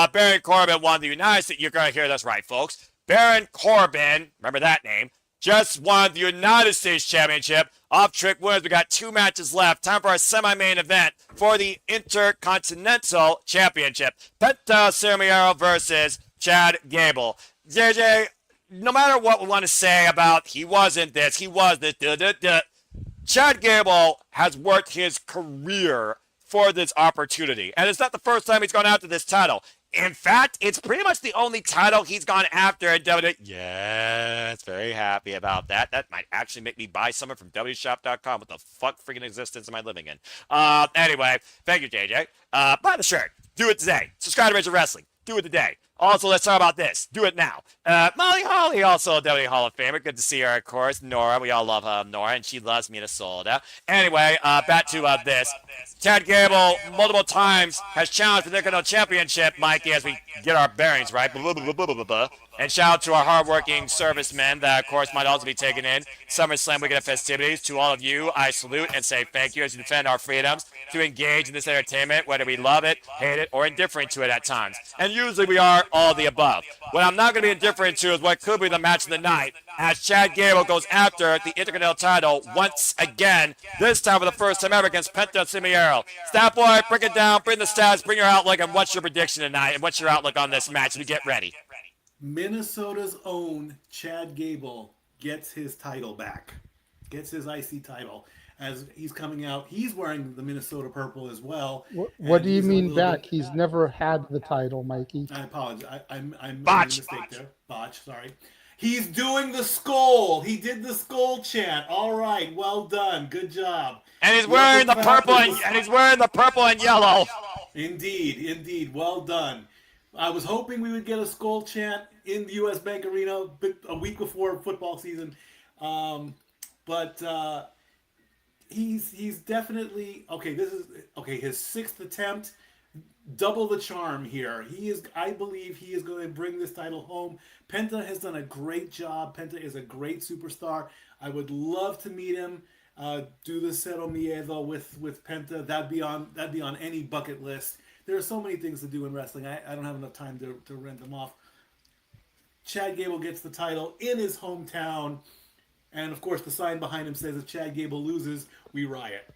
Baron Corbin won the United States. You're going to hear this right, folks. Baron Corbin, remember that name, just won the United States Championship. Off Trick wins. We got 2 matches left. Time for our semi-main event for the Intercontinental Championship. Penta Cermiero versus Chad Gable. JJ, no matter what we want to say about he wasn't this, he was this, Chad Gable has worked his career for this opportunity. And it's not the first time he's gone after this title. In fact, it's pretty much the only title he's gone after at WWE. Yes, very happy about that. That might actually make me buy something from WShop.com. What the fuck freaking existence am I living in? Anyway, thank you, JJ. Buy the shirt. Do it today. Subscribe to Major Wrestling. Do it today. Also, let's talk about this. Do it now. Molly Holly, also a WWE Hall of Famer. Good to see her, of course. Nora, we all love Nora, and she loves Minnesota. Anyway, back to this. Chad Gable, multiple times, has challenged for the Intercontinental Championship, Mikey, as we get our bearings right. Blah, blah, blah, blah, blah, blah. And shout out to our hardworking servicemen that, of course, might also be taking in SummerSlam weekend festivities. To all of you, I salute and say thank you as you defend our freedoms to engage in this entertainment, whether we love it, hate it, or indifferent to it at times. And usually we are all the above. What I'm not going to be indifferent to is what could be the match of the night, as Chad Gable goes after the Intercontinental title once again, this time for the first time ever against Penta and Sami. Stat boy, break it down, bring the stats, bring your outlook, and what's your prediction tonight, and what's your outlook on this match as we get ready? Minnesota's own Chad Gable gets his title back. Gets his IC title. As he's coming out, he's wearing the Minnesota purple as well. What do you mean back? He's never had the title, Mikey. I apologize. I'm Botch. made a mistake there. Botch, sorry. He's doing the skull. He did the skull chant. All right, well done. Good job. And he's wearing the purple and he's wearing the purple and yellow. Indeed, indeed. Well done. I was hoping we would get a skull chant in the U.S. Bank Arena a week before football season, but he's definitely okay. This is okay. His sixth attempt, double the charm here. I believe he is going to bring this title home. Penta has done a great job. Penta is a great superstar. I would love to meet him. Do the Cero Miedo with Penta. That'd be on any bucket list. There are so many things to do in wrestling. I don't have enough time to rent them off. Chad Gable gets the title in his hometown. And, of course, the sign behind him says, if Chad Gable loses, we riot.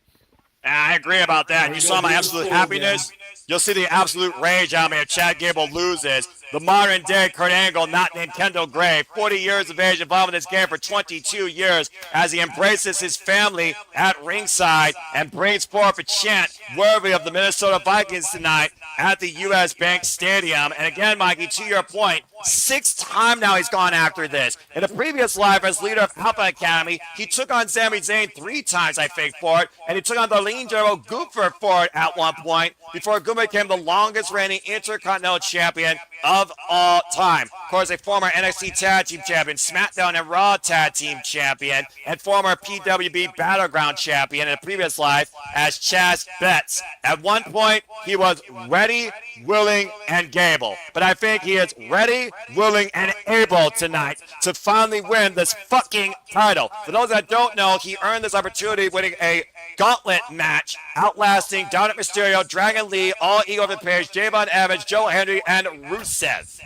I agree about that. You saw my absolute happiness. You'll see the absolute rage out of me if Chad Gable loses. The modern-day Kurt Angle, not named Kendall Gray, 40 years of age, involved in this game for 22 years, as he embraces his family at ringside and brings forth a chant worthy of the Minnesota Vikings tonight at the U.S. Bank Stadium. And again, Mikey, to your point, sixth time now he's gone after this. In a previous life as leader of Alpha Academy, he took on Sami Zayn 3 times, I think, for it, and he took on the lean General Goofer for it at one point, before Goofer became the longest reigning Intercontinental Champion of all time. Of course, a former NXT Tag Team Champion, SmackDown and Raw Tag Team Champion, and former PWB Battleground Champion in a previous life as Chaz Betts. At one point, he was ready, willing, and Gable. But I think he is ready, willing, and able tonight to finally win this fucking title. For those that don't know, he earned this opportunity winning a gauntlet match, outlasting Dominik Mysterio, Dragon Lee, All Ego the Page, Javon Evans, Joe Hendry, and Rusev.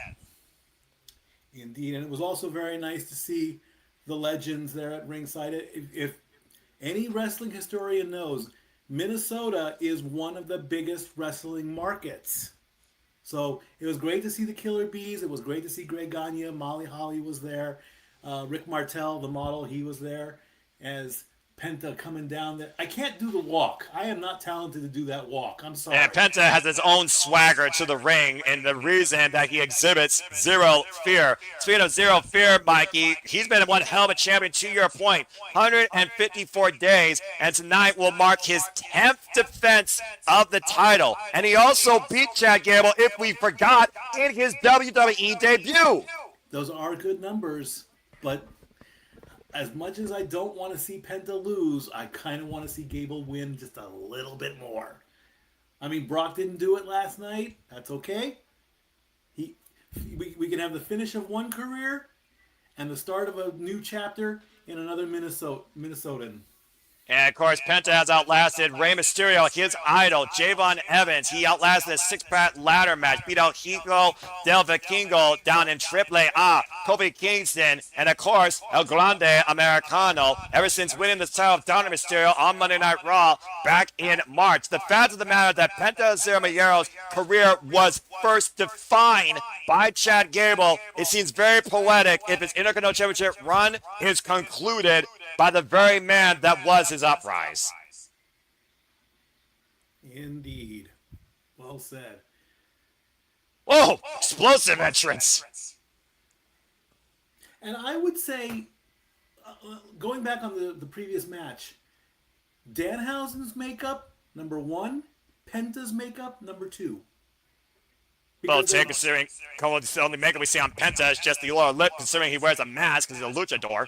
Indeed, and it was also very nice to see the legends there at ringside. If any wrestling historian knows, Minnesota is one of the biggest wrestling markets. So it was great to see the Killer Bees. It was great to see Greg Gagne. Molly Holly was there. Rick Martel, the model, he was there as Penta coming down there. I can't do the walk. I am not talented to do that walk. I'm sorry. And Penta has his own swagger to the ring, and the reason that he exhibits zero fear. Speaking of zero fear, Mikey, he's been one hell of a champion, to your point. 154 days, and tonight will mark his 10th defense of the title. And he also beat Chad Gable, if we forgot, in his WWE debut. Those are good numbers, but as much as I don't want to see Penta lose, I kind of want to see Gable win just a little bit more. I mean, Brock didn't do it last night. That's okay. We can have the finish of one career and the start of a new chapter in another Minnesotan. And, of course, Penta has outlasted Rey Mysterio, his idol, Javon Evans. He outlasted a six-pack ladder match, beat out Hijo del Vikingo down in Triple A, Kofi Kingston, and, of course, El Grande Americano, ever since winning the title of Dominik Mysterio on Monday Night Raw back in March. The fact of the matter that Penta Zermayero's career was first defined by Chad Gable. It seems very poetic if his Intercontinental Championship run is concluded by the very man that was his uprise. Indeed. Well said. Whoa! Explosive entrance! And I would say, going back on the previous match, Danhausen's makeup, number 1, Penta's makeup, number 2. Well, considering the only makeup we see on Penta is just the lower lip, considering he wears a mask because he's a luchador.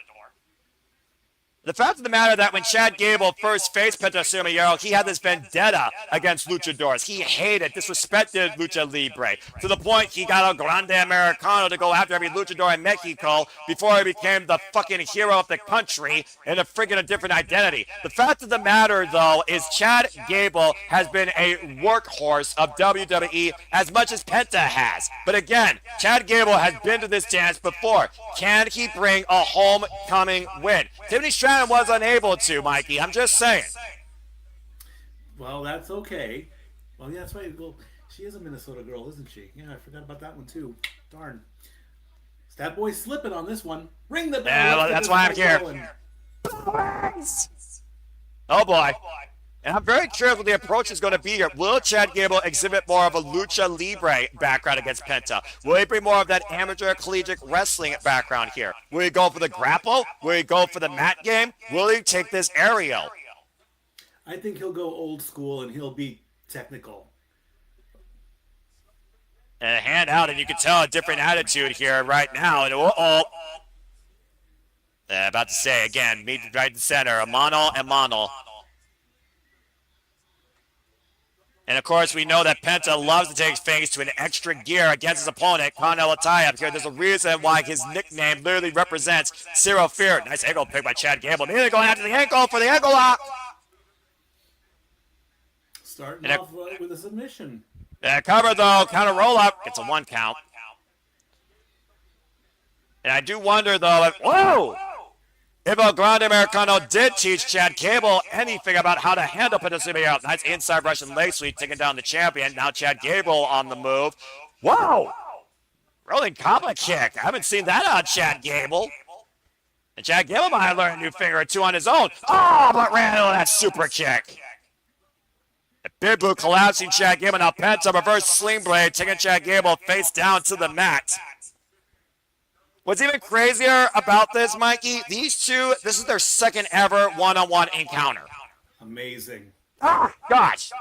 The fact of the matter that when Chad Gable first faced Penta Sumiero, he had this vendetta against luchadors. He hated, disrespected Lucha Libre, to the point he got a Grande Americano to go after every luchador in Mexico before he became the fucking hero of the country in a friggin' different identity. The fact of the matter, though, is Chad Gable has been a workhorse of WWE as much as Penta has. But again, Chad Gable has been to this dance before. Can he bring a homecoming win? Tiffany Stratton was unable to, Mikey. I'm just saying. Well, that's okay. Well, yeah, that's right. Well, she is a Minnesota girl, isn't she? Yeah, I forgot about that one too. Darn. That boy's slipping on this one. Ring the bell. Yeah, well, that's why I'm here. Oh boy. And I'm very curious what the approach is going to be here. Will Chad Gable exhibit more of a Lucha Libre background against Penta? Will he bring more of that amateur collegiate wrestling background here? Will he go for the grapple? Will he go for the mat game? Will he take this aerial? I think he'll go old school and he'll be technical. And a hand out, and you can tell a different attitude here right now. And about to say again, meet right in the center, a mano and mano. And of course, we know that Penta loves to take things to an extra gear against his opponent, Cargill tie-up here. There's a reason why his nickname literally represents Zero Fear. Nice ankle pick by Chad Gable. Immediately going after the ankle for the ankle lock. Starting off with a submission. Cover, though. Counter roll-up. It's a 1 count. And I do wonder, though, if... Whoa! If El Grande Americano did teach Chad Gable anything about how to handle Penta Sumiero. Nice inside Russian leg sweep, taking down the champion. Now Chad Gable on the move. Whoa! Rolling combo kick. I haven't seen that on Chad Gable. And Chad Gable might have learned a new finger or two on his own. Oh, but ran into that super kick. The Big Boot collapsing Chad Gable. Now Penta reverse sling blade, taking Chad Gable face down to the mat. What's even crazier about this, Mikey, these two, this is their second ever one-on-one encounter. Amazing. Oh, gosh.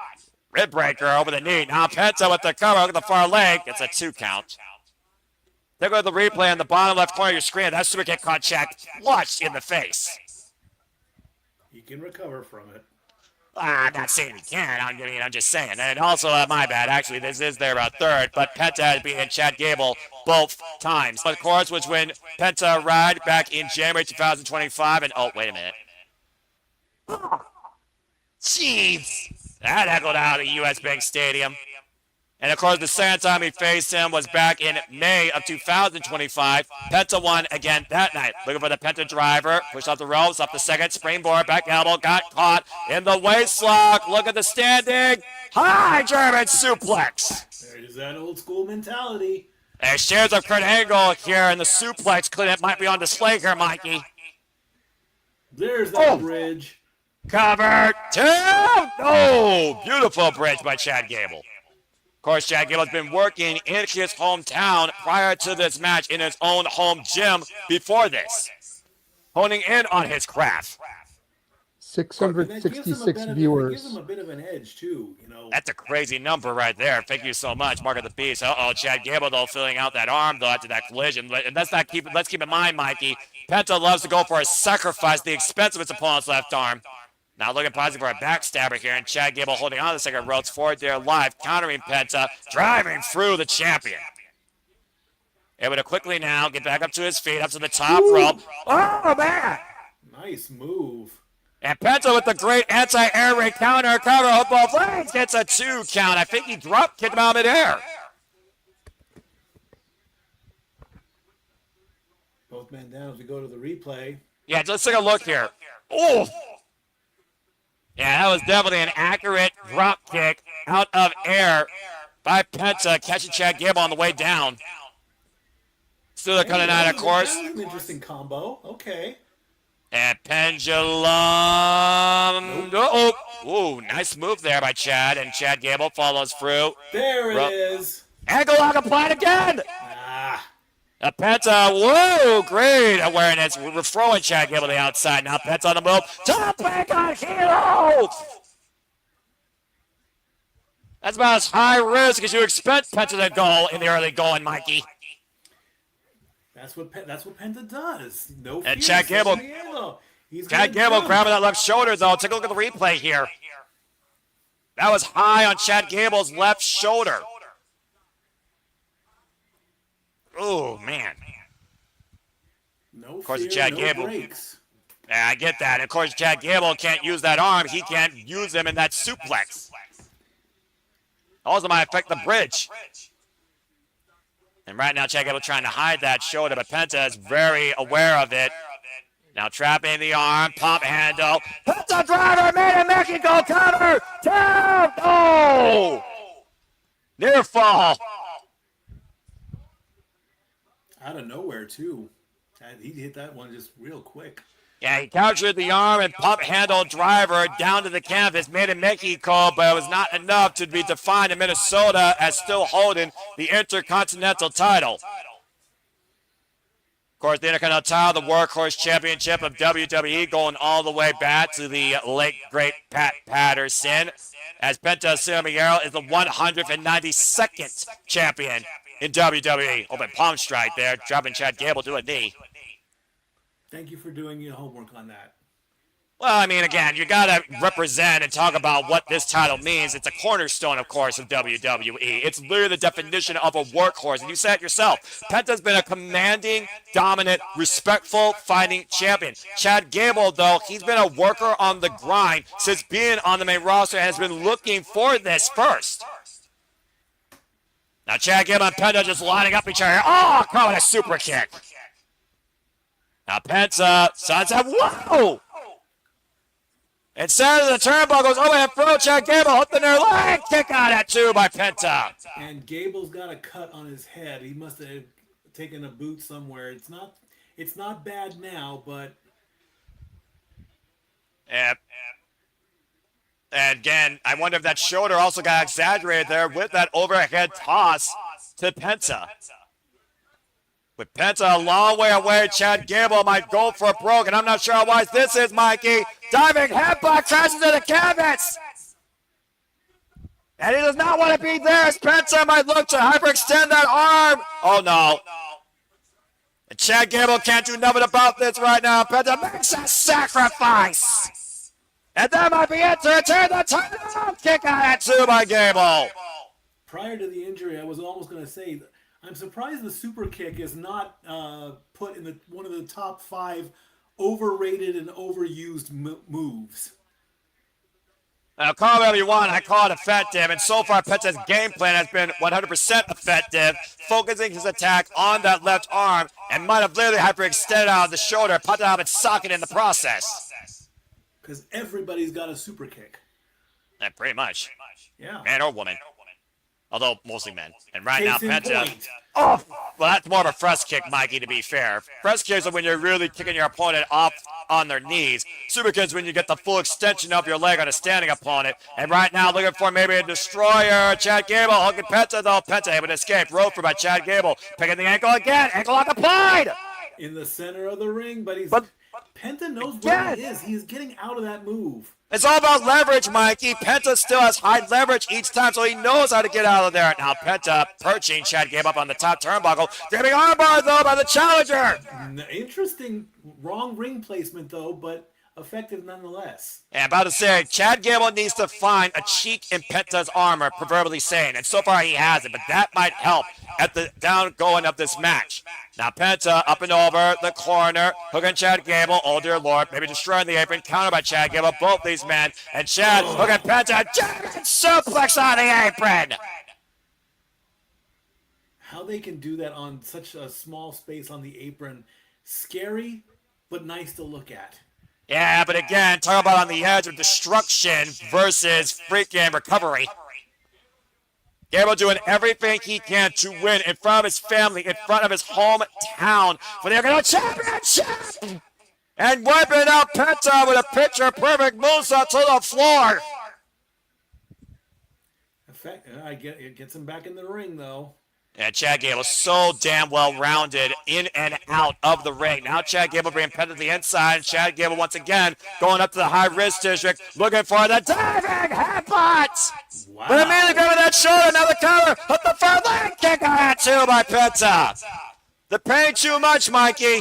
Rib breaker over the knee. Now Penta with the cover. Look at the far leg. It's a 2 count. Take a look at the replay in the bottom left corner of your screen. That super kick caught Chad flush in the face. He can recover from it. I'm not saying he can. I'm just saying. And also, my bad. Actually, this is their third, but Penta has beaten Chad Gable both times. Of course, was when Penta arrived back in January 2025. And oh, wait a minute. Jeez. That echoed out at U.S. Bank Stadium. And of course, the second time he faced him was back in May of 2025. Penta won again that night. Looking for the Penta driver. Pushed off the ropes, up the second springboard, back elbow, got caught in the waist lock. Look at the standing. High German suplex. There's that old school mentality. And shares of Kurt Angle here, and the suplex clip might be on display here, Mikey. There's that bridge. Covered. 2. Oh, beautiful bridge by Chad Gable. Of course, Chad Gable has been working in his hometown prior to this match in his own home gym before this, honing in on his craft. 666 viewers. It gives him a bit of an edge, too, you know. That's a crazy number right there. Thank you so much, Mark of the Beast. Uh-oh, Chad Gable, though, filling out that arm, though, after that collision. And let's keep in mind, Mikey, Penta loves to go for a sacrifice at the expense of his opponent's left arm. Now looking possibly for a backstabber here, and Chad Gable holding on to the second ropes forward there live, countering Penta, driving through the champion. Able to quickly now get back up to his feet, up to the top rope. Oh, man! Nice move. And Penta with the great anti-air raid counter cover of both legs gets a 2 count. I think he drop kicked him out midair. Both men down as we go to the replay. Yeah, let's take a look here. Oh! Yeah, that was definitely an accurate drop kick out of air by Penta, catching Chad Gable on the way down. Still cutting out, of course. That was an interesting combo. Okay. And pendulum. Oh, nice move there by Chad, and Chad Gable follows through. There it is. Ankle lock applied again. Penta, whoa, great awareness. We're throwing Chad Gable to the outside. Now Penta on the move. Top back on heel. That's about as high risk as you expect Penta to go in the early going, Mikey. That's what Penta does. No fear. And Chad Gable. Chad Gable grabbing that left shoulder, though. Take a look at the replay here. That was high on Chad Gable's left shoulder. Oh, man. No of course, fear, Chad no Gable. breaks. Yeah, I get that. Of course, Chad Gable can't use that arm. He can't use him in that suplex. Also might affect the bridge. And right now, Chad Gable trying to hide that shoulder, but Penta is very aware of it. Now trapping the arm, pump handle. Penta driver, made in Mexico, counter, down, oh! Near fall. Out of nowhere, too. He hit that one just real quick. Yeah, he captured the arm and pump handle driver down to the canvas, made in Mexico, but it was not enough to be defined in Minnesota as still holding the Intercontinental title. Of course, the Intercontinental title, the Workhorse Championship of WWE, going all the way back to the late, great Pat Patterson, as Penta Ciampiero is the 192nd champion in WWE. Open palm strike there, dropping Chad Gable to a knee. Thank you for doing your homework on that. Well, I mean, again, you got to represent and talk about what this title means. It's a cornerstone, of course, of WWE. It's literally the definition of a workhorse. And you said it yourself. Penta's been a commanding, dominant, respectful fighting champion. Chad Gable, though, he's been a worker on the grind since being on the main roster and has been looking for this first. Now, Chad Gable and Penta just lining up each other. Oh, caught with a super kick. Now, Penta, sunset, whoa! Instead of the turnbuckles, overhead throw, Chad Gable hooked the near leg, kick out at 2 by Penta. And Gable's got a cut on his head. He must have taken a boot somewhere. It's not bad now, but Yep. And again, I wonder if that shoulder also got exaggerated there with that overhead toss to Penta. With Penta a long way away, Chad Gable might go for a broke, and I'm not sure how wise this is, Mikey. Diving headbutt crashes into the canvas. And he does not want to be there as Penta might look to hyperextend that arm. Oh, no. And Chad Gable can't do nothing about this right now. Penta makes a sacrifice. And that might be it to return the title. Kick out at 2 by Gable. prior to the injury, I was almost going to say, I'm surprised the super kick is not put in one of the top 5 overrated and overused moves. Call it whatever you want. I call it effective. And so far, Penta's game plan has been 100% effective, focusing his attack on that left arm and might have literally hyperextended out of the shoulder, popped out of its socket in the process. Because everybody's got a super kick. Yeah, pretty much. Yeah. Man or woman. Although, mostly men. And right now, Case in Penta... point. Oh! Well, that's more of a press kick, Mikey, to be fair. Press kicks are when you're really kicking your opponent off on their knees. Super kicks when you get the full extension of your leg on a standing opponent. And right now, looking for maybe a destroyer. Chad Gable hooking Penta, though. Penta able to escape. Rope for by Chad Gable. Picking the ankle again. Ankle lock applied! In the center of the ring, but Penta knows again, where he is. He is getting out of that move. It's all about leverage, Mikey. Penta still has high leverage each time, so he knows how to get out of there. Now Penta perching Chad Gable up on the top turnbuckle. Grabbing armbar, though, by the challenger. Interesting, wrong ring placement, though, but effective nonetheless. And about to say, Chad Gable needs to find a cheek in Penta's armor, proverbially saying, and so far he has it, but that might help at the down-going of this match. Now Penta up and over the corner, hooking Chad Gable, oh dear lord, maybe destroying the apron, countered by Chad Gable, both these men, and Chad hooking Penta, German suplex on the apron! How they can do that on such a small space on the apron, scary, but nice to look at. Yeah, but again, talk about on the edge of destruction versus freaking recovery. Gable doing everything he can to win in front of his family, in front of his hometown for the Intercontinental Championship! And wiping out Penta with a picture-perfect moonsault to the floor! It gets him back in the ring, though. And Chad Gable so damn well-rounded in and out of the ring. Now Chad Gable being pinned to the inside. And Chad Gable once again going up to the high wrist district, looking for the diving headbutt. Wow. But immediately grabbing that shoulder. Now the counter. Up the front leg kick on that too by Penta. The pain too much, Mikey.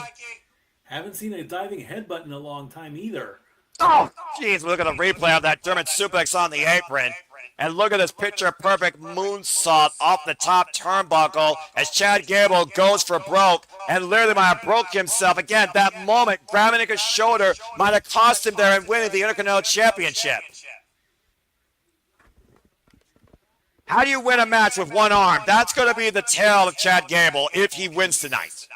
Haven't seen a diving headbutt in a long time either. Oh, jeez. Look at the replay of that German suplex on the apron. And look at this picture-perfect moonsault off the top turnbuckle as Chad Gable goes for broke and literally might have broke himself. Again, that moment, grabbing his shoulder might have cost him there and winning the Intercontinental Championship. How do you win a match with one arm? That's going to be the tale of Chad Gable if he wins tonight.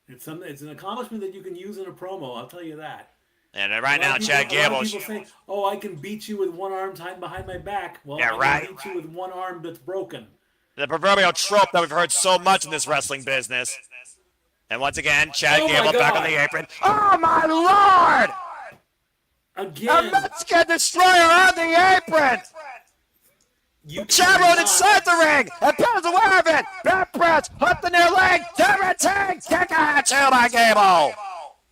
It's an accomplishment that you can use in a promo, I'll tell you that. And right now, Chad Gable. People say, "Oh, I can beat you with one arm tied behind my back." Well, yeah, I can beat you with one arm that's broken. The proverbial trope that we've heard so much in this wrestling business. And once again, Chad Gable back on the apron. Oh my Lord! Again, a Mexican destroyer on the apron. Chad rode inside the ring, and Penta's aware of it. Back press, hook the near leg, everything, kick out to by Gable.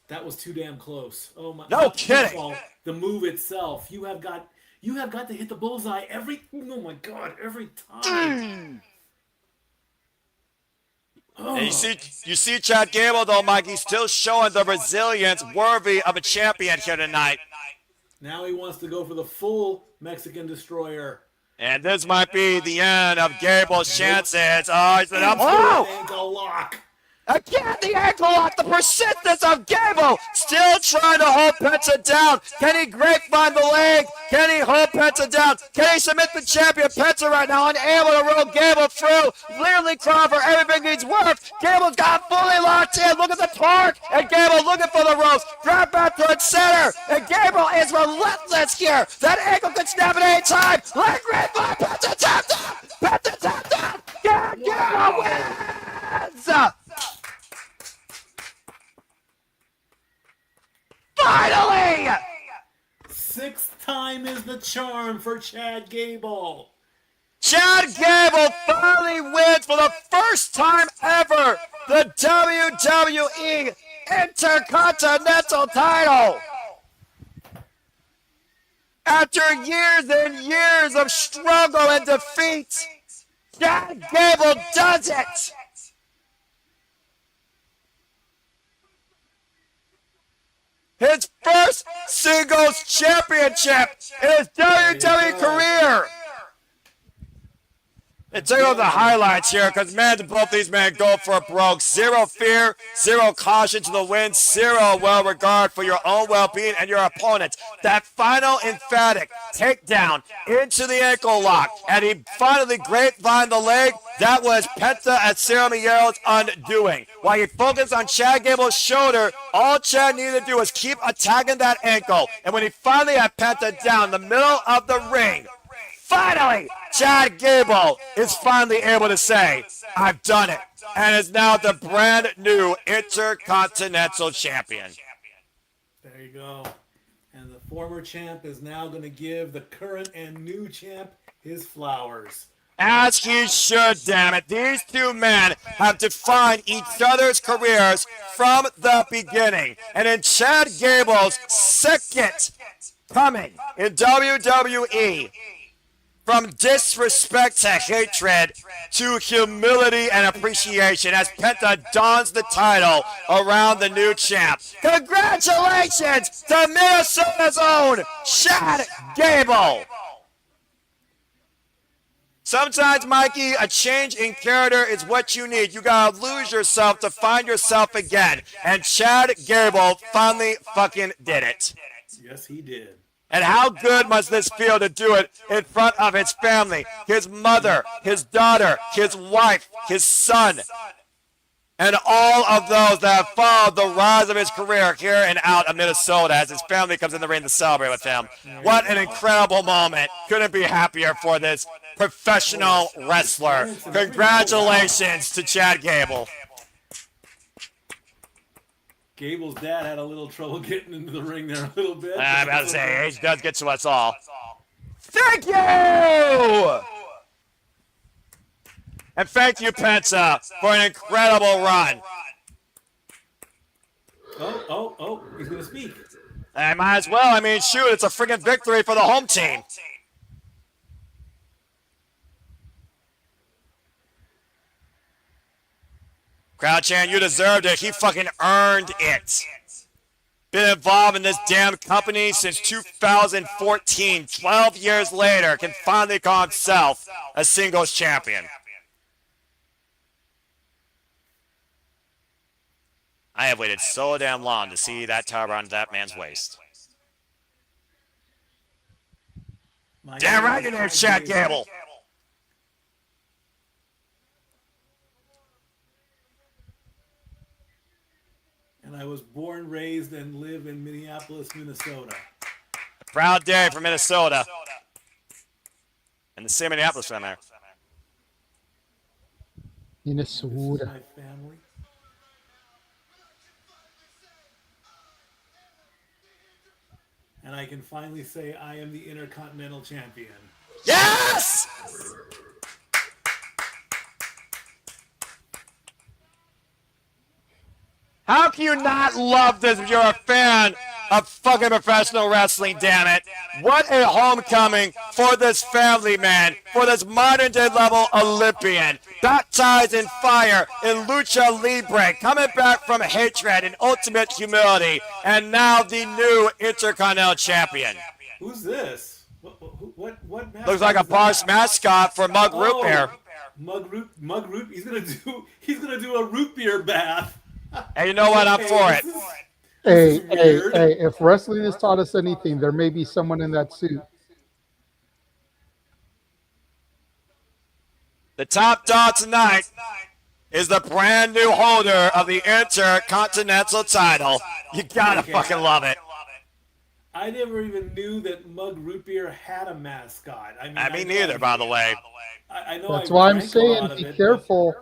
That was too damn close. Oh my! No kidding. The move itself, you have got to hit the bullseye every. Oh my God! Every time. And you see Chad Gable though, Mike. He's still showing the resilience worthy of a champion here tonight. Now he wants to go for the full Mexican destroyer. And this might be the end of Gable's chances. Oh, he's up. Oh! Ankle lock. Again, the ankle lock, the persistence of Gable, still trying to hold Penta down. Can he grapevine the leg? Can he hold Penta down? Can he submit the champion Penta right now, unable to roll Gable through? Literally crying for everything he's worth. Gable's got fully locked in. Look at the torque. And Gable looking for the ropes. Grab back towards center. And Gable is relentless here. That ankle could snap at any time. Leg grapevine, Penta tapped out. Penta tapped out. Yeah, Gable wins. Finally! Sixth time is the charm for Chad Gable. Chad Gable finally wins for the first time ever the WWE Intercontinental title. After years and years of struggle and defeat, Chad Gable does it. His first singles championship in his WWE career. And take out the highlights here, because, man, both these men go for broke. Zero fear, zero caution to the wind, zero well-regard for your own well-being and your opponents. That final emphatic takedown into the ankle lock, and he finally grapevined the leg. That was Penta at Samiero's undoing. While he focused on Chad Gable's shoulder, all Chad needed to do was keep attacking that ankle. And when he finally had Penta down in the middle of the ring, finally, Chad Gable is finally able to say, I've done it, and is now the brand new Intercontinental Champion. There you go. And the former champ is now going to give the current and new champ his flowers. As he should, damn it. These two men have defined each other's careers from the beginning. And in Chad Gable's second coming in WWE, from disrespect to hatred to humility and appreciation as Penta dons the title around the new champ. Congratulations to Minnesota's own Chad Gable. Sometimes, Mikey, a change in character is what you need. You gotta lose yourself to find yourself again. And Chad Gable finally fucking did it. Yes, he did. And how good must this feel to do it in front of his family, his mother, his daughter, his wife, his son, and all of those that have followed the rise of his career here and out of Minnesota as his family comes in the ring to celebrate with him. What an incredible moment. Couldn't be happier for this professional wrestler. Congratulations to Chad Gable. Gable's dad had a little trouble getting into the ring there a little bit. I'm about to say, age does get to us all. Thank you! And thank you, Penta, for an incredible run. Oh, he's going to speak. I might as well. I mean, shoot, it's a friggin' victory for the home team. Crowd chant, you deserved it. He fucking earned it. Been involved in this damn company since 2014. 12 years later, can finally call himself a singles champion. I have waited so damn long to see that title around that man's waist. Damn right you're there, Chad Gable. And I was born, raised, and live in Minneapolis, Minnesota. A proud day for Minnesota. And the same Minneapolis from there. Minnesota. This is my family. And I can finally say I am the Intercontinental Champion. Yes! How can you not love this if you're a fan of fucking professional wrestling, damn it? What a homecoming for this family, man. For this modern day level Olympian. Baptized in fire in Lucha Libre. Coming back from hatred and ultimate humility. And now the new Intercontinental Champion. Who's this? What Looks like a Bosch mascot for Mug Root Beer. Mug Root. He's gonna do a root beer bath. And you know what? I'm for it. Hey, if wrestling has taught us anything, there may be someone in that suit. The top dog tonight is the brand new holder of the Intercontinental title. You gotta fucking love it. I never even knew that Mug Root Beer had a mascot. I mean, neither, by the way. I know. That's why I'm saying be careful.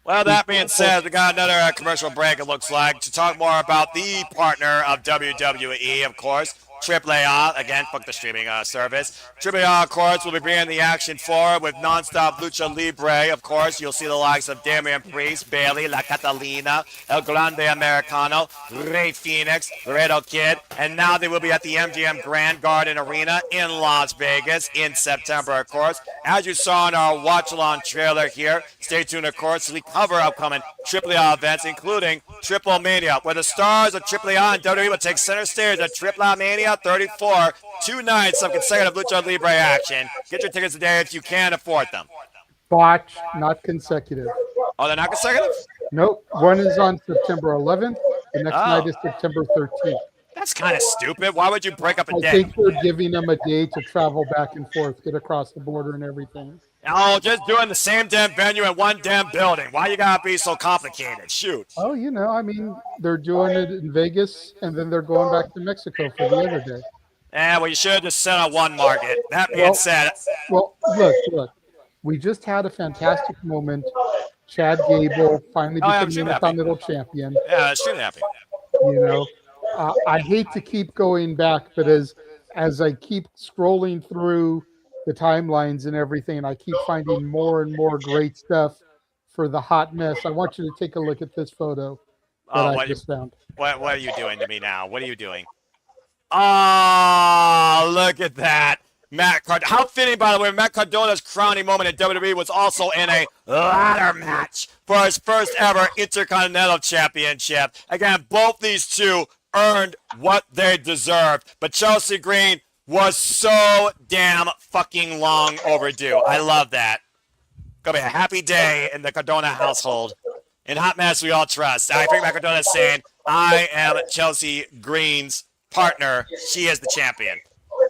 Well, that being said, we got another commercial break, it looks like, to talk more about the partner of WWE, of course, AAA. Again, fuck the streaming service. AAA, of course, will be bringing the action forward with non-stop Lucha Libre. Of course, you'll see the likes of Damian Priest, Bailey, La Catalina, El Grande Americano, Rey Fenix, Laredo Kid, and now they will be at the MGM Grand Garden Arena in Las Vegas in September, of course. As you saw in our watch-along trailer here, stay tuned, of course, as we cover upcoming AAA events, including Triple Mania, where the stars of AAA and WWE will take center stage at AAA Mania 34, 2 nights of consecutive Lucha Libre action. Get your tickets today if you can afford them. Botch, not consecutive. Oh, they're not consecutive? Nope. One is on September 11th. The next night is September 13th. That's kind of stupid. Why would you break up a day? I think they're giving them a day to travel back and forth, get across the border and everything. Oh, just doing the same damn venue in one damn building. Why you gotta be so complicated? Shoot. Oh, you know, I mean, they're doing it in Vegas, and then they're going back to Mexico for the other day. Well, you should have just set on one market. That being said. Well, look. We just had a fantastic moment. Chad Gable finally became the Intercontinental Champion. Yeah, extremely happy. You know, I hate to keep going back, but as I keep scrolling through the timelines and everything, and I keep finding more and more great stuff for the hot mess. I want you to take a look at this photo that I just found. What are you doing to me now? What are you doing? Oh, look at that. Matt Cardona. How fitting, by the way, Matt Cardona's crowning moment at WWE was also in a ladder match for his first ever Intercontinental Championship. Again, both these two earned what they deserved. But Chelsea Green was so damn fucking long overdue. I love that. Gonna be a happy day in the Cardona household. In Hot Mess, we all trust. I think Matt Cardona is saying, I am Chelsea Green's partner. She is the champion.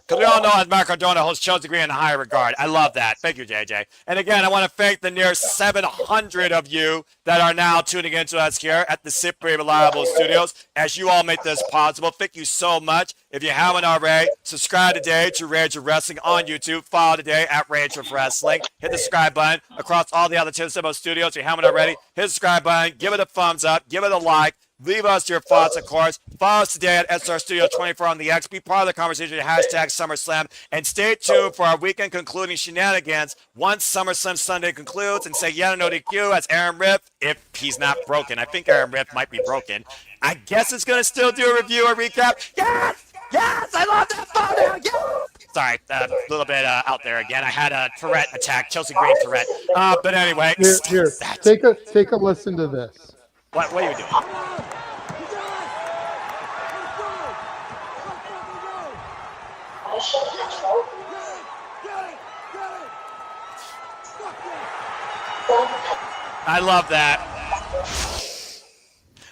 Because we all know that Matt Cardona holds Chelsea Green in a high regard. I love that. Thank you, JJ. And again, I want to thank the near 700 of you that are now tuning into us here at the Simply Reliable Studios. As you all make this possible, thank you so much. If you haven't already, subscribe today to Rage of Wrestling on YouTube. Follow today at Rage of Wrestling. Hit the subscribe button across all the other Timbo Studios. If you haven't already, hit the subscribe button. Give it a thumbs up. Give it a like. Leave us your thoughts, of course. Follow us today at SR Studio 24 on the X. Be part of the conversation at hashtag SummerSlam. And stay tuned for our weekend concluding shenanigans once SummerSlam Sunday concludes, and say yeah no DQ as Aaron Riff, if he's not broken. I think Aaron Riff might be broken. I guess it's going to still do a review or recap. Yes! Yes! I love that photo! Yes! Sorry, a little bit out there again. I had a Tourette attack, Chelsea Green Tourette. But anyway, Here, take a listen to this. What are you doing? I love that.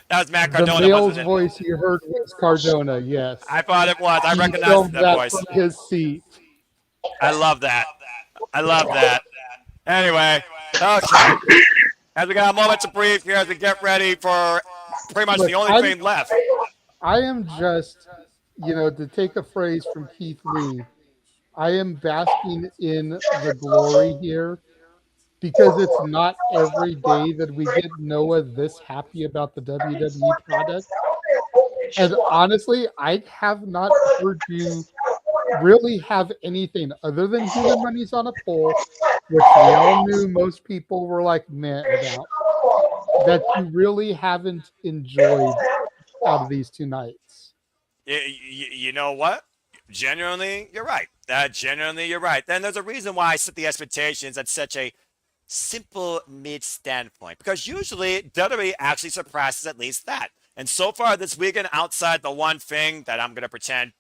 That was Matt Cardona. The male's voice you heard was Cardona, yes. I thought it was. I He recognized filmed that voice. from his seat. I love that. I love that. Anyway, okay. As we got a moment to breathe here as we get ready for pretty much the only thing left. I am just, to take a phrase from Keith Lee, I am basking in the glory here because it's not every day that we get Noah this happy about the WWE product. And honestly, I have not heard you really have anything other than Human Monies on a Pole, which we all knew most people were like meh about, that you really haven't enjoyed out of these 2 nights. You know what? Genuinely, you're right. Genuinely, you're right. Then there's a reason why I set the expectations at such a simple mid standpoint, because usually WWE actually surpasses at least that. And so far this weekend, outside the one thing that I'm going to pretend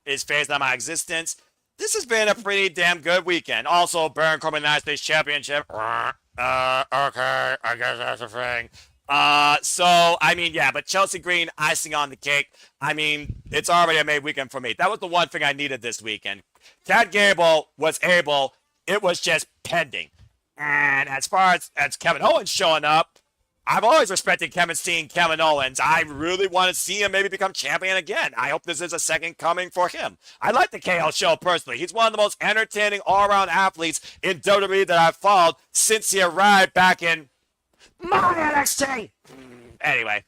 is phased out of my existence, this has been a pretty damn good weekend. Also, Baron Corbin United States Championship. Okay, I guess that's a thing. But Chelsea Green, icing on the cake. I mean, it's already a made weekend for me. That was the one thing I needed this weekend. Chad Gable was able. It was just pending. And as far as Kevin Owens showing up, I've always respected Kevin Owens. I really want to see him maybe become champion again. I hope this is a second coming for him. I like the KO show personally. He's one of the most entertaining all-around athletes in WWE that I've followed since he arrived back in my NXT. Anyway,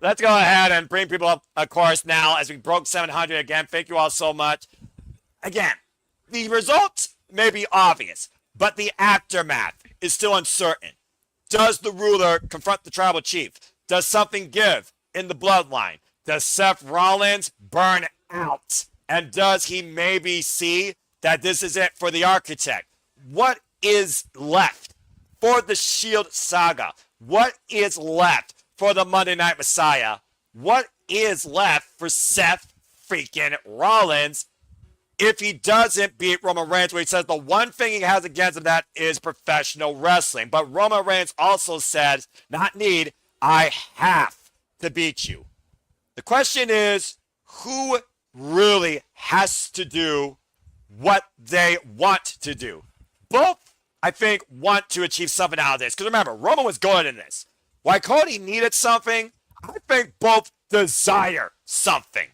let's go ahead and bring people up, of course, now as we broke 700 again. Thank you all so much. Again, the results may be obvious, but the aftermath is still uncertain. Does the ruler confront the tribal chief? Does something give in the bloodline? Does Seth Rollins burn out? And does he maybe see that this is it for the architect? What is left for the Shield saga? What is left for the Monday Night Messiah? What is left for Seth freaking Rollins if he doesn't beat Roman Reigns, where he says the one thing he has against him that is professional wrestling? But Roman Reigns also says, not need, I have to beat you. The question is, who really has to do what they want to do? Both, I think, want to achieve something out of this. Because remember, Roman was good in this. Why Cody needed something, I think both desire something.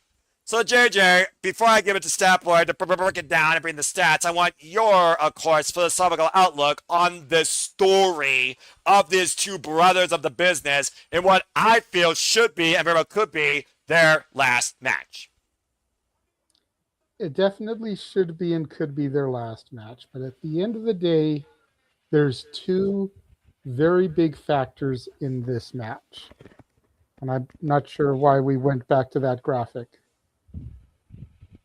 So, JJ, before I give it to Statboy to break it down and bring the stats, I want your, of course, philosophical outlook on the story of these two brothers of the business in what I feel should be and very well could be their last match. It definitely should be and could be their last match. But at the end of the day, there's 2 very big factors in this match. And I'm not sure why we went back to that graphic.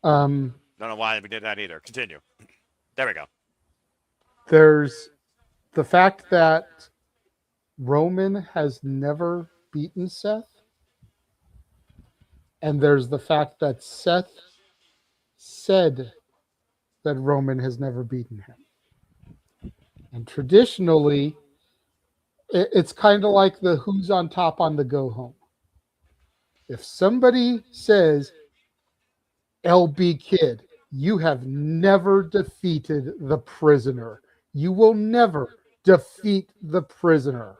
Don't know why we did that either. Continue. There we go. There's the fact that Roman has never beaten Seth. And there's the fact that Seth said that Roman has never beaten him. And traditionally, it's kind of like the who's on top on the go home. If somebody says, LB Kid, you have never defeated the prisoner. You will never defeat the prisoner.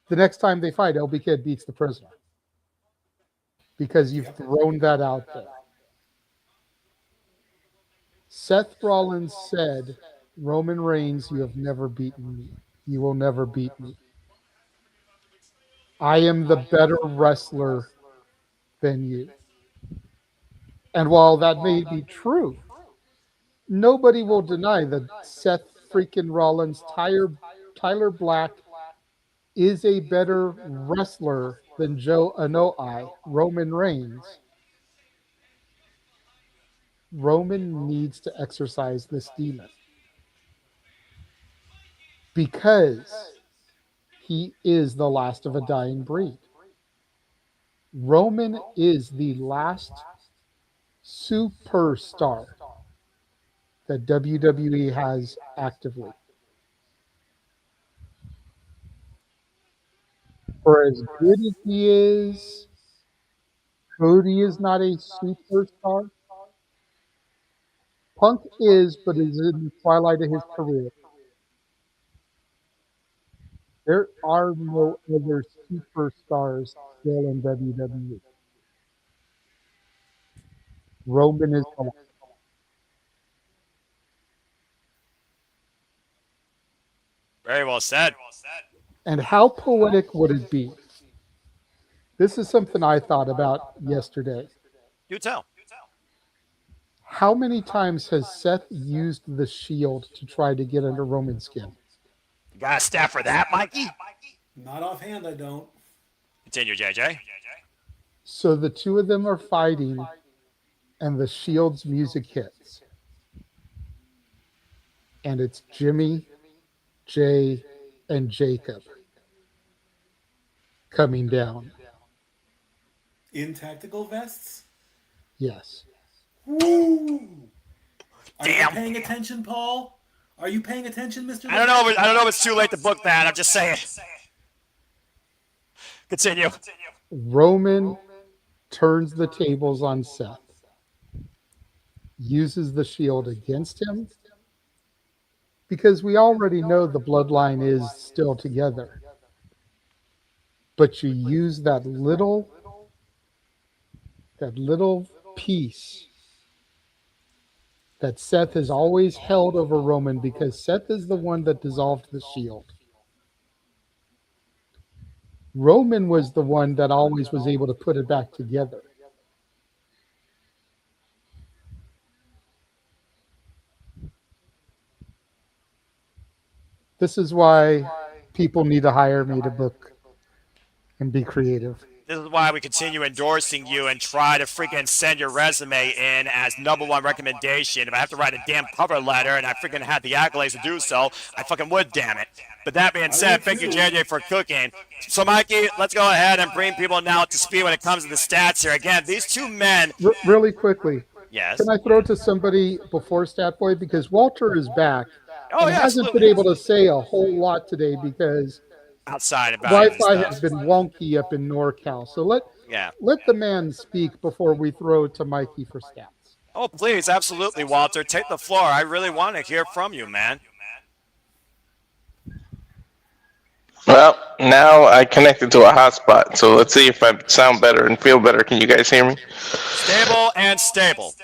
The next time they fight, LB Kid beats the prisoner. Because you've thrown that out there. Seth Rollins said, Roman Reigns, you have never beaten me. You will never beat me. I am the better wrestler than you. And while that may be true, nobody will deny that Seth freaking Rollins, Tyler Black is a better wrestler than Joe Anoa'i, Roman Reigns. Roman needs to exercise this demon because he is the last of a dying breed. Roman is the last superstar that WWE has actively. For as good as he is, Cody is not a superstar. Punk is, but is in the twilight of his career. There are no other superstars still in WWE. Roman is the last. Very well said. And how poetic would it be? This is something I thought about yesterday. You tell. How many times has Seth used the Shield to try to get under Roman's skin? You got a stat for that, Mikey? Not offhand, I don't. Continue, JJ. So the two of them are fighting, and the Shield's music hits. And it's Jimmy, Jay, and Jacob coming down. In tactical vests? Yes. Woo! Are Damn. you paying attention, Paul? Are you paying attention, Mr. I don't know if it's too late to book that. I'm just saying. Continue. Roman turns the tables on Seth, uses the Shield against him, because we already know the bloodline is still together. But you use that little piece that Seth has always held over Roman, because Seth is the one that dissolved the Shield. Roman was the one that always was able to put it back together. This is why people need to hire me to book and be creative. This is why we continue endorsing you and try to freaking send your resume in as #1 recommendation. If I have to write a damn cover letter and I freaking had the accolades to do so, I fucking would, damn it. But that being said, thank you, JJ, for cooking. So, Mikey, let's go ahead and bring people now up to speed when it comes to the stats here. Again, these two men. Really quickly. Yes. Can I throw it to somebody before Statboy? Because Walter is back. Oh, and yeah, hasn't absolutely. been able to say a whole lot today because outside about Wi-Fi has been wonky up in NorCal. So let the man speak before we throw it to Mikey for stats. Oh, please, absolutely, Walter. Take the floor. I really want to hear from you, man. Well, now I connected to a hotspot, so let's see if I sound better and feel better. Can you guys hear me? Stable and stable.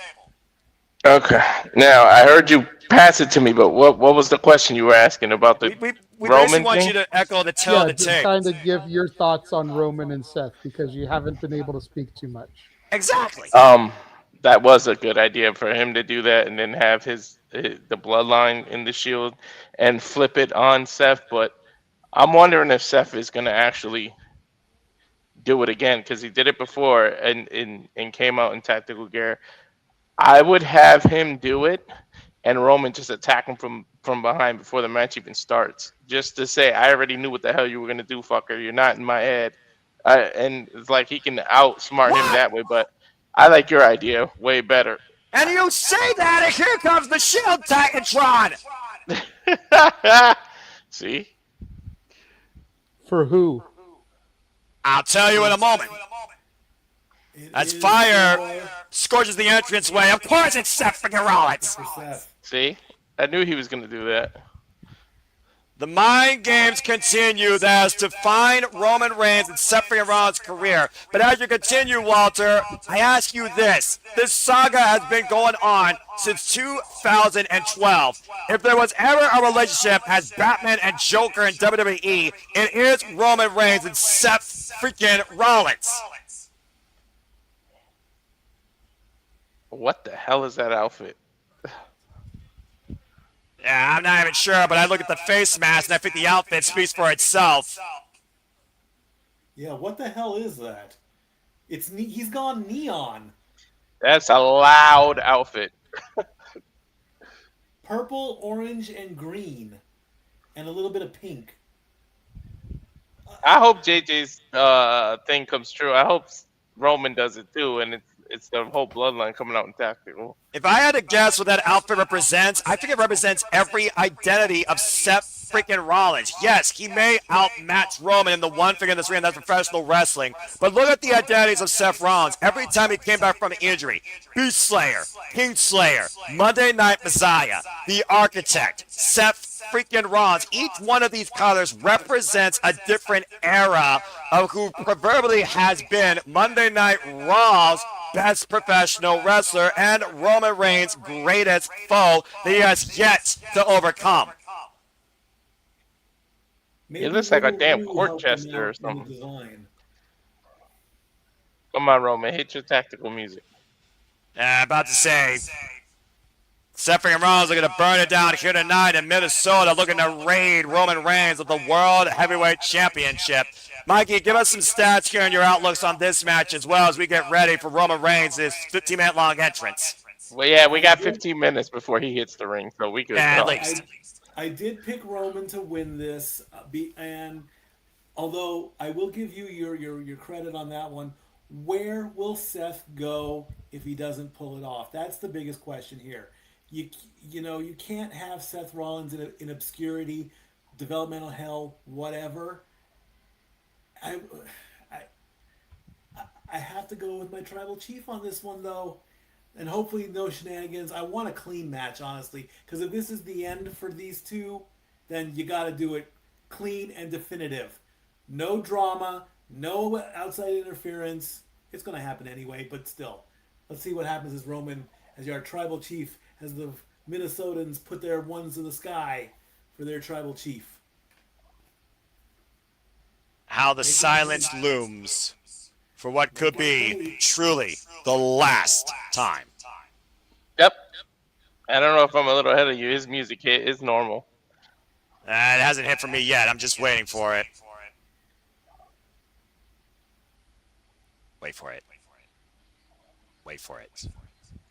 Okay. Now, I heard you pass it to me, but what was the question you were asking about the We Roman basically want thing? you to echo the tell the just tape. kind of give your thoughts on Roman and Seth because you haven't been able to speak too much. Exactly. That was a good idea for him to do that and then have the bloodline in the Shield and flip it on Seth, but I'm wondering if Seth is going to actually do it again because he did it before and came out in tactical gear. I would have him do it and Roman just attack him from behind before the match even starts. Just to say, I already knew what the hell you were going to do, fucker. You're not in my head. And it's like he can outsmart him that way, but I like your idea way better. And you say that, and here comes the Shield Titantron. See? For who? I'll tell you in a moment. As fire scorches the entranceway, of course it's Seth freaking Rollins. See? I knew he was going to do that. The mind games continue. That is to find Roman Reigns and Seth freaking Rollins' career. But as you continue, Walter, I ask you this. This saga has been going on since 2012. If there was ever a relationship as Batman and Joker in WWE, it is Roman Reigns and Seth freaking Rollins. What the hell is that outfit? Yeah, I'm not even sure, but I look at the face mask and I think the outfit speaks for itself. Yeah, what the hell is that? He's gone neon. That's a loud outfit. Purple, orange, and green. And a little bit of pink. I hope JJ's thing comes true. I hope Roman does it too, and it's the whole bloodline coming out in tactical. If I had to guess what that outfit represents, I think it represents every identity of Seth freaking Rollins. Yes, he may outmatch Roman in the one thing in this ring, that's professional wrestling. But look at the identities of Seth Rollins. Every time he came back from an injury, Beast Slayer, King Slayer, Monday Night Messiah, The Architect, Seth freaking Rollins. Each one of these colors represents a different era of who proverbially has been Monday Night Raw's best professional wrestler and Roman Reigns' greatest foe that he has yet to overcome. It looks like a damn court jester or something. Come on, Roman, hit your tactical music. About to say, Seth freaking Rollins are going to burn it down here tonight in Minnesota, looking to raid Roman Reigns with the World Heavyweight Championship. Mikey, give us some stats here and your outlooks on this match as well as we get ready for Roman Reigns' 15-minute long entrance. Well, yeah, we got 15 minutes before he hits the ring, so we could. At least. I did pick Roman to win this, and although I will give you your credit on that one, where will Seth go if he doesn't pull it off? That's the biggest question here. You can't have Seth Rollins in obscurity, developmental hell, whatever. I have to go with my tribal chief on this one though. And hopefully no shenanigans. I want a clean match, honestly. Because if this is the end for these two, then you got to do it clean and definitive. No drama, no outside interference. It's going to happen anyway, but still. Let's see what happens as Roman, as your tribal chief, as the Minnesotans put their ones in the sky for their tribal chief. How the silence looms for what could be truly the last time. Yep. I don't know if I'm a little ahead of you. His music hit is normal. It hasn't hit for me yet. I'm just waiting for it. Wait for it. Wait for it.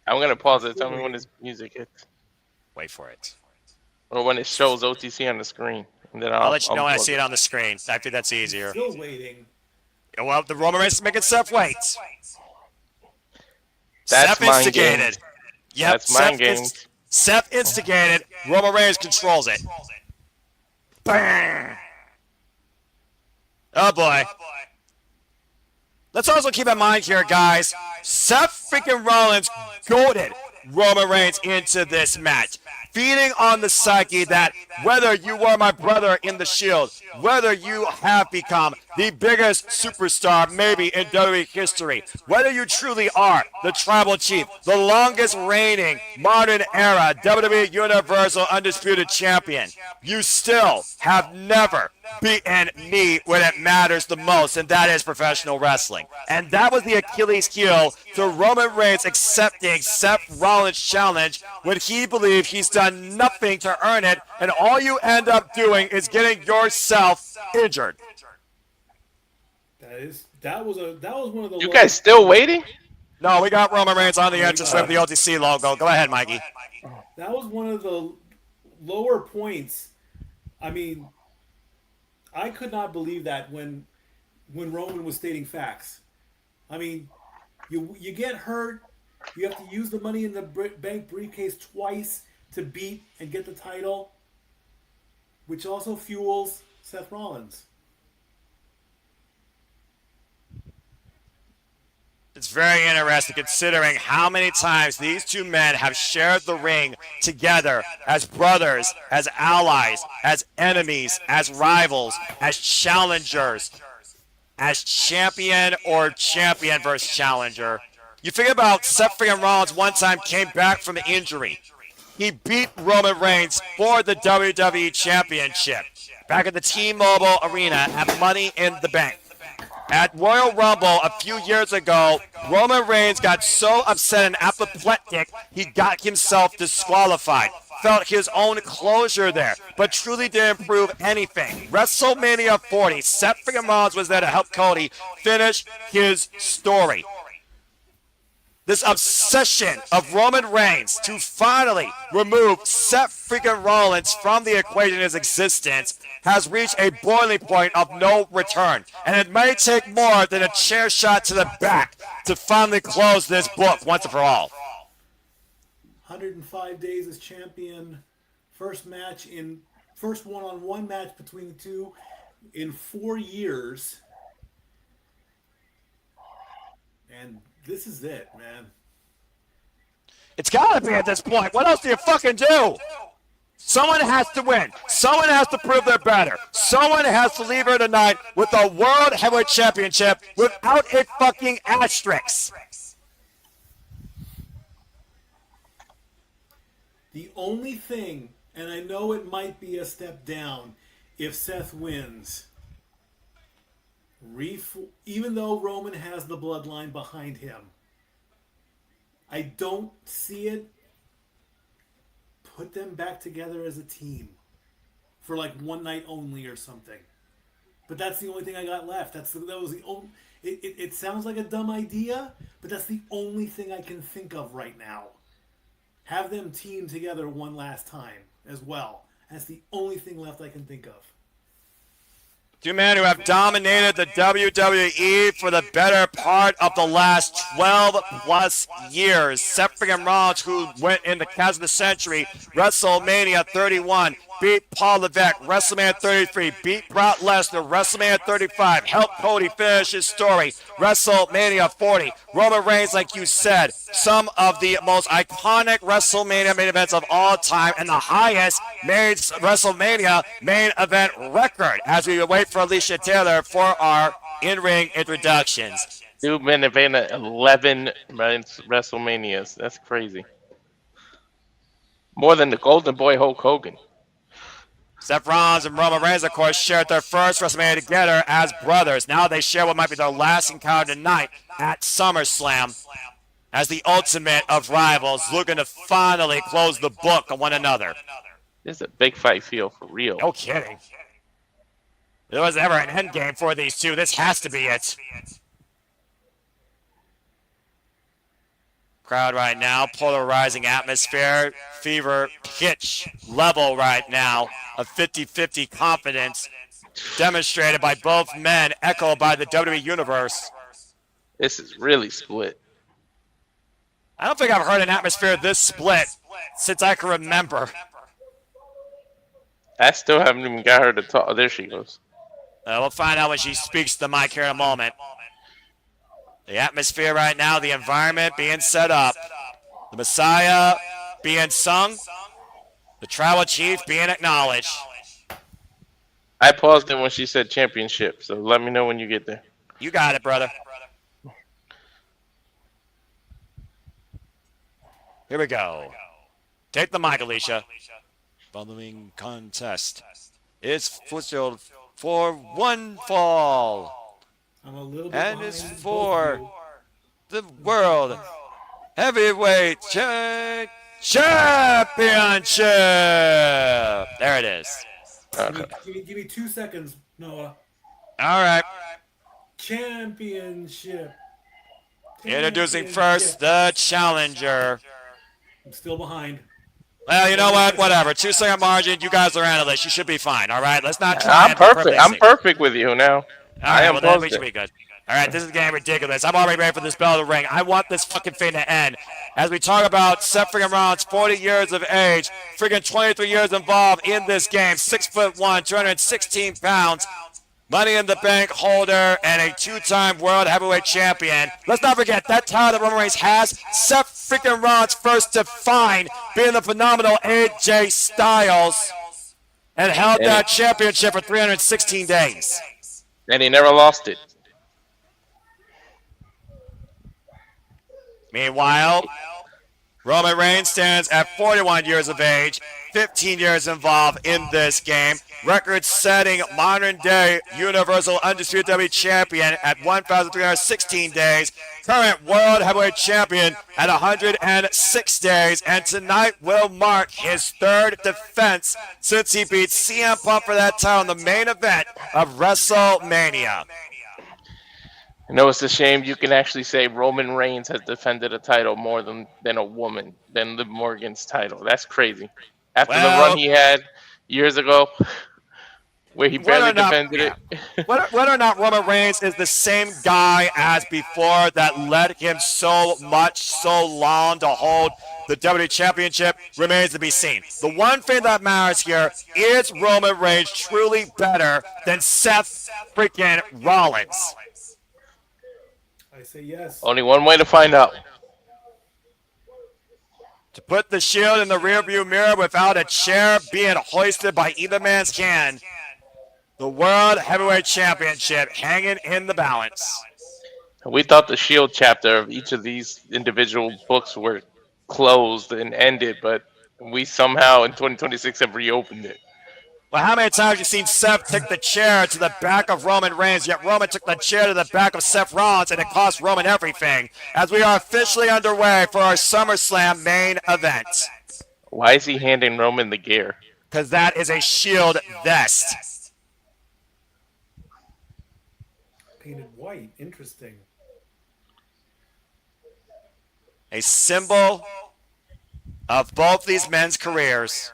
I'm going to pause it. Tell me when his music hits. Wait for it. Or when it shows OTC on the screen. And then I'll let you know when I see it on the screen. I think that's easier. Still waiting. Well, the Roman Reigns is making Seth wait. That's Seth instigated. Yep, that's mind games. Seth instigated. Roman Reigns controls it. Bang! Oh boy. Let's also keep in mind here, guys. Seth freaking Rollins goaded Roman Reigns into this match, feeding on the psyche that whether you are my brother in the Shield, whether you have become the biggest superstar maybe in WWE history, whether you truly are the tribal chief, the longest reigning modern era WWE Universal Undisputed Champion, you still have never beaten me when it matters the most, and that is professional wrestling. And that was the Achilles heel to Roman Reigns accepting Seth Rollins' challenge when he believed he's done nothing to earn it, and all you end up doing is getting yourself injured. That was one of the. You guys still waiting? No, we got Roman Reigns on the entrance with the OTC logo. Go ahead, Mikey. That was one of the lower points. I mean, I could not believe that when Roman was stating facts. I mean, you get hurt, you have to use the money in the bank briefcase twice to beat and get the title, which also fuels Seth Rollins. It's very interesting considering how many times these two men have shared the ring together as brothers, as allies, as enemies, as rivals, as challengers, as champion or champion versus challenger. You think about Seth freaking Rollins one time came back from an injury. He beat Roman Reigns for the WWE Championship back at the T-Mobile Arena at Money in the Bank. At Royal Rumble a few years ago, Roman Reigns got so upset and apoplectic, he got himself disqualified. Felt his own closure there, but truly didn't prove anything. WrestleMania 40, Seth freaking Rollins was there to help Cody finish his story. This obsession of Roman Reigns to finally remove Seth freaking Rollins from the equation in his existence has reached a boiling point of no return. And it may take more than a chair shot to the back to finally close this book once and for all. 105 days as champion. First one-on-one match between the two in 4 years. And this is it, man. It's got to be at this point. What else do you fucking do? Someone has to win. Someone has to prove they're better. Someone has to leave here tonight with the World Heavyweight Championship without a fucking asterisk. The only thing, and I know it might be a step down if Seth wins, even though Roman has the bloodline behind him, I don't see it. Put them back together as a team for like one night only or something. But that's the only thing I got left. That was the only. It sounds like a dumb idea, but that's the only thing I can think of right now. Have them team together one last time as well. That's the only thing left I can think of. Two men who have dominated the WWE for the better part of the last 12 plus years. Seth freaking Rollins, who went in the cast of the century, WrestleMania 31, beat Paul Levesque, WrestleMania 33, beat Brock Lesnar, WrestleMania 35, helped Cody finish his story, WrestleMania 40. Roman Reigns, like you said, some of the most iconic WrestleMania main events of all time and the highest WrestleMania main event record as we wait for Alicia Taylor for our in-ring introductions. Dude, been event 11 WrestleManias. That's crazy. More than the Golden Boy Hulk Hogan. Seth Rollins and Roman Reigns, of course, shared their first WrestleMania together as brothers. Now they share what might be their last encounter tonight at SummerSlam as the ultimate of rivals, looking to finally close the book on one another. This is a big fight feel for real. No kidding. If there was ever an end game for these two, this has to be it. Crowd right now, polarizing atmosphere, fever pitch level right now of 50-50 confidence demonstrated by both men, echoed by the WWE Universe. This is really split. I don't think I've heard an atmosphere this split since I can remember. I still haven't even got her to talk. Oh, there she goes. We'll find out when she speaks to the mic here in a moment. The atmosphere right now, the environment being set up. The Messiah being sung. The Tribal Chief being acknowledged. I paused it when she said championship, so let me know when you get there. You got it, brother. Here we go. Take the mic, Alicia. Following contest is scheduled for one fall. I'm a little bit and behind it's for the World Heavyweight Championship. There it is. Okay. Give me 2 seconds, Noah. All right. Championship. Introducing first the challenger. I'm still behind. Well, you know what? Whatever. 2 second margin. You guys are analysts. You should be fine. All right. Let's not try. I'm perfect. I'm perfect with you now. I am. Well, then we should be good. All right, this is getting ridiculous. I'm already ready for this bell to ring. I want this fucking thing to end. As we talk about Seth freaking Rollins, 40 years of age, freaking 23 years involved in this game, 6'1", 216 pounds, Money in the Bank holder, and a two-time World Heavyweight Champion. Let's not forget that title that Roman Reigns has. Seth freaking Rollins first defined being the phenomenal AJ Styles and held that championship for 316 days. And he never lost it. Meanwhile, Roman Reigns stands at 41 years of age, 15 years involved in this game, record-setting modern-day Universal Undisputed WWE Champion at 1,316 days, current World Heavyweight Champion at 106 days, and tonight will mark his third defense since he beat CM Punk for that title in the main event of WrestleMania. I know it's a shame you can actually say Roman Reigns has defended a title more than a woman, than Liv Morgan's title. That's crazy. After the run he had years ago, where he barely defended it. Whether or not Roman Reigns is the same guy as before that led him so long to hold the WWE Championship remains to be seen. The one thing that matters here is Roman Reigns truly better than Seth freaking Rollins. I say yes. Only one way to find out. To put the Shield in the rearview mirror without a chair being hoisted by either man's hand. The World Heavyweight Championship hanging in the balance. We thought the Shield chapter of each of these individual books were closed and ended, but we somehow in 2026 have reopened it. Well, how many times have you seen Seth take the chair to the back of Roman Reigns, yet Roman took the chair to the back of Seth Rollins, and it cost Roman everything, as we are officially underway for our SummerSlam main event. Why is he handing Roman the gear? Because that is a Shield vest. Painted white. Interesting. A symbol of both these men's careers.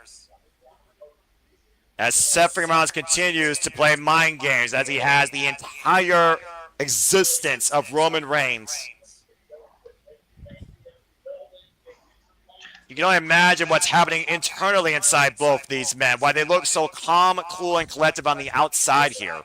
As Seth Rollins continues to play mind games as he has the entire existence of Roman Reigns. You can only imagine what's happening internally inside both these men, why they look so calm, cool, and collective on the outside here.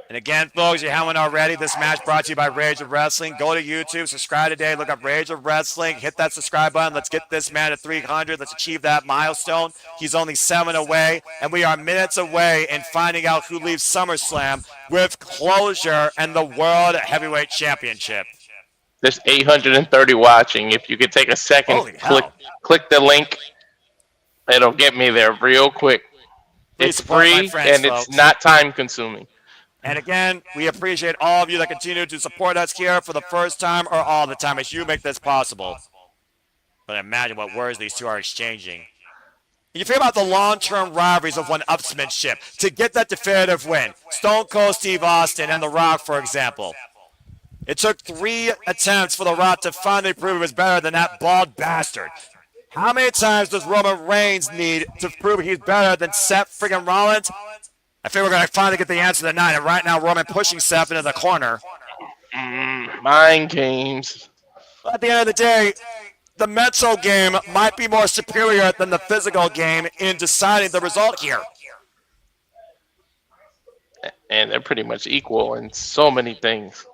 And again, folks, you haven't already, this match brought to you by Rage of Wrestling. Go to YouTube, subscribe today, look up Rage of Wrestling, hit that subscribe button. Let's get this man to 300. Let's achieve that milestone. He's only 7 away, and we are minutes away in finding out who leaves SummerSlam with closure and the World Heavyweight Championship. There's 830 watching. If you could take a second, click the link. It'll get me there real quick. It's free, and it's not time-consuming. And again, we appreciate all of you that continue to support us here for the first time or all the time as you make this possible. But imagine what words these two are exchanging. You think about the long-term rivalries of one-upsmanship to get that definitive win. Stone Cold Steve Austin and The Rock, for example. It took 3 attempts for The Rock to finally prove he was better than that bald bastard. How many times does Roman Reigns need to prove he's better than Seth friggin' Rollins? I think we're going to finally get the answer tonight, and right now Roman pushing Seth into the corner. Mind games. At the end of the day, the mental game might be more superior than the physical game in deciding the result here. And they're pretty much equal in so many things.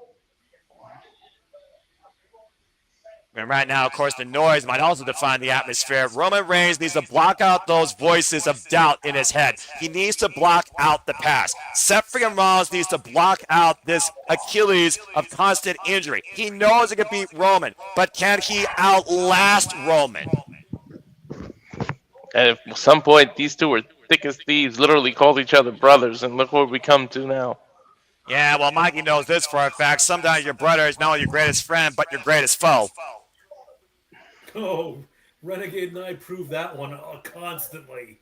And right now, of course, the noise might also define the atmosphere. Roman Reigns needs to block out those voices of doubt in his head. He needs to block out the past. Seth freaking Rollins needs to block out this Achilles of constant injury. He knows he can beat Roman, but can he outlast Roman? And at some point, these two were thick as thieves, literally called each other brothers, and look where we come to now. Yeah, well, Mikey knows this for a fact. Sometimes your brother is not only your greatest friend, but your greatest foe. Oh, Renegade and I prove that one constantly.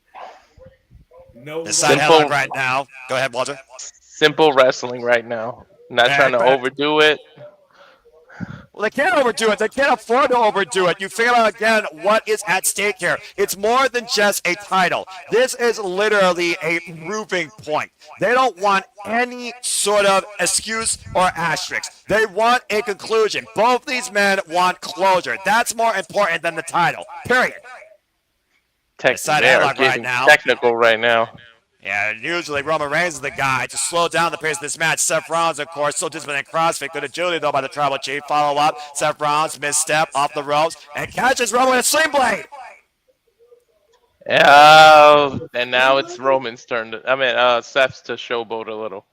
No. The side headlock right now. Go ahead, Walter. Simple wrestling right now. Not trying to overdo it. Well, they can't overdo it. They can't afford to overdo it. You figure out, again, what is at stake here. It's more than just a title. This is literally a proving point. They don't want any sort of excuse or asterisk. They want a conclusion. Both these men want closure. That's more important than the title. Period. Technical right now. Yeah, usually Roman Reigns is the guy to slow down the pace of this match. Seth Rollins, of course, so disciplined in CrossFit. Good agility, though, by the Tribal Chief. Follow up. Seth Rollins, misstep off the ropes, and catches Roman with a sling blade. And now it's Roman's turn. Seth's to showboat a little.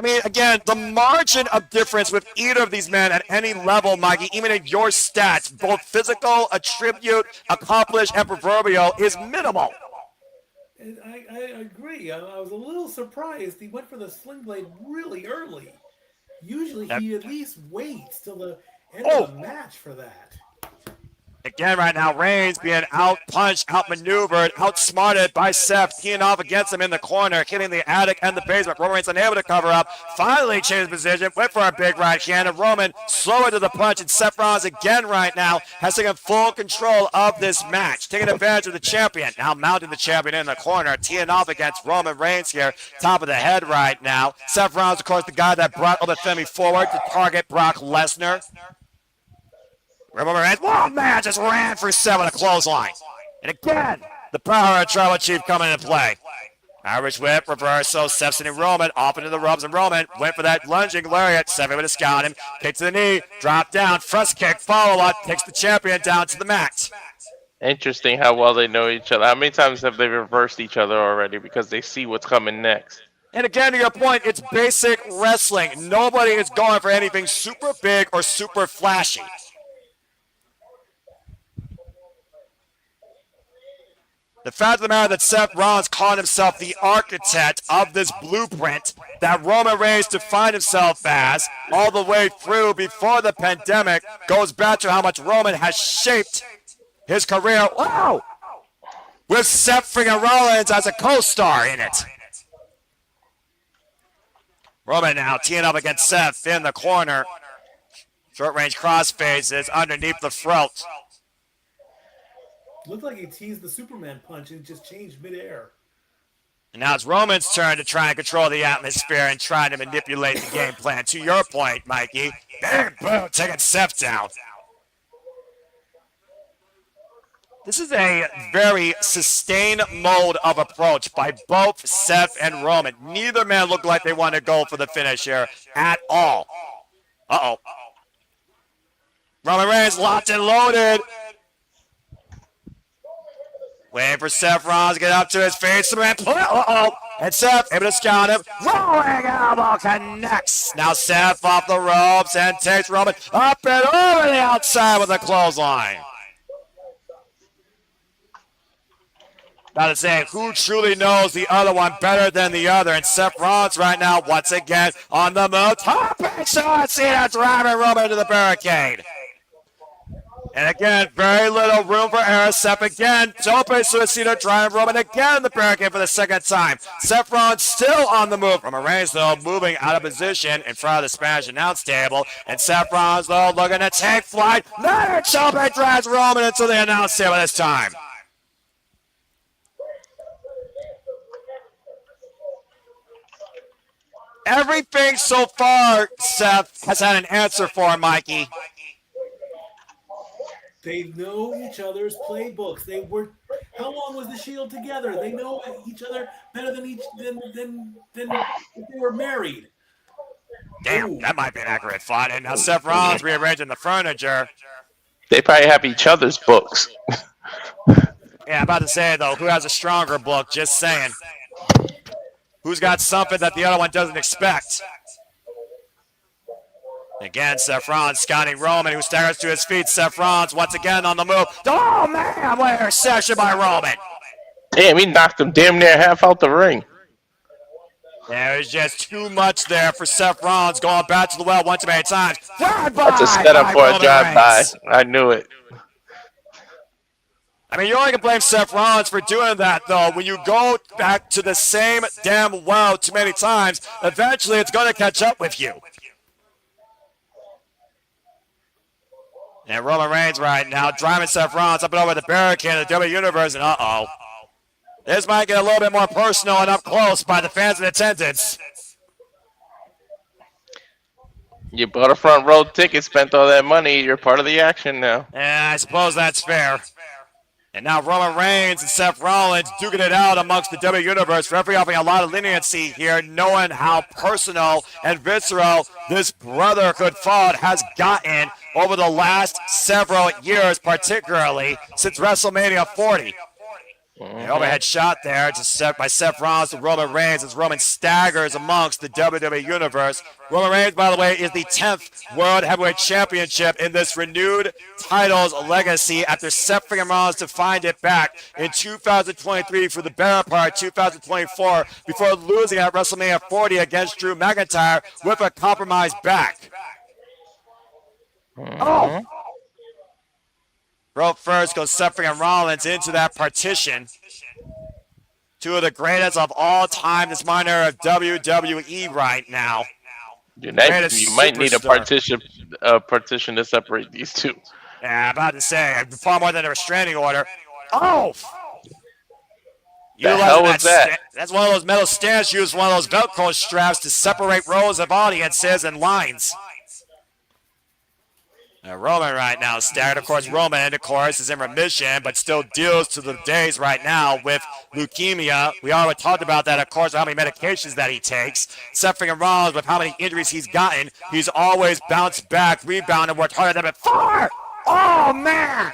I mean, again, the margin of difference with either of these men at any level, Mikey, even in your stats, both physical, attribute, accomplished, and proverbial, is minimal. And I agree. I was a little surprised he went for the sling blade really early. Usually he at least waits till the end of the match for that. Again, right now, Reigns being out-punched, out-maneuvered, outsmarted by Seth, teeing off against him in the corner, hitting the attic and the basement. Roman Reigns unable to cover up, finally changed position, went for a big right hand, and Roman slower to the punch, and Seth Rollins again right now has taken full control of this match, taking advantage of the champion. Now mounting the champion in the corner, teeing off against Roman Reigns here, top of the head right now. Seth Rollins, of course, the guy that brought Tiffany forward to target Brock Lesnar. Roman Reigns, man, just ran for 7, a clothesline. And again, the power of Tribal Chief coming into play. Irish whip, reversal, Seth sending Roman off into the ropes, and Roman went for that lunging lariat. Seth able to scout him, kick to the knee, drop down, thrust kick, follow-up, takes the champion down to the mat. Interesting how well they know each other. How many times have they reversed each other already because they see what's coming next? And again, to your point, it's basic wrestling. Nobody is going for anything super big or super flashy. The fact of the matter that Seth Rollins called himself the architect of this blueprint that Roman Reigns defined himself as all the way through before the pandemic goes back to how much Roman has shaped his career. Wow! With Seth freaking Rollins as a co-star in it. Roman now teeing up against Seth in the corner. Short-range crossfaces underneath the throat. Looked like he teased the Superman punch and it just changed midair. And now it's Roman's turn to try and control the atmosphere and try to manipulate the game plan. To your point, Mikey, bang, boom, taking Seth down. This is a very sustained mode of approach by both Seth and Roman. Neither man looked like they want to go for the finish here at all. Uh-oh. Roman Reigns locked and loaded. Waiting for Seth Rollins to get up to his feet. Uh-oh. And Seth able to scout him. Rolling elbow connects. Now Seth off the ropes and takes Roman up and over the outside with a clothesline. About to say, who truly knows the other one better than the other? And Seth Rollins right now, once again, on the move. Topping short Cena driving Roman into the barricade. And again, very little room for error. Seth again, tope suicida, driving Roman again in the barricade for the second time. Seth Rollins still on the move. Roman Reigns, though, moving out of position in front of the Spanish announce table. And Seth Rollins, though, looking to take flight. Another tope drives Roman into the announce table this time. Everything so far, Seth has had an answer for, Mikey. They know each other's playbooks. They were. How long was the Shield together? They know each other better than if they were married. Damn, that might be an accurate thought. And now Seth Rollins rearranging the furniture. They probably have each other's books. Yeah, about to say though, who has a stronger book? Just saying. Who's got something that the other one doesn't expect? Again, Seth Rollins scouting Roman, who staggers to his feet. Seth Rollins once again on the move. Oh, man, what a interception by Roman. Damn, he knocked him damn near half out the ring. There was just too much there for Seth Rollins going back to the well one too many times. That's a setup for a drive-by. I knew it. I mean, you only can blame Seth Rollins for doing that, though. When you go back to the same damn well too many times, eventually it's going to catch up with you. And Roman Reigns right now driving Seth Rollins up and over the barricade of the WWE Universe, and uh-oh. This might get a little bit more personal and up close by the fans in attendance. You bought a front row ticket, spent all that money, you're part of the action now. Yeah, I suppose that's fair. And now Roman Reigns and Seth Rollins duking it out amongst the WWE Universe. Referee offering a lot of leniency here, knowing how personal and visceral this brotherhood feud has gotten over the last several years, particularly since WrestleMania 40. An overhead shot there by Seth Rollins to Roman Reigns as Roman staggers amongst the WWE Universe. Roman Reigns, by the way, is the 10th World Heavyweight Championship in this renewed titles legacy after Seth freaking Rollins defined it back in 2023 for the better part 2024 before losing at WrestleMania 40 against Drew McIntyre with a compromised back. Oh! Rope first goes Seth freaking Rollins into that partition. Two of the greatest of all time, this minor era of WWE right now. You might need a partition to separate these two. Yeah, I'm about to say, far more than a restraining order. Oh! The hell was that? That's one of those metal stands used one of those Velcro straps to separate rows of audiences and lines. Roman right now staggered. Of course, Roman, of course, is in remission, but still deals to the days right now with leukemia. We already talked about that, of course, how many medications that he takes. Seth freaking Rollins, with how many injuries he's gotten, he's always bounced back, rebounded, worked harder than before. Oh, man!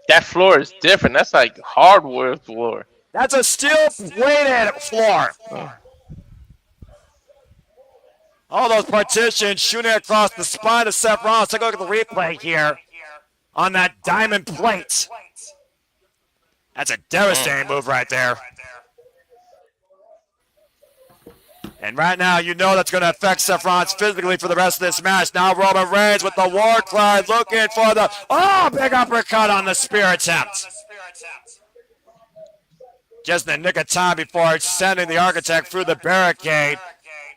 That floor is different. That's like hardwood floor. That's a steel-plated floor. All those partitions shooting across the spine of Seth Rollins. Take a look at the replay here on that diamond plate. That's a devastating move right there. And right now, you know that's going to affect Seth Rollins physically for the rest of this match. Now Roman Reigns with the war cry looking for the, big uppercut on the spear attempt. Just in the nick of time before sending the Architect through the barricade.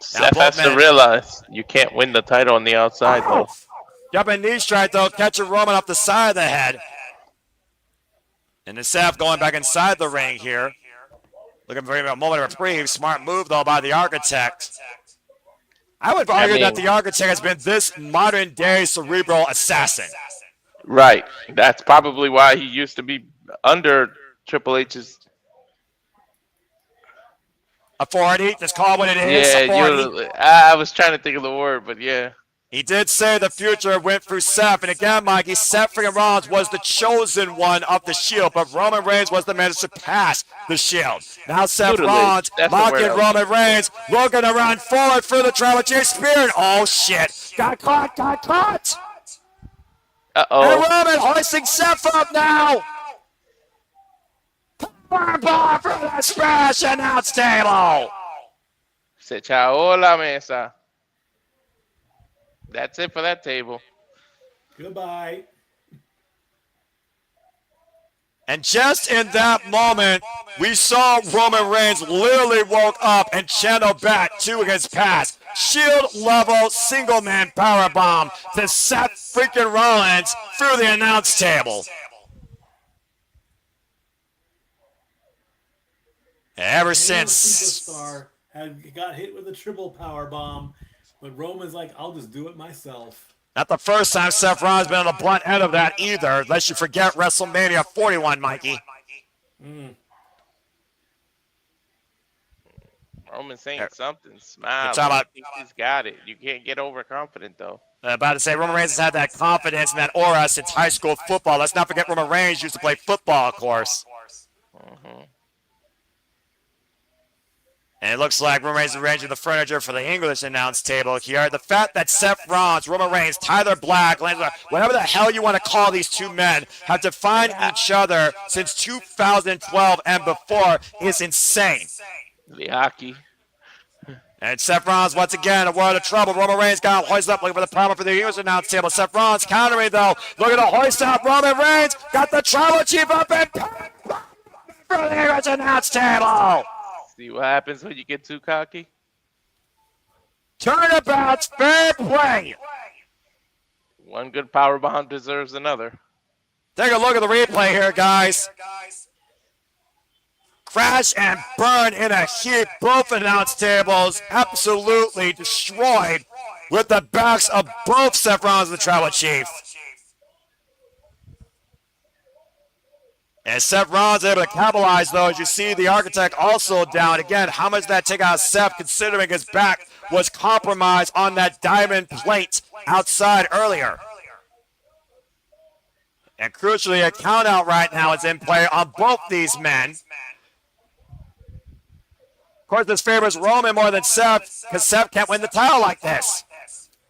Seth has to realize you can't win the title on the outside, though. Jumping knee strike, though, catching Roman off the side of the head. And then Seth going back inside the ring here. Looking for a moment of reprieve. Smart move, though, by the Architect. I would argue that the Architect has been this modern-day cerebral assassin. Right. That's probably why he used to be under Triple H's authority. Just call what it is. Yeah, I was trying to think of the word, but yeah. He did say the future went through Seth. And again, Mikey, Seth freaking Rollins was the chosen one of the Shield, but Roman Reigns was the man to surpass the Shield. Now Seth Rollins mocking Roman Reigns, looking to run forward for the Tribal Chief Spear. And oh, shit. Got caught. Uh-oh. And Roman hoisting Seth up now. Powerbomb for the smash announce table. Se echó la mesa. That's it for that table. Goodbye. And just in that moment, we saw Roman Reigns literally woke up and channeled back to his past. Shield level single man powerbomb to Seth freaking Rollins through the announce table. Ever since Superstar got hit with a triple power bomb, but Roman's like, I'll just do it myself. Not the first time Seth Rollins has been on the blunt end of that either, unless you forget WrestleMania 41, Mikey. Roman's saying something. Smile. He's got it. You can't get overconfident, though. About to say, Roman Reigns has had that confidence and that aura since high school football. Let's not forget Roman Reigns used to play football, of course. And it looks like Roman Reigns is arranging the furniture for the English announce table here. The fact that Seth Rollins, Roman Reigns, Tyler Black, whatever the hell you want to call these two men, have defined each other since 2012 and before is insane. The hockey. And Seth Rollins, once again, a world of trouble. Roman Reigns got hoisted up, looking for the power for the English announce table. Seth Rollins countering, though. Looking to hoist up Roman Reigns. Got the Tribal Chief up and for the English announce table. See what happens when you get too cocky? Turnabout's fair play. One good powerbomb deserves another. Take a look at the replay here, guys. Crash and burn in a heap. Both announce tables absolutely destroyed with the backs of both Seth Rollins and the Tribal Chief. And Seth Rollins able to capitalize, though, as you see the Architect also down. Again, how much did that take out of Seth, considering his back was compromised on that diamond plate outside earlier? And crucially, a countout right now is in play on both these men. course, this favors Roman more than Seth, because Seth can't win the title like this.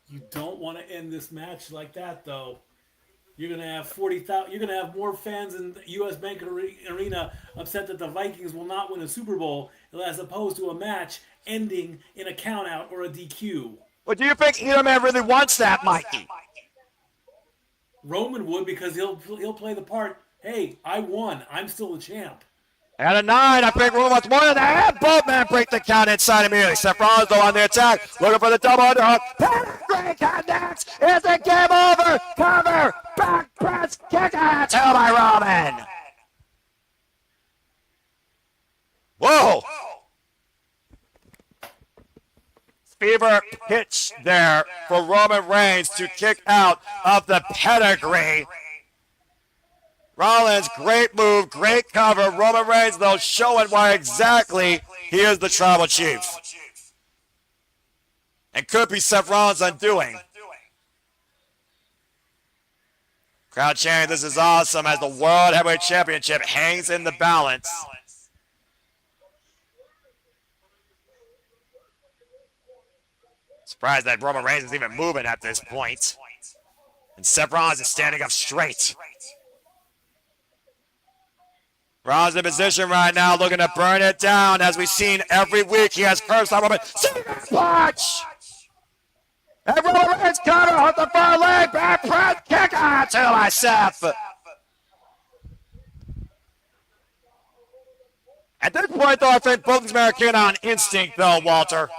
You don't want to end this match like that, though. You're gonna have 40,000. You're gonna have more fans in the U.S. Bank Arena upset that the Vikings will not win a Super Bowl, as opposed to a match ending in a countout or a DQ. Well, do you think Interim really wants that, Mikey? Roman would, because he'll play the part. Hey, I won. I'm still the champ. At a 9, I think Roman wants more than that. And both men break the count inside immediately. Seth Rollins, though, on the attack. Looking for the double underhook. Pedigree connects. Is it game over? Cover. Back press. Kick out. Two by Roman. Whoa. Fever pitch there for Roman Reigns to kick out of the pedigree. Rollins, great move, great cover. Roman Reigns, though, showing why exactly he is the tribal chief. And could be Seth Rollins' undoing. Crowd chanting, this is awesome, as the World Heavyweight Championship hangs in the balance. Surprised that Roman Reigns is even moving at this point. And Seth Rollins is standing up straight. Rollins in position right now, looking to burn it down. As we've seen every week, he has curves on Roman. Punch! And Roman Reigns counter off the far leg. Back press, kick out to by Seth. At this point, though, I think both these men are kicking on instinct, though, Walter.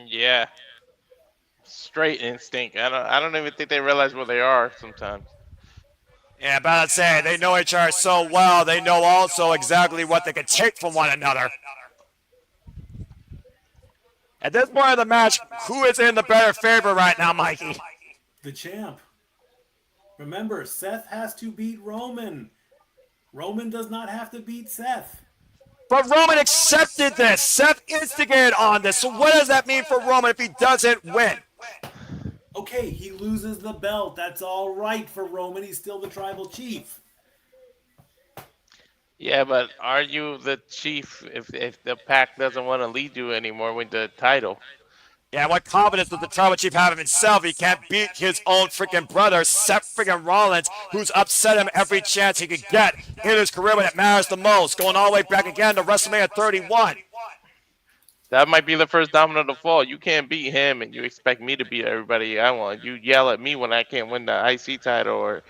Yeah. Straight instinct. I don't even think they realize where they are sometimes. Yeah, but I'd say they know each other so well, they know also exactly what they can take from one another. At this point of the match, who is in the better favor right now, Mikey? The champ. Remember, Seth has to beat Roman. Roman does not have to beat Seth. But Roman accepted this. Seth instigated on this. So what does that mean for Roman if he doesn't win? Okay, he loses the belt. That's all right for Roman. He's still the tribal chief. Yeah, but are you the chief if the pack doesn't want to lead you anymore with the title? Yeah, what confidence does the tribal chief have in himself? He can't beat his own freaking brother, Seth freaking Rollins, who's upset him every chance he could get in his career when it matters the most. Going all the way back again to WrestleMania 31. That might be the first domino to fall. You can't beat him, and you expect me to beat everybody I want. You yell at me when I can't win the IC title or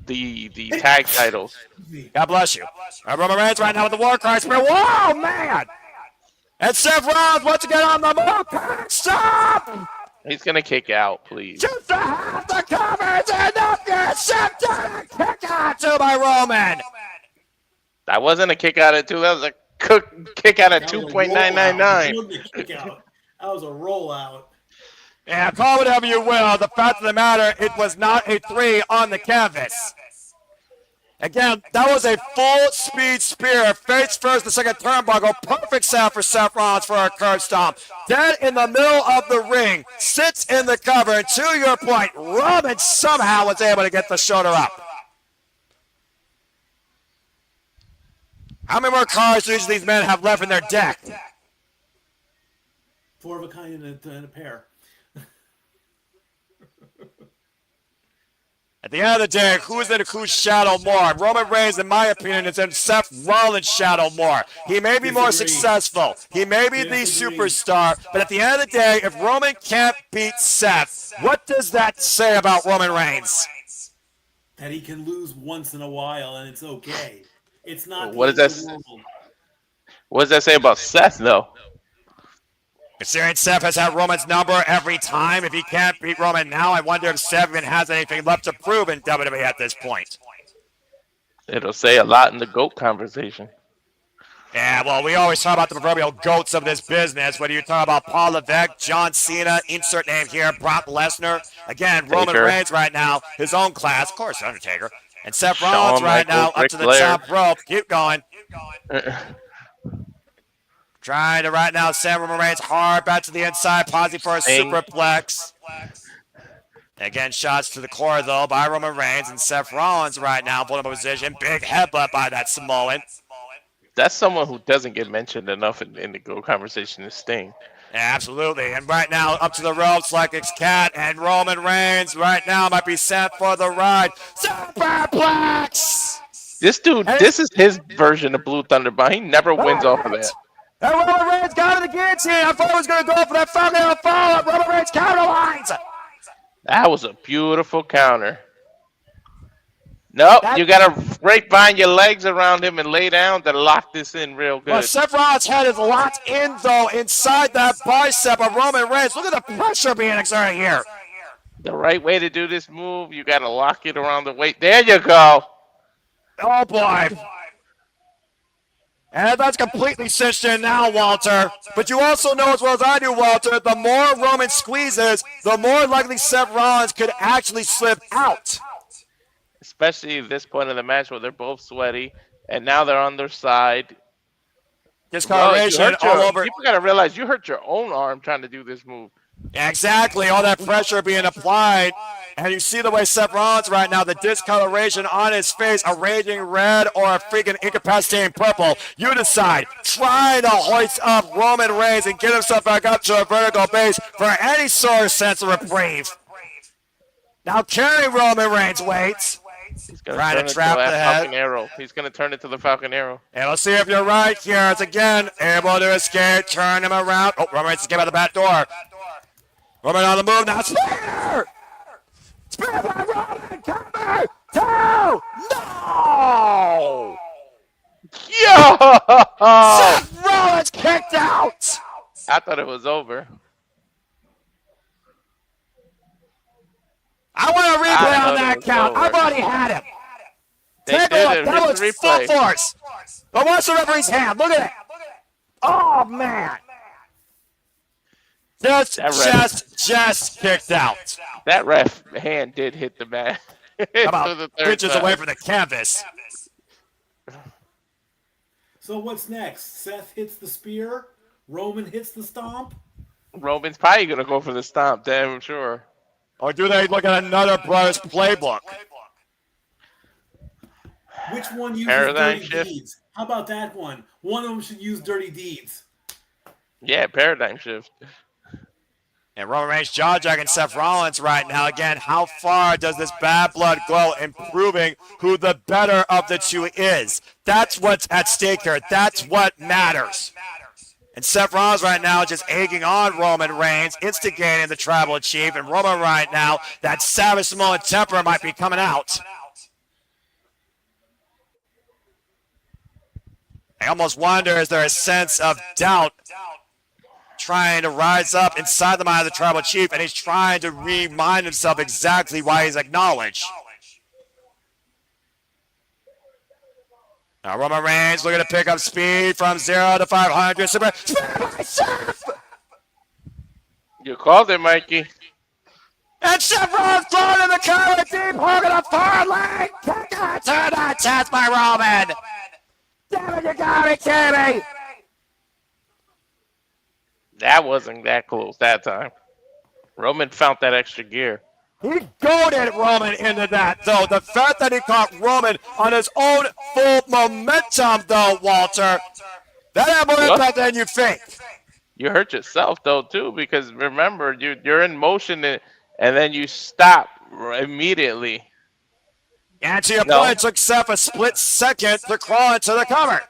the tag titles. God bless you. Roman Reigns right now with the war cry. Whoa, man! And Seth Rollins once again on the move. Stop! He's gonna kick out, please. Just to have the covers and up there. Seth done a kick out to by Roman. That wasn't a kick out at 2. That was a kick out at 2.999. That was a rollout. Yeah, call whatever you will. The fact of the matter, it was not a 3 on the canvas. Again, that was a full-speed spear, face first, the second turnbuckle. Perfect sound for Seth Rollins for a curb stomp. Dead in the middle of the ring, sits in the cover. And to your point, Roman somehow was able to get the shoulder up. How many more cards do each of these men have left in their deck? 4 of a kind in a pair. At the end of the day, who's in whose shadow more? Roman Reigns, in my opinion, is in Seth Rollins' shadow more. He may be more successful. He may be the superstar. But at the end of the day, if Roman can't beat Seth, what does that say about Roman Reigns? That he can lose once in a while, and it's okay. It's not. What does that say about Seth, though? Considering Seth has had Roman's number every time, if he can't beat Roman now, I wonder if Seth even has anything left to prove in WWE at this point. It'll say a lot in the GOAT conversation. Yeah, well, we always talk about the proverbial goats of this business, whether you talk about Paul Levesque, John Cena, insert name here, Brock Lesnar. Again, Roman Reigns right now, his own class, of course, Undertaker. And Seth Rollins right now up to the top rope. Keep going. Trying to right now send Roman Reigns hard back to the inside, pausing for a superplex. Again, shots to the core, though, by Roman Reigns. And Seth Rollins right now, pulling up a position. Big headbutt by that Samoan. That's someone who doesn't get mentioned enough in the GOAT conversation is Sting. Absolutely. And right now, up to the ropes like it's Cat and Roman Reigns right now might be sent for the ride. Superplex! This dude, this is his version of Blue Thunder, but he never wins off of that. And Roman Reigns got the guillotine. I thought he was going to go for that Falcon follow-up. Roman Reigns counterlines. That was a beautiful counter. Nope, you got to grapevine your legs around him and lay down to lock this in real good. Well, Seth Rollins' head is locked in, though, inside that bicep of Roman Reigns. Look at the pressure being exerted here. The right way to do this move, you got to lock it around the waist. There you go. Oh, boy. And that's completely cinched in now, Walter. But you also know as well as I do, Walter, the more Roman squeezes, the more likely Seth Rollins could actually slip out. Especially at this point of the match where they're both sweaty, and now they're on their side. Discoloration all over. People got to realize you hurt your own arm trying to do this move. Exactly, all that pressure being applied. And you see the way Seth Rollins right now, the discoloration on his face, a raging red or a freaking incapacitating purple. You decide, trying to hoist up Roman Reigns and get himself back up to a vertical base for any sort of sense of reprieve. Now carrying Roman Reigns waits. He's going trying to to trap the head. Falcon Arrow. He's going to turn it to the Falcon Arrow. And let's see if you're right here. It's again able to escape, turn him around. Oh, Roman Reigns escaped out the back door. Roman on the move now. Spear! Spear by Roman! Cover! Two! No! Yo! Seth Rollins kicked out! I thought it was over. I want a replay on that count. I've already had him. Take a look. That was full force. But watch the referee's hand. Look at it. Oh, man. Just kicked out. That ref hand did hit the mat. About inches away from the canvas. So what's next? Seth hits the spear. Roman hits the stomp. Roman's probably going to go for the stomp, damn sure. Or do they look at another Brothers playbook? Which one uses Paradigm dirty shift. deeds? How about that one? One of them should use dirty deeds. Yeah, paradigm shift. And Roman Reigns jaw-jacking Seth Rollins right now. Again, how far does this bad blood go in proving who the better of the two is? That's what's at stake here. That's what matters. And Seth Rollins right now just egging on Roman Reigns, instigating the tribal chief. And Roman right now, that savage Samoan temper might be coming out. I almost wonder, is there a sense of doubt trying to rise up inside the mind of the tribal chief, and he's trying to remind himself exactly why he's acknowledged. Now Roman Reigns looking to pick up speed from 0 to 500. You called it, Mikey. And Seth Rollins throwing in the cover, deep hook in the far leg. Kick out to the chest by Roman. Damn it, you got me, Timmy. That wasn't that close that time. Roman found that extra gear. He goaded Roman into that, though. The fact that he caught Roman on his own full momentum, though, Walter, that had more impact than you think. You hurt yourself, though, too, because remember, you're in motion and then you stop immediately. And to your point, it took Seth a split second to crawl into the cover.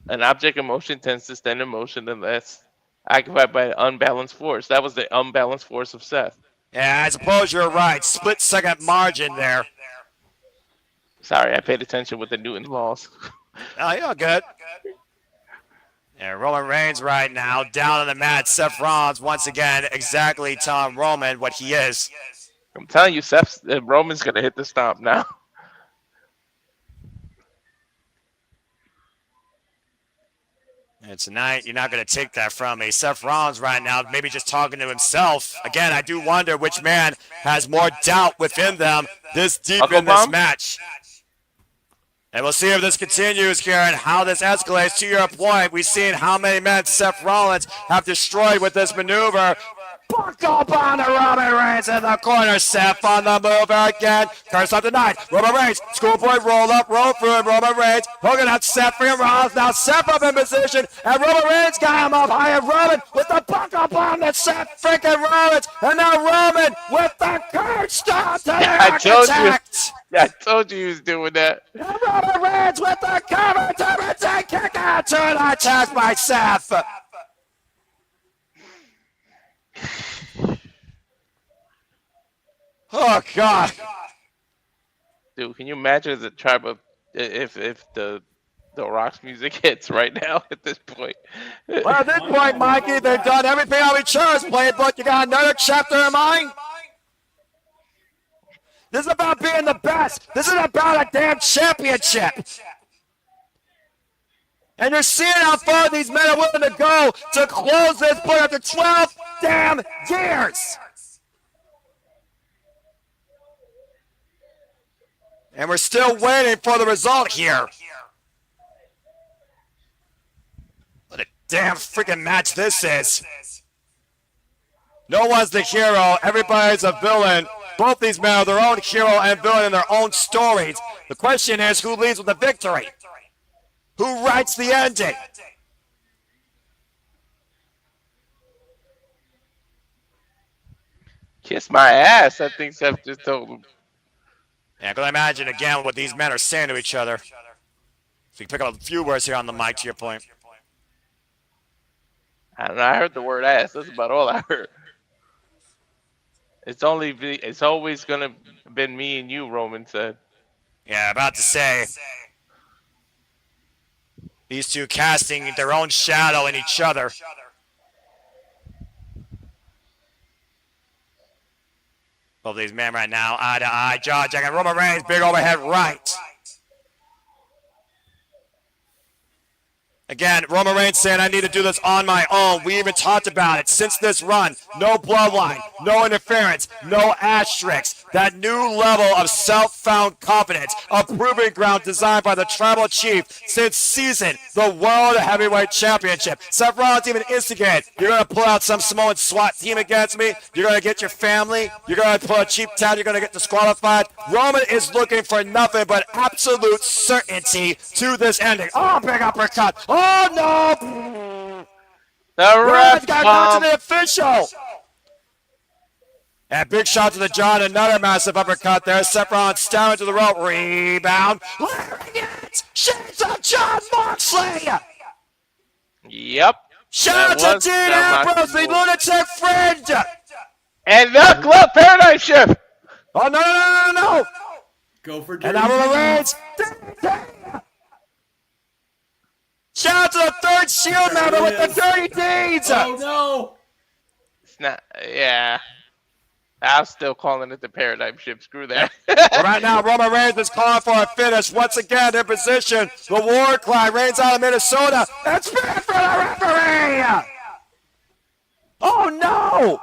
An object in motion tends to stand in motion unless occupied by unbalanced force. That was the unbalanced force of Seth. Yeah, I suppose you're right. Split second margin there. Sorry, I paid attention with the Newton laws. Oh, you're good. Yeah, Roman Reigns right now down on the mat. Seth Rollins once again exactly telling Roman what he is. I'm telling you, Roman's going to hit the stomp now. And tonight, you're not going to take that from me. Seth Rollins right now, maybe just talking to himself. Again, I do wonder which man has more doubt within them this deep in this match. And we'll see if this continues here and how this escalates. To your point, we've seen how many men Seth Rollins have destroyed with this maneuver. buckle bomb to Roman Reigns in the corner. Seth on the move again. Curse of the night. Roman Reigns. Schoolboy roll up, roll through, and Roman Reigns hooking up Seth for Rollins. Now Seth up in position, and Roman Reigns got him up high. And Roman with the buckle bomb to Seth freaking Rollins. And now Roman with the curse stop to the architect. I told you he was doing that. And Roman Reigns with the cover to retain kick out to the chest by Seth. Oh God, dude! Can you imagine the tribe of if the Rock's music hits right now at this point? Well, at this point, Mikey, they've done everything on each other's playbook. You got another chapter in mind? This is about being the best. This is about a damn championship. And you're seeing how far these men are willing to go to close this point after 12 damn years. And we're still waiting for the result here. What a damn freaking match this is. No one's the hero. Everybody's a villain. Both these men are their own hero and villain in their own stories. The question is, who leads with the victory? Who writes the ending? Kiss my ass, I think Seth just told him. Yeah, because I imagine, again, what these men are saying to each other. So you can pick up a few words here on the mic to your point. I don't know, I heard the word ass. That's about all I heard. It's always gonna been me and you, Roman said. Yeah, about to say. These two casting their own shadow in each other. Both these men right now, eye to eye, jaw jacking. Roman Reigns, big overhead right. Again, Roman Reigns saying, I need to do this on my own. We even talked about it. Since this run, no bloodline, no interference, no asterisks. That new level of self-found confidence, a proving ground designed by the tribal chief since season, the World Heavyweight Championship. Seth Rollins even instigated, you're going to pull out some Samoan SWAT team against me. You're going to get your family. You're going to pull a cheap tap. You're going to get disqualified. Roman is looking for nothing but absolute certainty to this ending. Oh, big uppercut. Oh, no! The ref got knocked to the official! And big shot to the John, another massive uppercut there. Seth Rollins down to the rope. Rebound. Layering it! Shades of John Moxley! Yep. Shout out to Dean Ambrose, the lunatic friend! And the club paradigm shift! Oh, no! Go for And now Roman Reigns. Shout out to the third Shield member with the dirty deeds! Oh, no! It's not, yeah. I'm still calling it the paradigm shift. Screw that. Well, right now, Roman Reigns is calling for a finish. Once again, in position. The war cry. Reigns out of Minnesota. It's bad for the referee! Oh, no!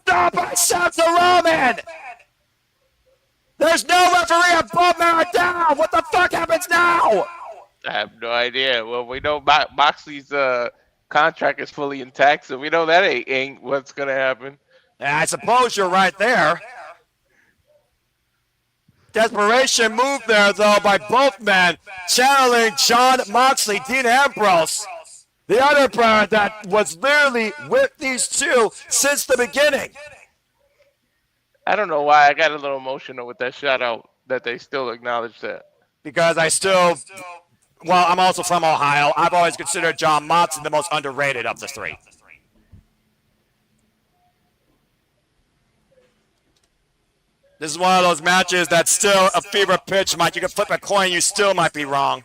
Stop by Seth to Roman! There's no referee above down. What the fuck happens now? I have no idea. Well, we know Moxley's contract is fully intact, so we know that ain't what's going to happen. I suppose you're right there. Desperation move there, though, by both men, channeling John Moxley, Dean Ambrose, the other brother that was literally with these two since the beginning. I don't know why I got a little emotional with that shout out that they still acknowledge that. Because I'm also from Ohio. I've always considered John Moxley the most underrated of the three. This is one of those matches that's still a fever pitch, Mike. You can flip a coin, you still might be wrong.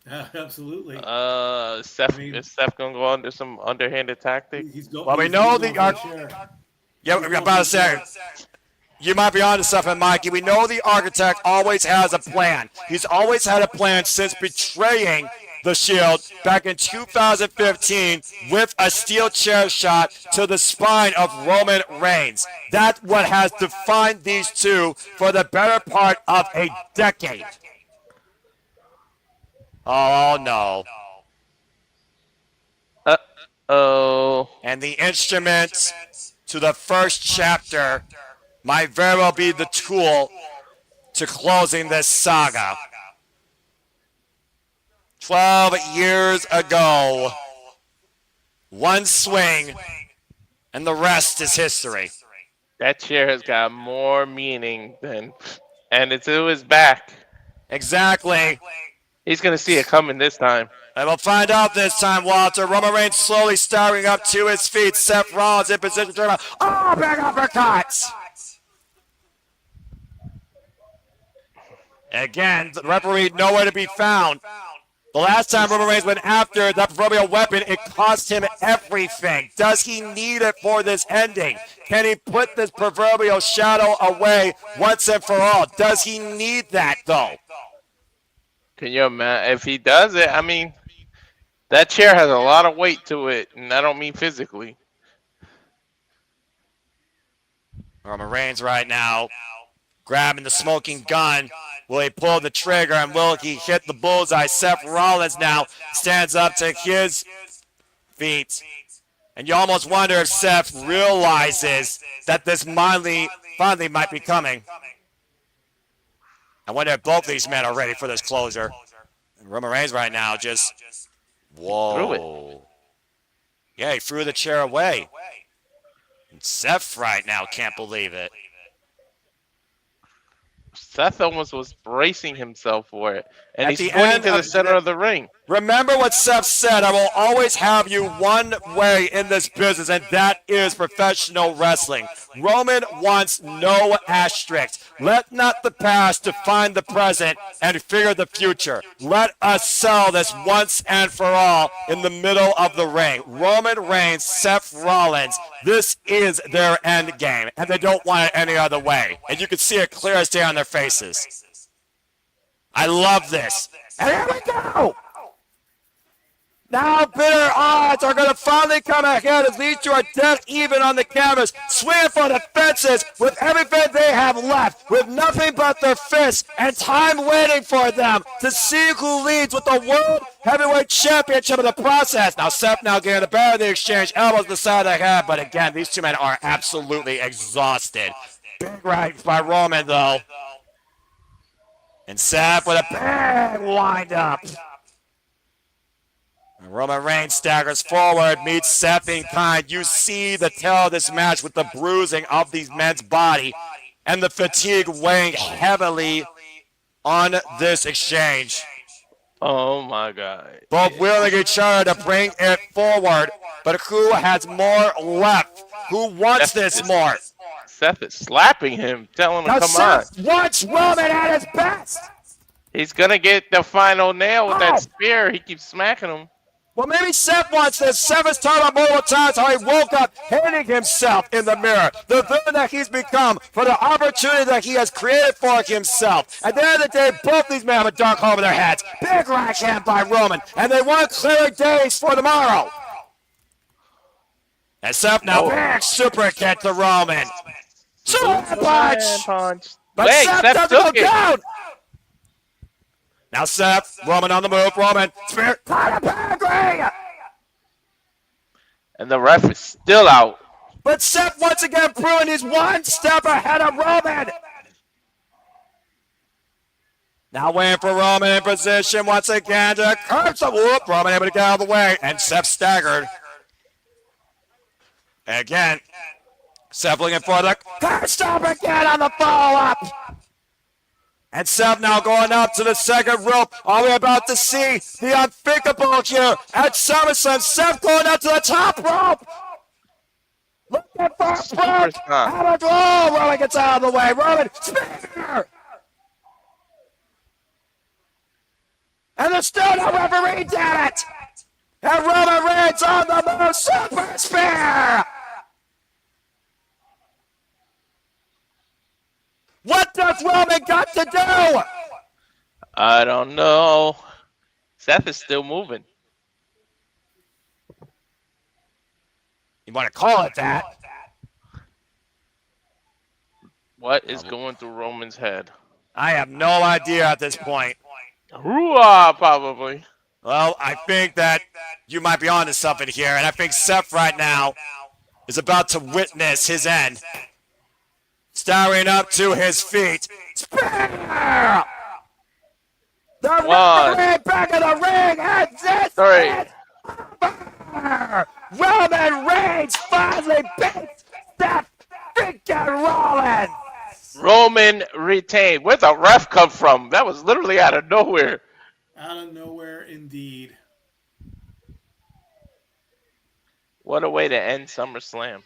Yeah, absolutely. Is Seth gonna go under some underhanded tactic? Well, we know yeah, we're about to say. You might be onto something, Mikey. We know the architect always has a plan. He's always had a plan since betraying the Shield back in 2015 with a steel chair shot to the spine of Roman Reigns. That's what has defined these two for the better part of a decade. Oh, no. Uh-oh. And the instrument to the first chapter might very well be the tool to closing this saga. 12 years ago, one swing, and the rest is history. That chair has got more meaning than, and it's to his back. Exactly. He's gonna see it coming this time. And we'll find out this time, Walter. Roman Reigns slowly staggering up to his feet. Seth Rollins in position to turn around. Oh, big uppercuts! Again, the referee nowhere to be found. The last time Roman Reigns went after that proverbial weapon, it cost him everything. Does he need it for this ending? Can he put this proverbial shadow away once and for all? Does he need that, though? Can you imagine if he does it? I mean, that chair has a lot of weight to it, and I don't mean physically. Roman Reigns right now grabbing the smoking gun. Will he pull the trigger, and will he hit the bullseye? Seth Rollins now stands up to his feet. And you almost wonder if Seth realizes that this finally might be coming. I wonder if both these men are ready for this closer. And Roman Reigns right now just, whoa. Yeah, he threw the chair away. And Seth right now can't believe it. Seth almost was bracing himself for it, and he's pointing to the center of the ring. Remember what Seth said, I will always have you one way in this business, and that is professional wrestling. Roman wants no asterisks. Let not the past define the present and figure the future. Let us sell this once and for all in the middle of the ring. Roman Reigns, Seth Rollins, this is their end game, and they don't want it any other way. And you can see it clear as day on their faces. I love this. And here we go! Now bitter odds are going to finally come ahead as these two are dead even on the canvas, swinging for the fences with everything they have left, with nothing but their fists and time waiting for them to see who leads with the World Heavyweight Championship in the process. Now Seth now getting the better of the exchange, elbows to the side of the head, but again, these two men are absolutely exhausted. Big right by Roman, though. And Seth with a big wind-up. Roman Reigns staggers forward, meets Seth in kind. You see the tail of this match with the bruising of these men's body and the fatigue weighing heavily on this exchange. Oh my God. Both willing each other to bring it forward, but who has more left? Who wants this more? Seth is slapping him, telling him Now to come on. Seth wants Roman at his best. He's gonna get the final nail with that spear. He keeps smacking him. Well, maybe Seth wants this. Seth has talked about multiple times how he woke up hating himself in the mirror. The villain that he's become for the opportunity that he has created for himself. At the end of the day, both these men have a dark hole over their heads. Big right hand by Roman. And they want clear days for tomorrow. And Seth now big super kick to Roman. Super punch. But Wait, Seth Seth doesn't go took it. down. Now Seth, Roman on the move, Roman, spear, And the ref is still out. but Seth once again proving he's one step ahead of Roman. Now waiting for Roman in position once again to curse the whoop. Roman able to get out of the way, and Seth staggered. And again, Seth looking for the curse stop again on the follow-up. And Seth now going up to the second rope. Are we about to see the unthinkable here at SummerSlam? Seth going up to the top rope. Look at first rope. Oh, Roman gets out of the way. Roman, spear. And there's still no referee, damn it. And Roman Reigns on the move. Super spear. What does Roman got to do? I don't know. Seth is still moving. You want to call it that? What is going through Roman's head? I have no idea at this point. Hooah, probably. Well, I think that you might be onto something here, and I think Seth right now is about to witness his end. Staring up to his feet. Spear! The referee back in the ring, and this is over. Roman Reigns finally beats Seth freaking Rollins. Roman retained. Where'd the ref come from? That was literally out of nowhere. Out of nowhere, indeed. What a way to end SummerSlam.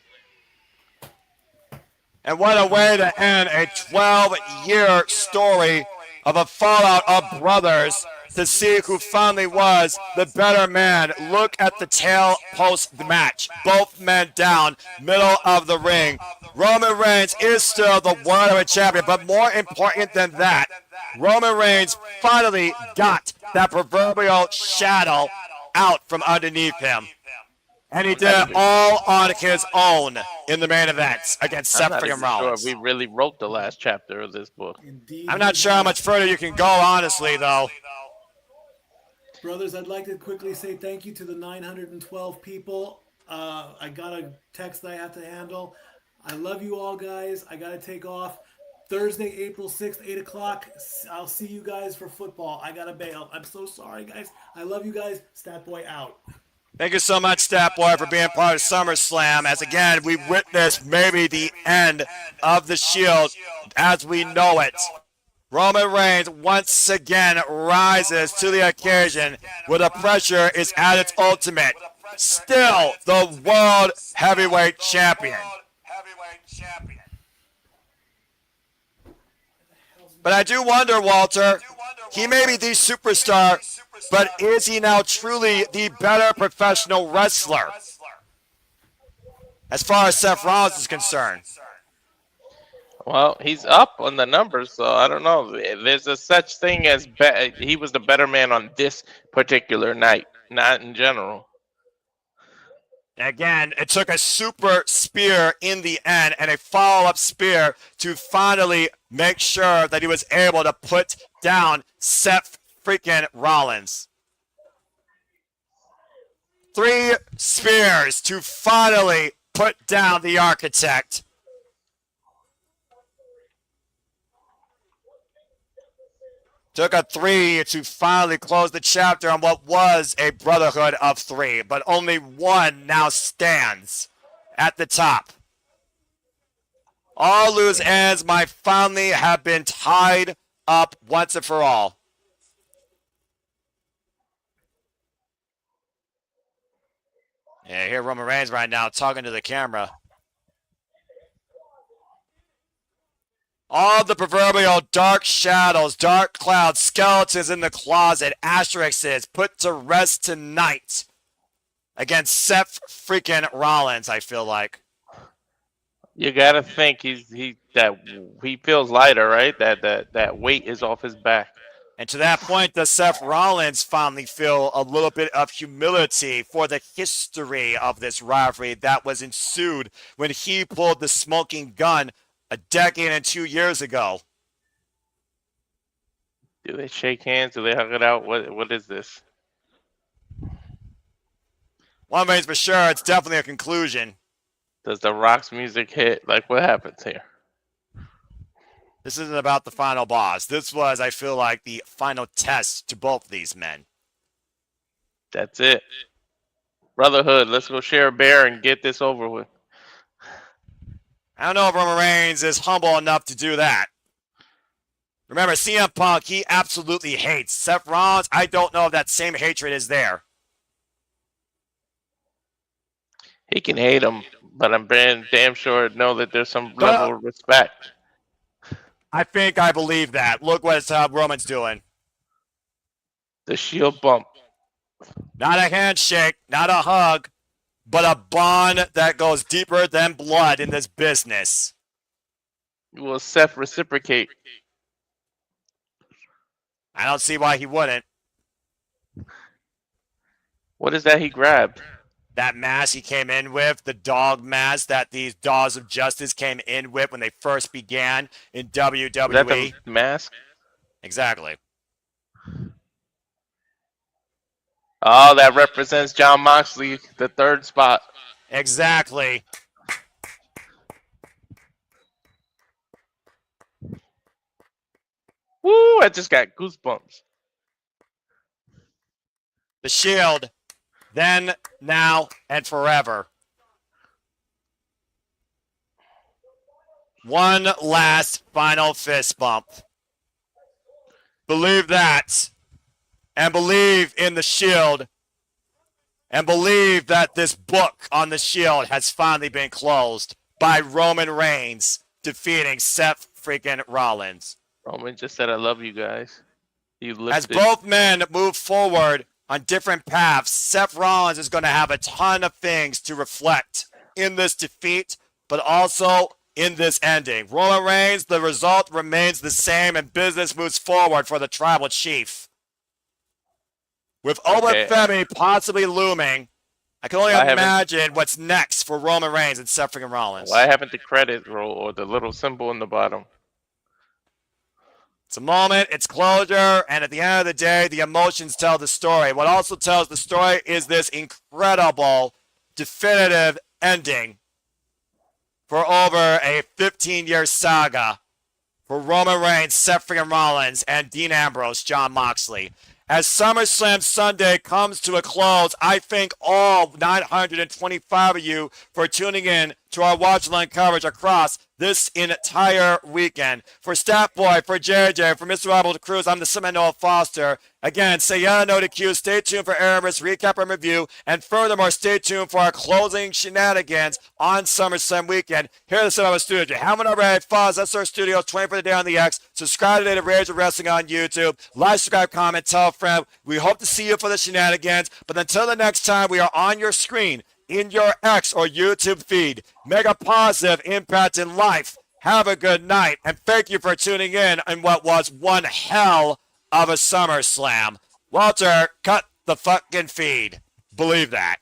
And what a way to end a 12-year story of a fallout of brothers to see who finally was the better man. Look at the tail post match. Both men down, middle of the ring. Roman Reigns is still the World Heavyweight Champion, but more important than that, Roman Reigns finally got that proverbial shadow out from underneath him. And he did it all on his own in the main events against Seth freaking Rollins. Sure we really wrote the last chapter of this book. Indeed. I'm not sure how much further you can go, honestly, though. Brothers, I'd like to quickly say thank you to the 912 people. I got a text that I have to handle. I love you all, guys. I got to take off. Thursday, April 6th, 8 o'clock. I'll see you guys for football. I got to bail. I'm so sorry, guys. I love you guys. Stat Boy out. Thank you so much, Statboy, for being part of SummerSlam. As again, we witnessed maybe the end of the Shield as we know it. Roman Reigns once again rises to the occasion where the pressure is at its ultimate. Still the World Heavyweight Champion. But I do wonder, Walter, he may be the superstar, but is he now truly the better professional wrestler? As far as Seth Rollins is concerned. Well, he's up on the numbers, so I don't know. There's a such thing as he was the better man on this particular night, not in general. Again, it took a super spear in the end and a follow-up spear to finally make sure that he was able to put down Seth freaking Rollins. 3 spears to finally put down the Architect. Took a 3 to finally close the chapter on what was a brotherhood of 3, but only one now stands at the top. All loose ends might finally have been tied up once and for all. Yeah, here Roman Reigns right now talking to the camera. All the proverbial dark shadows, dark clouds, skeletons in the closet, asterisks put to rest tonight against Seth freaking Rollins, I feel like. You gotta think he feels lighter, right? That weight is off his back. And to that point, does Seth Rollins finally feel a little bit of humility for the history of this rivalry that was ensued when he pulled the smoking gun a decade and 2 years ago? Do they shake hands? Do they hug it out? What is this? One thing's for sure, it's definitely a conclusion. Does the Rock's music hit? Like, what happens here? This isn't about the final boss. This was, I feel like, the final test to both these men. That's it. Brotherhood, let's go share a bear and get this over with. I don't know if Roman Reigns is humble enough to do that. Remember, CM Punk, he absolutely hates Seth Rollins. I don't know if that same hatred is there. He can hate him, but I'm damn sure know that there's some level of respect. I think I believe that. Look what Roman's doing. The Shield bump. Not a handshake, not a hug, but a bond that goes deeper than blood in this business. Will Seth reciprocate? I don't see why he wouldn't. What is that he grabbed? That mask he came in with, the dog mask that these Dogs of Justice came in with when they first began in WWE. Is that the mask? Exactly. Oh, that represents Jon Moxley, the third spot. Exactly. Woo! I just got goosebumps. The Shield, then, now, and forever. One last final fist bump. Believe that. And believe in the Shield. And believe that this book on the Shield has finally been closed by Roman Reigns defeating Seth freaking Rollins. Roman just said, I love you guys. As both men move forward on different paths, Seth Rollins is going to have a ton of things to reflect in this defeat, but also in this ending. Roman Reigns, the result remains the same, and business moves forward for the tribal chief. With Owen Femi possibly looming, I can only imagine what's next for Roman Reigns and Seth freaking Rollins. Why haven't the credit roll or the little symbol in the bottom? It's a moment, it's closure, and at the end of the day, the emotions tell the story. What also tells the story is this incredible, definitive ending for over a 15-year saga for Roman Reigns, Seth freaking Rollins, and Dean Ambrose, Jon Moxley. As SummerSlam Sunday comes to a close, I thank all 925 of you for tuning in to our watch line coverage across this entire weekend. For Statboy, for JJ, for Mr. Robert Cruz, I'm the Seminole Foster. Again, say yeah, no to Q. Stay tuned for Aramis recap and review. And furthermore, stay tuned for our closing shenanigans on SummerSlam weekend. Here at the Cinema Studio. If you haven't already, follow us, SR Studios, 24 the day on the X. Subscribe today to Rage of Wrestling on YouTube. Like, subscribe, comment, tell a friend. We hope to see you for the shenanigans. But until the next time, we are on your screen, in your X or YouTube feed. Make a positive impact in life. Have a good night. And thank you for tuning in what was one hell of a SummerSlam. Walter, cut the fucking feed. Believe that.